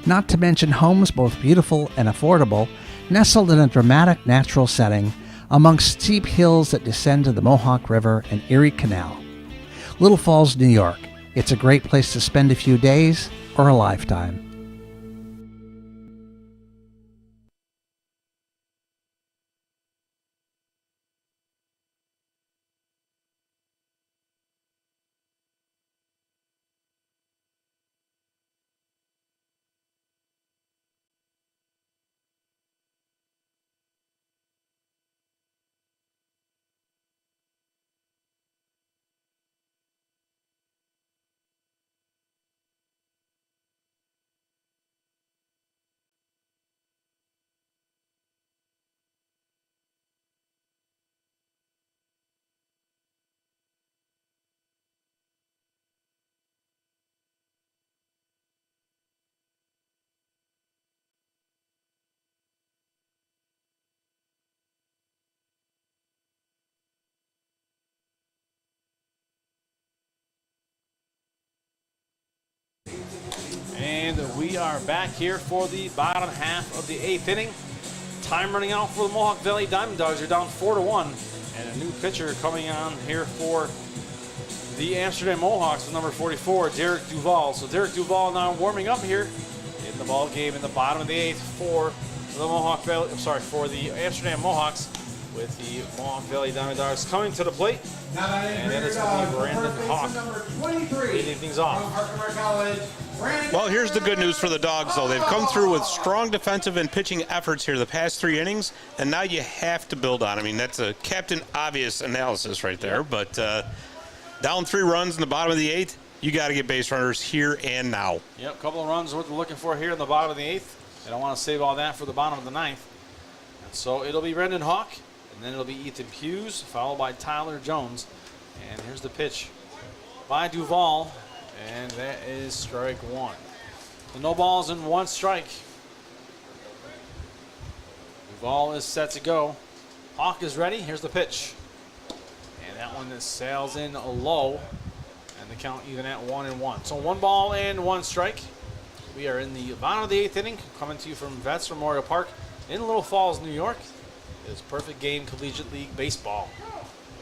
Not to mention homes both beautiful and affordable, nestled in a dramatic natural setting amongst steep hills that descend to the Mohawk River and Erie Canal. Little Falls, New York. It's a great place to spend a few days or a lifetime. And we are back here for the bottom half of the 8th inning. Time running out for the Mohawk Valley DiamondDawgs. They're down 4-1. And a new pitcher coming on here for the Amsterdam Mohawks with number 44, Derek Duval. So Derek Duval now warming up here in the ball game in the bottom of the 8th for the Mohawk Valley. For the Amsterdam Mohawks, with the Mohawk Valley DiamondDawgs coming to the plate. And that is going to be Brandon Hawk leading things off. Well, here's the good news for the Dogs, though. They've come through with strong defensive and pitching efforts here the past 3 innings, and now you have to build on. I mean, that's a Captain Obvious analysis right there, but down 3 runs in the bottom of the 8th, you got to get base runners here and now. Yep, a couple of runs what they're looking for here in the bottom of the 8th. They don't want to save all that for the bottom of the 9th. And so it'll be Brandon Hawk, and then it'll be Ethan Hughes, followed by Tyler Jones. And here's the pitch by Duval. And that is strike 1. The no balls and 1 strike. Duval is set to go. Hawk is ready. Here's the pitch. And that one sails in low. And the count even at 1-1. So 1 ball and 1 strike. We are in the bottom of the 8th inning, coming to you from Vets Memorial Park in Little Falls, New York. It's Perfect Game Collegiate League Baseball.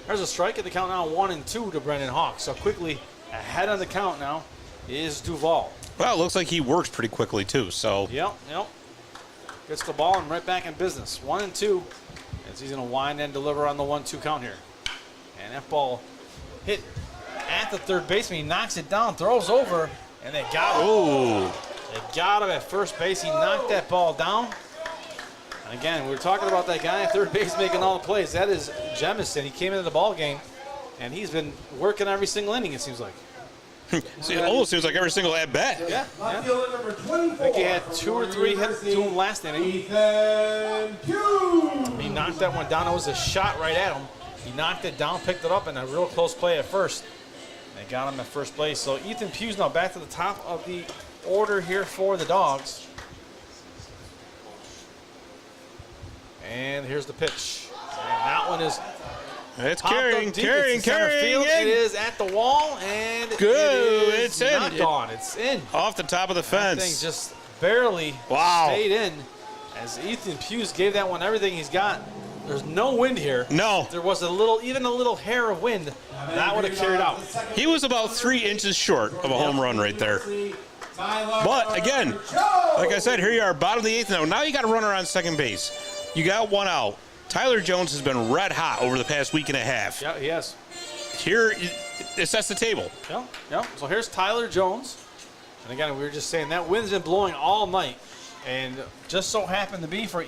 There's a strike at the count now, 1-2 to Brandon Hawk. So quickly ahead on the count now is Duval. Well, it looks like he works pretty quickly, too. So Yep. Gets the ball and right back in business. 1-2. As he's going to wind and deliver on the 1-2 count here. And that ball hit at the third baseman. He knocks it down, throws over, and they got him. Ooh. They got him at first base. He knocked that ball down. And again, we were talking about that guy at third base making all the plays. That is Jemison. He came into the ball game, and he's been working every single inning, it seems like. See, it almost seems like every single at bat. Yeah. I think he had 2 or 3 hits to him last inning. He knocked that one down. It was a shot right at him. He knocked it down, picked it up, and a real close play at first. They got him at first place. So Ethan Hughes now back to the top of the order here for the Dogs. And here's the pitch. And that one is carrying. It is at the wall, and it's in. Not gone. It's in. Off the top of the fence. That thing just barely stayed in. As Ethan Hughes gave that one everything he's got. There's no wind here. No. If there was even a little hair of wind, that would have carried out. He was about 3 inches short of a home run right there. But again, like I said, here you are, bottom of the 8th now. Now you got a runner on second base. You got 1 out. Tyler Jones has been red hot over the past week and a half. Yeah, he has. Here, it sets the table. Yeah. So here's Tyler Jones. And again, we were just saying that wind's been blowing all night. And just so happened to be for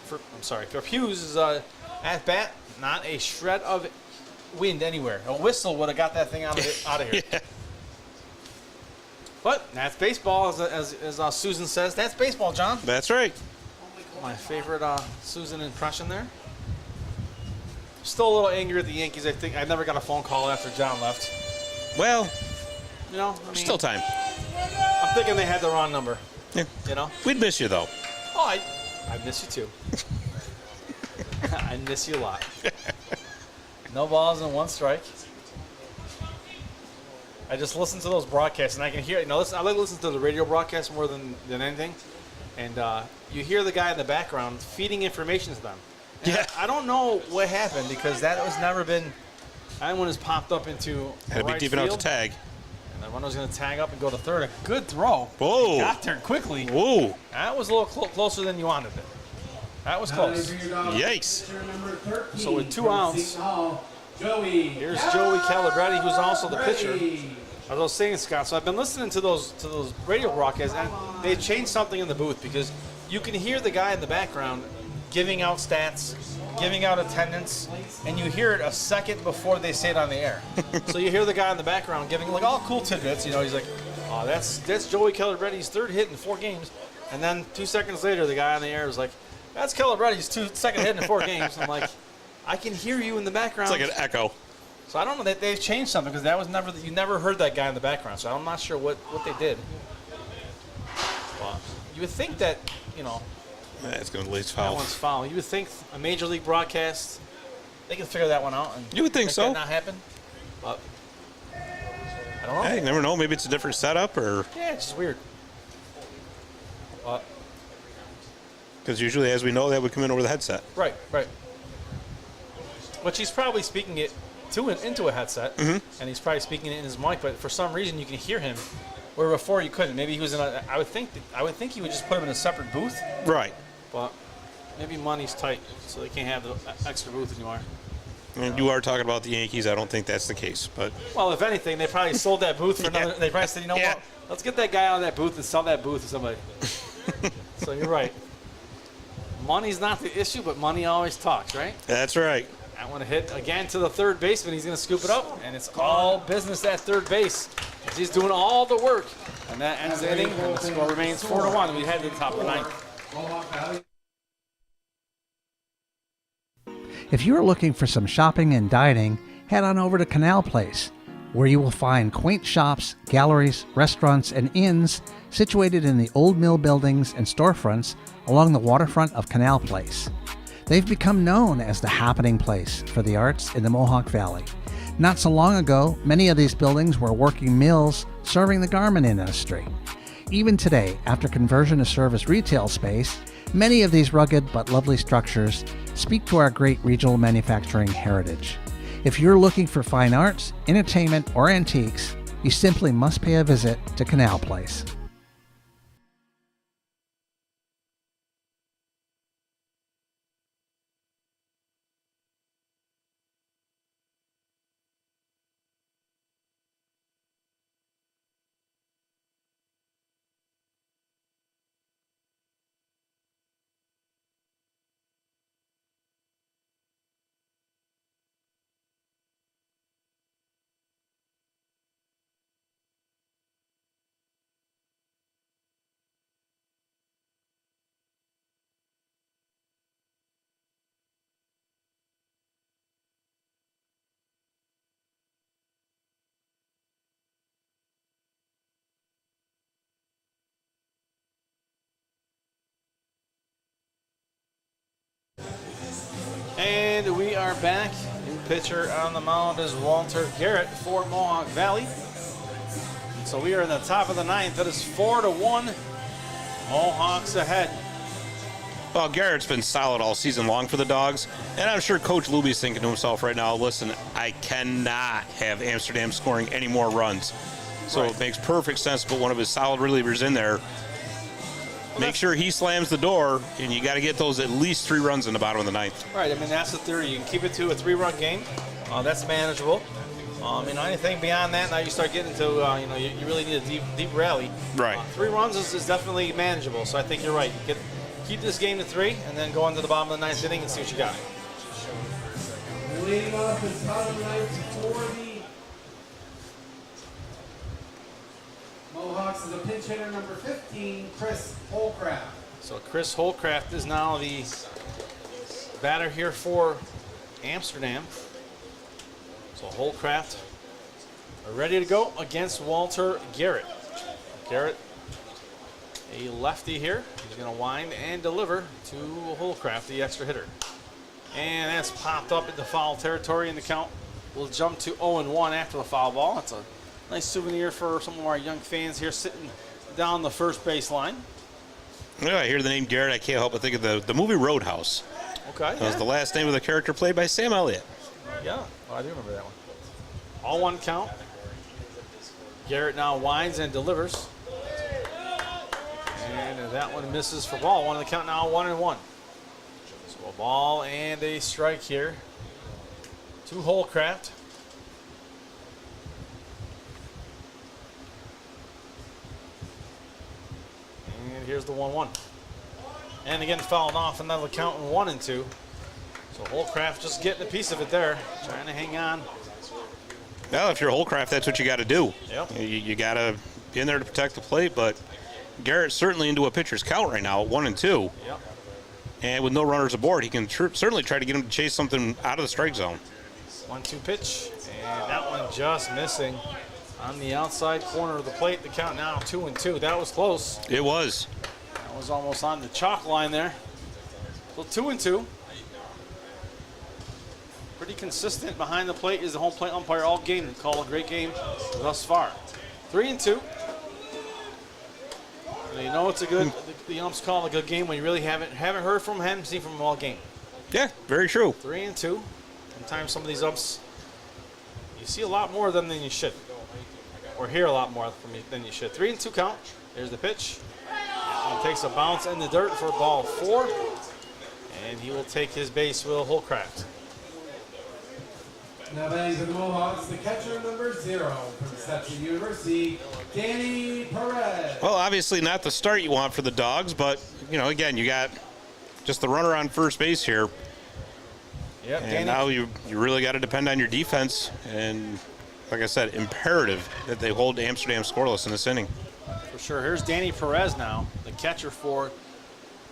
for Hughes' at bat, not a shred of wind anywhere. A whistle would have got that thing out of here. Yeah. But that's baseball, as Susan says. That's baseball, John. That's right. My favorite Susan impression there. Still a little angry at the Yankees. I think I never got a phone call after John left. Well, still time. I'm thinking they had the wrong number. Yeah. We'd miss you, though. Oh, I miss you, too. I miss you a lot. No balls and 1 strike. I just listen to those broadcasts, and I can hear. I like to listen to the radio broadcast more than anything. And you hear the guy in the background feeding information to them. And Yeah. I don't know what happened because that was never been. That one has popped up into Had to be right deep enough to field. tag. And that one was going to tag up and go to third. A good throw. Whoa. He got there quickly. Whoa. That was a little closer than you wanted it. That was close. Yikes. So with 2 outs, Joey. here's Joey Calabretti, who's also the pitcher. As I was saying, Scott, so I've been listening to those radio broadcasts, and they changed something in the booth because you can hear the guy in the background giving out stats, giving out attendance, and you hear it a second before they say it on the air. So you hear the guy in the background giving like all cool tidbits. You know, he's like, "Oh, that's Joey Calabretti's 3rd hit in 4 games," and then 2 seconds later, the guy on the air was like, "That's Calabretti's 2nd hit in 4 games." I'm like, I can hear you in the background. It's like an echo. So I don't know that they've changed something because that was never you never heard that guy in the background. So I'm not sure what they did. Well, you would think that It's going to lead that foul. one's foul. You would think a major league broadcast they can figure that one out. And You would think make so. That not happen. But I don't know. Hey, you never know. Maybe it's a different setup, or Yeah, it's just weird. But because usually, as we know, that would come in over the headset. right. Which he's probably speaking it into a headset, and he's probably speaking it in his mic. But for some reason, you can hear him where before you couldn't. Maybe he was in a. I would think he would just put him in a separate booth. Right. But maybe money's tight, so they can't have the extra booth anymore. And you are talking about the Yankees. I don't think that's the case, but Well, if anything, they probably sold that booth for another. They probably said, you know what? Let's get that guy out of that booth and sell that booth to somebody. So you're right. Money's not the issue, but money always talks, right? that's right. I want to hit again to the third baseman. He's going to scoop it up, and it's all business at third base. He's doing all the work, and that ends the inning, and the score remains 4-1. We head to the top of the 9th. If you are looking for some shopping and dining, head on over to Canal Place, where you will find quaint shops, galleries, restaurants, and inns situated in the old mill buildings and storefronts along the waterfront of Canal Place. They've become known as the happening place for the arts in the Mohawk Valley. Not so long ago, many of these buildings were working mills serving the garment industry. Even today, after conversion to serve as retail space, many of these rugged but lovely structures speak to our great regional manufacturing heritage. If you're looking for fine arts, entertainment, or antiques, you simply must pay a visit to Canal Place. And we are back. New pitcher on the mound is Walter Garrett for Mohawk Valley. So we are in the top of the 9th. That is 4-1. Mohawks ahead. Well, Garrett's been solid all season long for the Dogs, and I'm sure Coach Luby's thinking to himself right now, listen, I cannot have Amsterdam scoring any more runs. So It makes perfect sense to put one of his solid relievers in there. Make sure he slams the door, and you got to get those at least 3 runs in the bottom of the 9th. Right, I mean, that's the theory. You can keep it to a 3-run game. That's manageable. Anything beyond that, now you start getting to, you really need a deep rally. Right. 3 runs is definitely manageable, so I think you're right. Keep this game to 3, and then go into the bottom of the 9th inning and see what you got. Leading off is bottom right for the Mohawks is a pinch hitter number 15, Chris Holcraft. So Chris Holcraft is now the batter here for Amsterdam. So Holcraft are ready to go against Walter Garrett. Garrett, a lefty here. He's going to wind and deliver to Holcraft, the extra hitter. And that's popped up into foul territory, and the count will jump to 0-1 after the foul ball. That's a Nice souvenir for some of our young fans here sitting down the first base line. Yeah, I hear the name Garrett. I can't help but think of the movie Roadhouse. Okay. That was the last name of the character played by Sam Elliott. Yeah, I do remember that one. All one count. Garrett now winds and delivers. And that one misses for ball. One on the count now, 1-1. So a ball and a strike here to Holcraft. And here's the 1-1. And again, fouling off, and that'll count in 1 and 2. So Holcraft just getting a piece of it there, trying to hang on. Well, if you're Holcraft, that's what you got to do. Yep. You got to be in there to protect the plate, but Garrett's certainly into a pitcher's count right now, 1 and 2. Yep. And with no runners aboard, he can certainly try to get him to chase something out of the strike zone. 1-2 pitch, and that one just missing on the outside corner of the plate. The count now 2-2. That was close. It was. That was almost on the chalk line there. So 2-2. Pretty consistent behind the plate is the home plate umpire all game. Call a great game thus far. 3-2. And you know it's a good. The umps call a good game when you really haven't heard from him, seen from him all game. Yeah, very true. 3-2. Sometimes some of these umps, you see a lot more of them than you should, or hear a lot more from you than you should. 3-2 count. There's the pitch. He takes a bounce in the dirt for ball 4, and he will take his base, Will Holcraft. Now batting for the Mohawks, the catcher number 0 from Stetson University, Danny Perez. Well, obviously not the start you want for the Dogs, but, you know, again, you got just the runner on first base here. Yep, and Danny. now you really got to depend on your defense. And, like I said, imperative that they hold Amsterdam scoreless in this inning. For sure. Here's Danny Perez now, the catcher for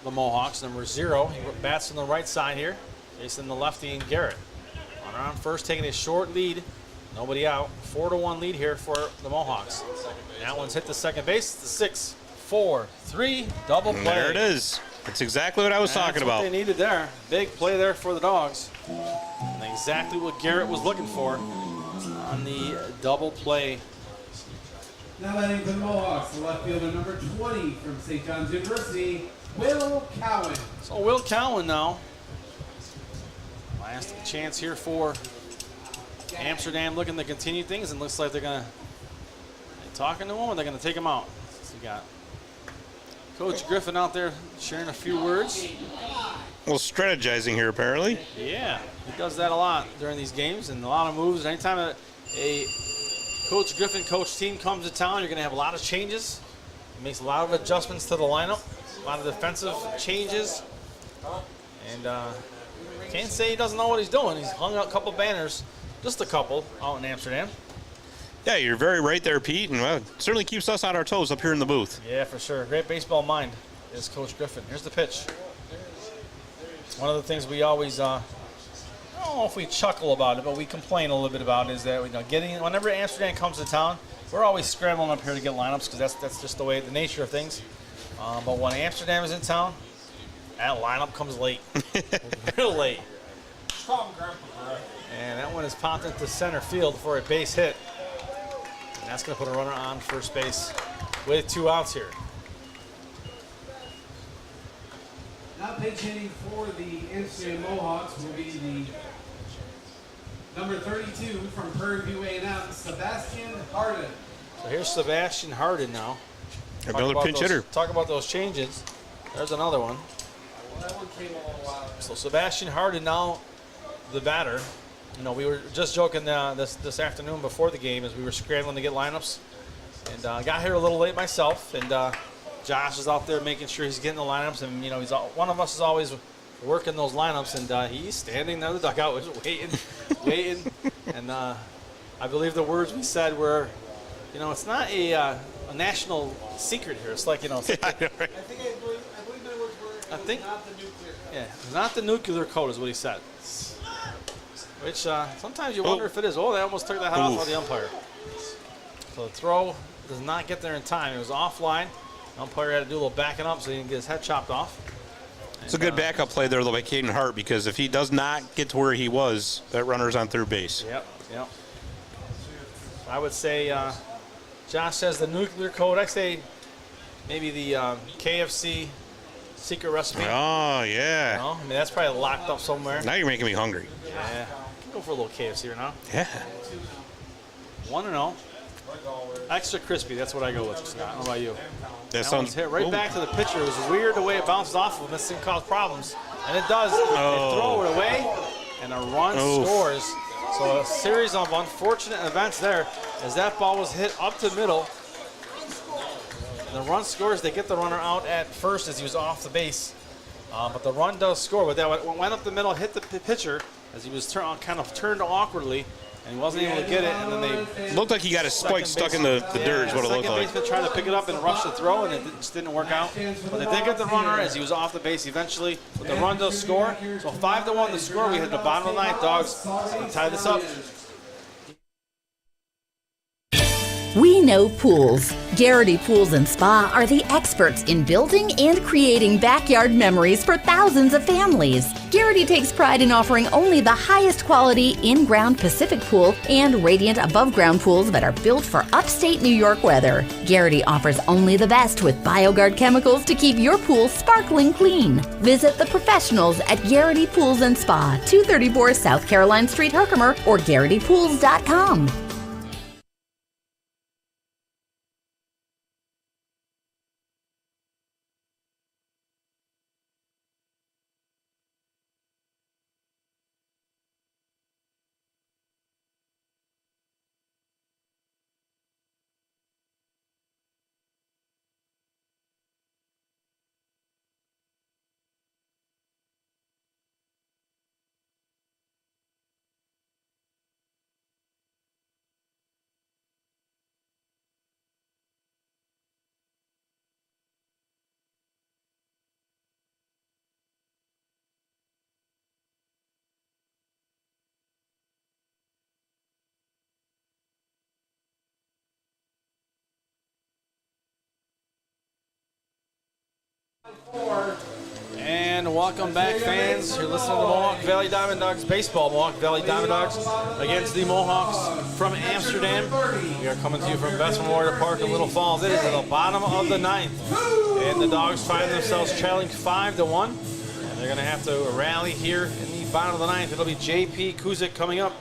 the Mohawks, number 0. He bats on the right side here, facing the lefty and Garrett. Runner on first, taking a short lead. Nobody out. 4-1 lead here for the Mohawks. That one's hit the second base. It's the 6-4-3 double play. There it is. That's exactly what I was talking about. That's what they needed there. Big play there for the Dogs. And exactly what Garrett was looking for on the double play. Now batting for the Mohawks, the left fielder number 20 from St. John's University, Will Cowan. So Will Cowan now. Last chance here for Amsterdam, looking to continue things, and looks like they're talking to him, or they're going to take him out. So you got Coach Griffin out there sharing a few words. Well, strategizing here, apparently. Yeah, he does that a lot during these games, and a lot of moves. Anytime a Coach Griffin coach team comes to town, you're going to have a lot of changes. He makes a lot of adjustments to the lineup, a lot of defensive changes, and can't say he doesn't know what he's doing. He's hung out a couple banners, just a couple, out in Amsterdam. Yeah, you're very right there, Pete, and well, it certainly keeps us on our toes up here in the booth. Yeah, for sure. Great baseball mind is Coach Griffin. Here's the pitch. One of the things we always, I don't know if we chuckle about it, but we complain a little bit about is that whenever Amsterdam comes to town, we're always scrambling up here to get lineups because that's just the way, the nature of things. But when Amsterdam is in town, that lineup comes late, real late. And that one is popped into center field for a base hit. And that's going to put a runner on first base with 2 outs here. Now pinch hitting for the Amsterdam Mohawks will be the number 32 from Prairie View A&M, Sebastian Harden. So here's Sebastian Harden now. Another pinch hitter. Talk about those changes. There's another one. Well, that one came a little while. So Sebastian Harden now the batter. You know, we were just joking this afternoon before the game as we were scrambling to get lineups. And I got here a little late myself. And Josh is out there making sure he's getting the lineups. And, you know, one of us is always working those lineups. And he's standing there in the dugout, waiting. And I believe the words we said were, you know, it's not a national secret here. It's like, you know. It's like, I believe my words were, not the nuclear code. Yeah, not the nuclear code is what he said. Which sometimes you wonder if it is. Oh, they almost took the head off of the umpire. So the throw does not get there in time. It was offline. The umpire had to do a little backing up so he didn't get his head chopped off. It's a good backup play there, though, by Caden Hart, because if he does not get to where he was, that runner's on third base. Yep. I would say, Josh says the nuclear code. I say maybe the KFC secret recipe. Oh, yeah. You know? I mean, that's probably locked up somewhere. Now you're making me hungry. Yeah. Go for a little KFC right now. Yeah. 1-0. Extra crispy. That's what I go with, Scott. How about you? That one's sounds hit right back to the pitcher. It was weird the way it bounced off of him. This thing caused problems. And it does. They throw it away, and a run scores. So a series of unfortunate events there as that ball was hit up the middle. And the run scores. They get the runner out at first as he was off the base. But the run does score. But that went up the middle, hit the pitcher as he was kind of turned awkwardly. And he wasn't able to get it, and then they... Looked like he got his spike stuck in the dirt is what it looked like. Second baseman tried to pick it up and rush the throw, and it just didn't work out. But they did get the runner as he was off the base eventually. But the run does score. So 5-1 the score. We hit the bottom of the ninth. Dogs tie this up. We know pools. Garrity Pools and Spa are the experts in building and creating backyard memories for thousands of families. Garrity takes pride in offering only the highest quality in-ground Pacific pool and radiant above-ground pools that are built for upstate New York weather. Garrity offers only the best with BioGuard chemicals to keep your pool sparkling clean. Visit the professionals at Garrity Pools and Spa, 234 South Caroline Street, Herkimer, or GarrityPools.com. And welcome back, fans. You're listening to the Mohawk Valley DiamondDawgs baseball. Mohawk Valley DiamondDawgs against the Mohawks from Amsterdam. We are coming to you from Best Memorial Park in Little Falls. It is at the bottom of the ninth, and the Dogs find themselves trailing 5-1. And they're going to have to rally here in the bottom of the ninth. It'll be J.P. Kuzik coming up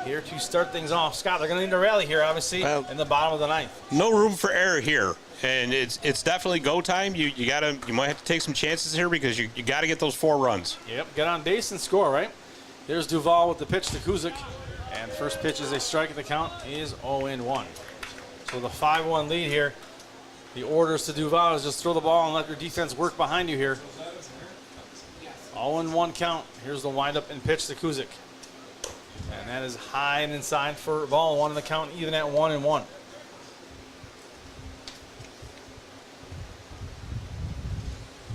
here to start things off. Scott, they're going to need to rally here, obviously, in the bottom of the ninth. No room for error here. And it's definitely go time. You might have to take some chances here because you got to get those 4 runs. Yep, get on base and score, right? There's Duval with the pitch to Kuzik. And first pitch is a strike at the count is 0-1. So the 5-1 lead here. The orders to Duval is just throw the ball and let your defense work behind you here. 0-1 count. Here's the windup and pitch to Kuzik. And that is high and inside for ball 1 in the count, even at 1-1.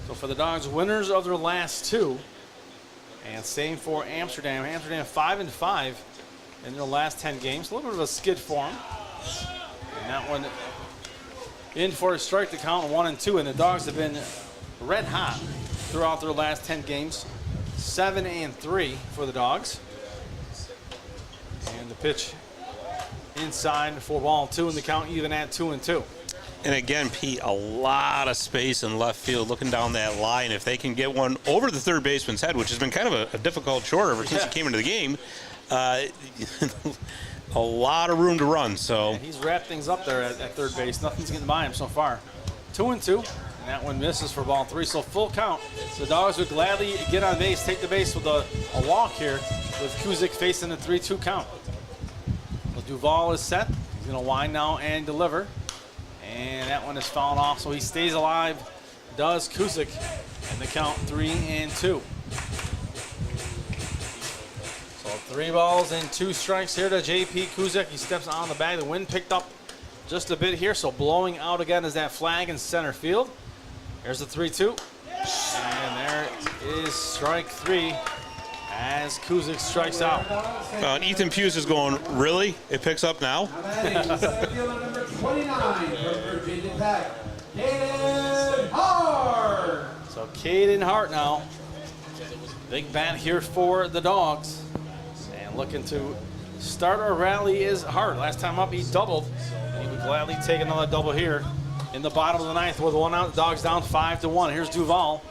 So for the Dogs, winners of their last 2, and same for Amsterdam. Amsterdam 5-5 in their last 10 games. A little bit of a skid for them. And that one in for a strike to count 1-2. And the Dogs have been red hot throughout their last 10 games. 7-3 for the Dogs. And the pitch inside for ball 2 in the count, even at 2-2. And again, Pete, a lot of space in left field looking down that line. If they can get one over the third baseman's head, which has been kind of a difficult chore ever since he came into the game, a lot of room to run. So he's wrapped things up there at third base. Nothing's getting by him so far. 2-2, and that one misses for ball 3. So full count. The Dogs would gladly get on base, take the base with a walk here with Kuzik facing a 3-2 count. So Duval is set. He's going to wind now and deliver. And that one is fouled off, so he stays alive. Does Kuzik, and the count 3-2. So 3 balls and 2 strikes here to J.P. Kuzik. He steps on the bag. The wind picked up just a bit here, so blowing out again is that flag in center field. There's the 3-2, and there is strike 3 as Kuzik strikes out. And Ethan Pughes is going, really? It picks up now? Number 29 from Virginia Tech, Caden Hart. So Caden Hart now. Big bat here for the Dogs. And looking to start our rally is Hart. Last time up, he doubled. And he would gladly take another double here in the bottom of the ninth with 1 out. The Dogs down 5-1. Here's Duval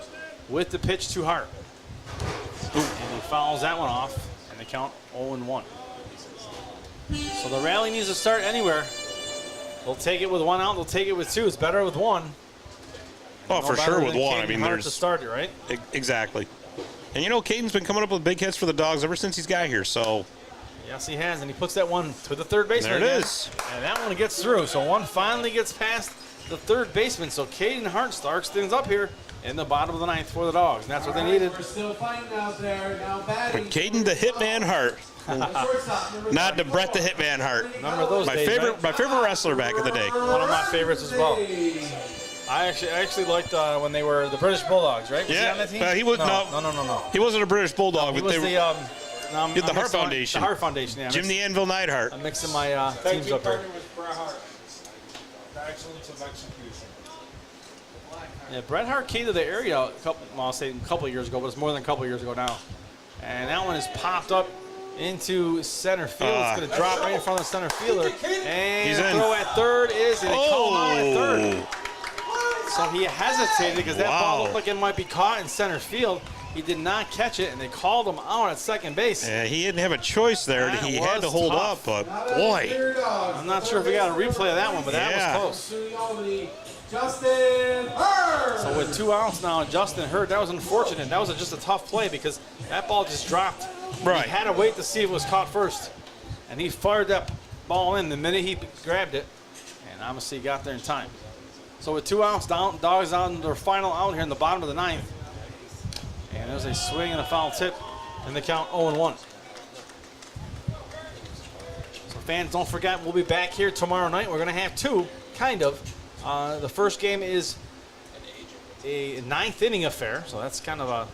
with the pitch to Hart. And he fouls that one off, and they count 0-1. So the rally needs to start anywhere. They'll take it with 1 out. They'll take it with 2. It's better with 1. Oh, for sure with 1. I mean, there's to start it, right? Exactly. And you know, Caden's been coming up with big hits for the Dogs ever since he's got here. So. Yes, he has, and he puts that one to the third baseman. There it is. And that one gets through. So one finally gets past the third baseman. So Caden Hart starts things up here in the bottom of the ninth for the Dogs. And that's what they needed. We're still fighting out there. Now batting. But Caden the Hitman Hart. Not the Brett the Hitman Hart. Remember those days, right? My favorite wrestler back in the day. One of my favorites as well. I actually liked when they were the British Bulldogs, right? Was yeah, he on that team? He was no. He wasn't a British Bulldog. He but was the Hart Foundation. The Hart Foundation, yeah. Jim the Anvil Neidhart. I'm mixing my teams up here. Yeah, Bret Hart came to the area a couple of years ago, but it's more than a couple of years ago now. And that one is popped up into center field. It's going to drop right in front of the center fielder. And he's the throw at third is going to come out at third. So he hesitated because that ball looked like it might be caught in center field. He did not catch it, and they called him out at second base. Yeah, he didn't have a choice there. He had to hold up, but boy. I'm not sure if we got a replay of that one, but that was close. Justin Hurt. So with 2 outs now, Justin Hurt, that was unfortunate. That was just a tough play because that ball just dropped. Right. He had to wait to see if it was caught first. And he fired that ball in the minute he grabbed it. And obviously he got there in time. So with 2 outs down, Dogs on their final out here in the bottom of the ninth. And there's a swing and a foul tip, and they count 0-1. So fans, don't forget, we'll be back here tomorrow night. We're going to have 2, kind of. The first game is a 9th inning affair, so that's kind of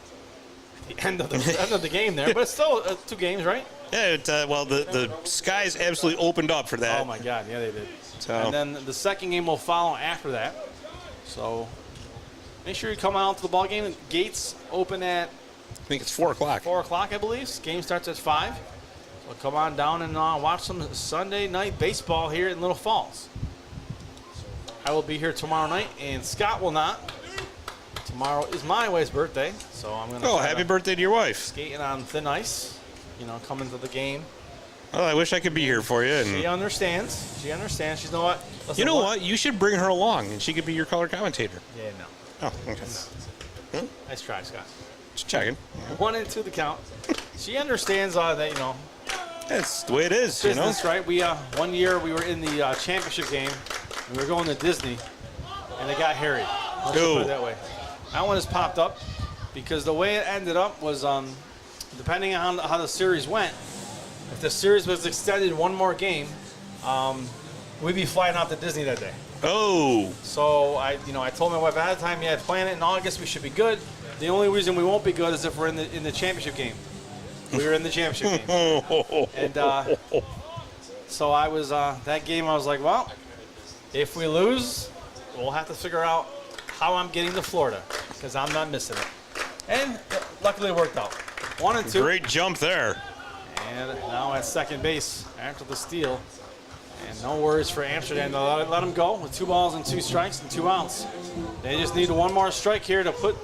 the end of the game there. But it's still 2 games, right? Yeah. Well, the skies absolutely opened up for that. Oh my God, yeah, they did. So. And then the second game will follow after that. So make sure you come out to the ball game. Gates open at, I think it's 4 o'clock. 4 o'clock, I believe. Game starts at 5. So come on down and watch some Sunday night baseball here in Little Falls. I will be here tomorrow night, and Scott will not. Tomorrow is my wife's birthday, so I'm going to. Oh, happy birthday to your wife! Skating on thin ice, coming to the game. Well, I wish I could be here for you. She understands. She understands. She's know what. Listen, you know what? You should bring her along, and she could be your color commentator. Yeah, no. Oh, okay. No. Nice try, Scott. Just checking. 1 and 2 the count. She understands that That's the way it is. Business, right? We 1 year we were in the championship game. We were going to Disney, and it got hairy. Let's just put it that way. That one has popped up because the way it ended up was, depending on how the series went, if the series was extended 1 more game, we'd be flying out to Disney that day. Oh. So I told my wife ahead of time, yeah, plan it in August. We should be good. The only reason we won't be good is if we're in the championship game. We were in the championship game, and so I was that game. I was like, well. If we lose, we'll have to figure out how I'm getting to Florida because I'm not missing it. And luckily it worked out. 1 and 2. Great jump there. And now at second base after the steal. And no worries for Amsterdam. They'll let them go with 2 balls and 2 strikes and 2 outs. They just need 1 more strike here to put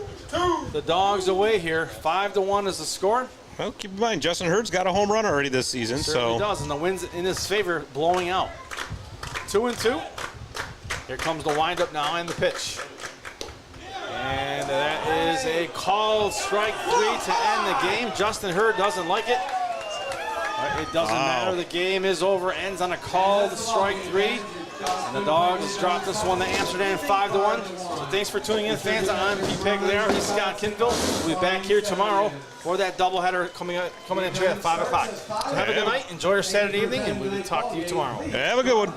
the Dogs away here. 5-1 is the score. Well, keep in mind, Justin Hurd's got a home run already this season. He certainly does, and the wind's in his favor, blowing out. 2 and 2. Here comes the windup now and the pitch. And that is a called strike 3 to end the game. Justin Hurd doesn't like it. But it doesn't matter. The game is over. Ends on a called strike 3. And the Dogs drop this one to Amsterdam 5-1. So thanks for tuning in, fans. I'm Pete Pagliaro. He's Scott Kinville. We'll be back here tomorrow for that doubleheader coming at you at 5 o'clock. So have a good night. Enjoy your Saturday evening, and we will talk to you tomorrow. Have a good one.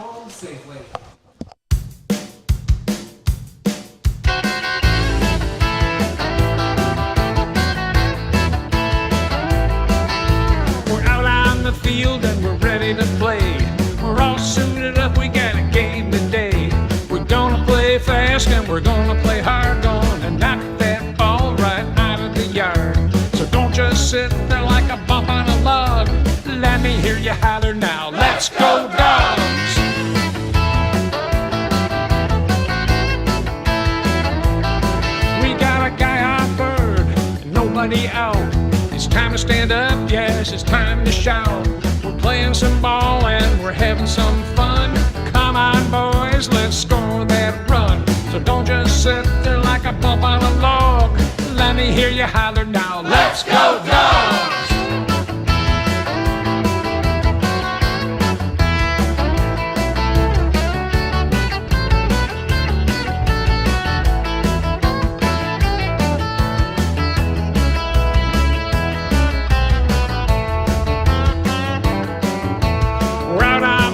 Field and we're ready to play. We're all suited up, we got a game today. We're gonna play fast and we're gonna play hard, gonna knock that ball right out of the yard. So don't just just sit there like a bump on a log. Let me hear you holler now. Let's go, Dogs! We got a guy on third and nobody out. It's time to stand up, yes, it's time to shout. We're playing some ball and we're having some fun. Come on, boys, let's score that run. So don't just sit there like a bump on a log. Let me hear you holler now. Let's go, Dogs!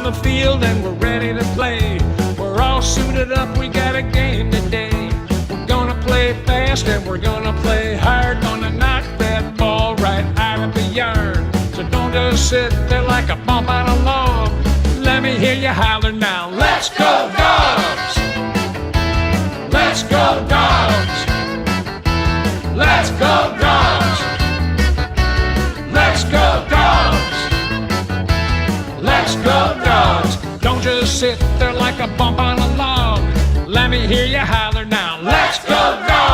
The field and we're ready to play. We're all suited up, we got a game today. We're gonna play fast and we're gonna play hard. Gonna knock that ball right out of the yard. So don't just sit there like a bump on a log. Let me hear you holler now. Let's go, Dogs! Let's go, Dogs! Let's go, Dogs! Let's go, Dogs! Let's go, Dogs! Don't just sit there like a bump on a log. Let me hear you holler now. Let's go, Dogs!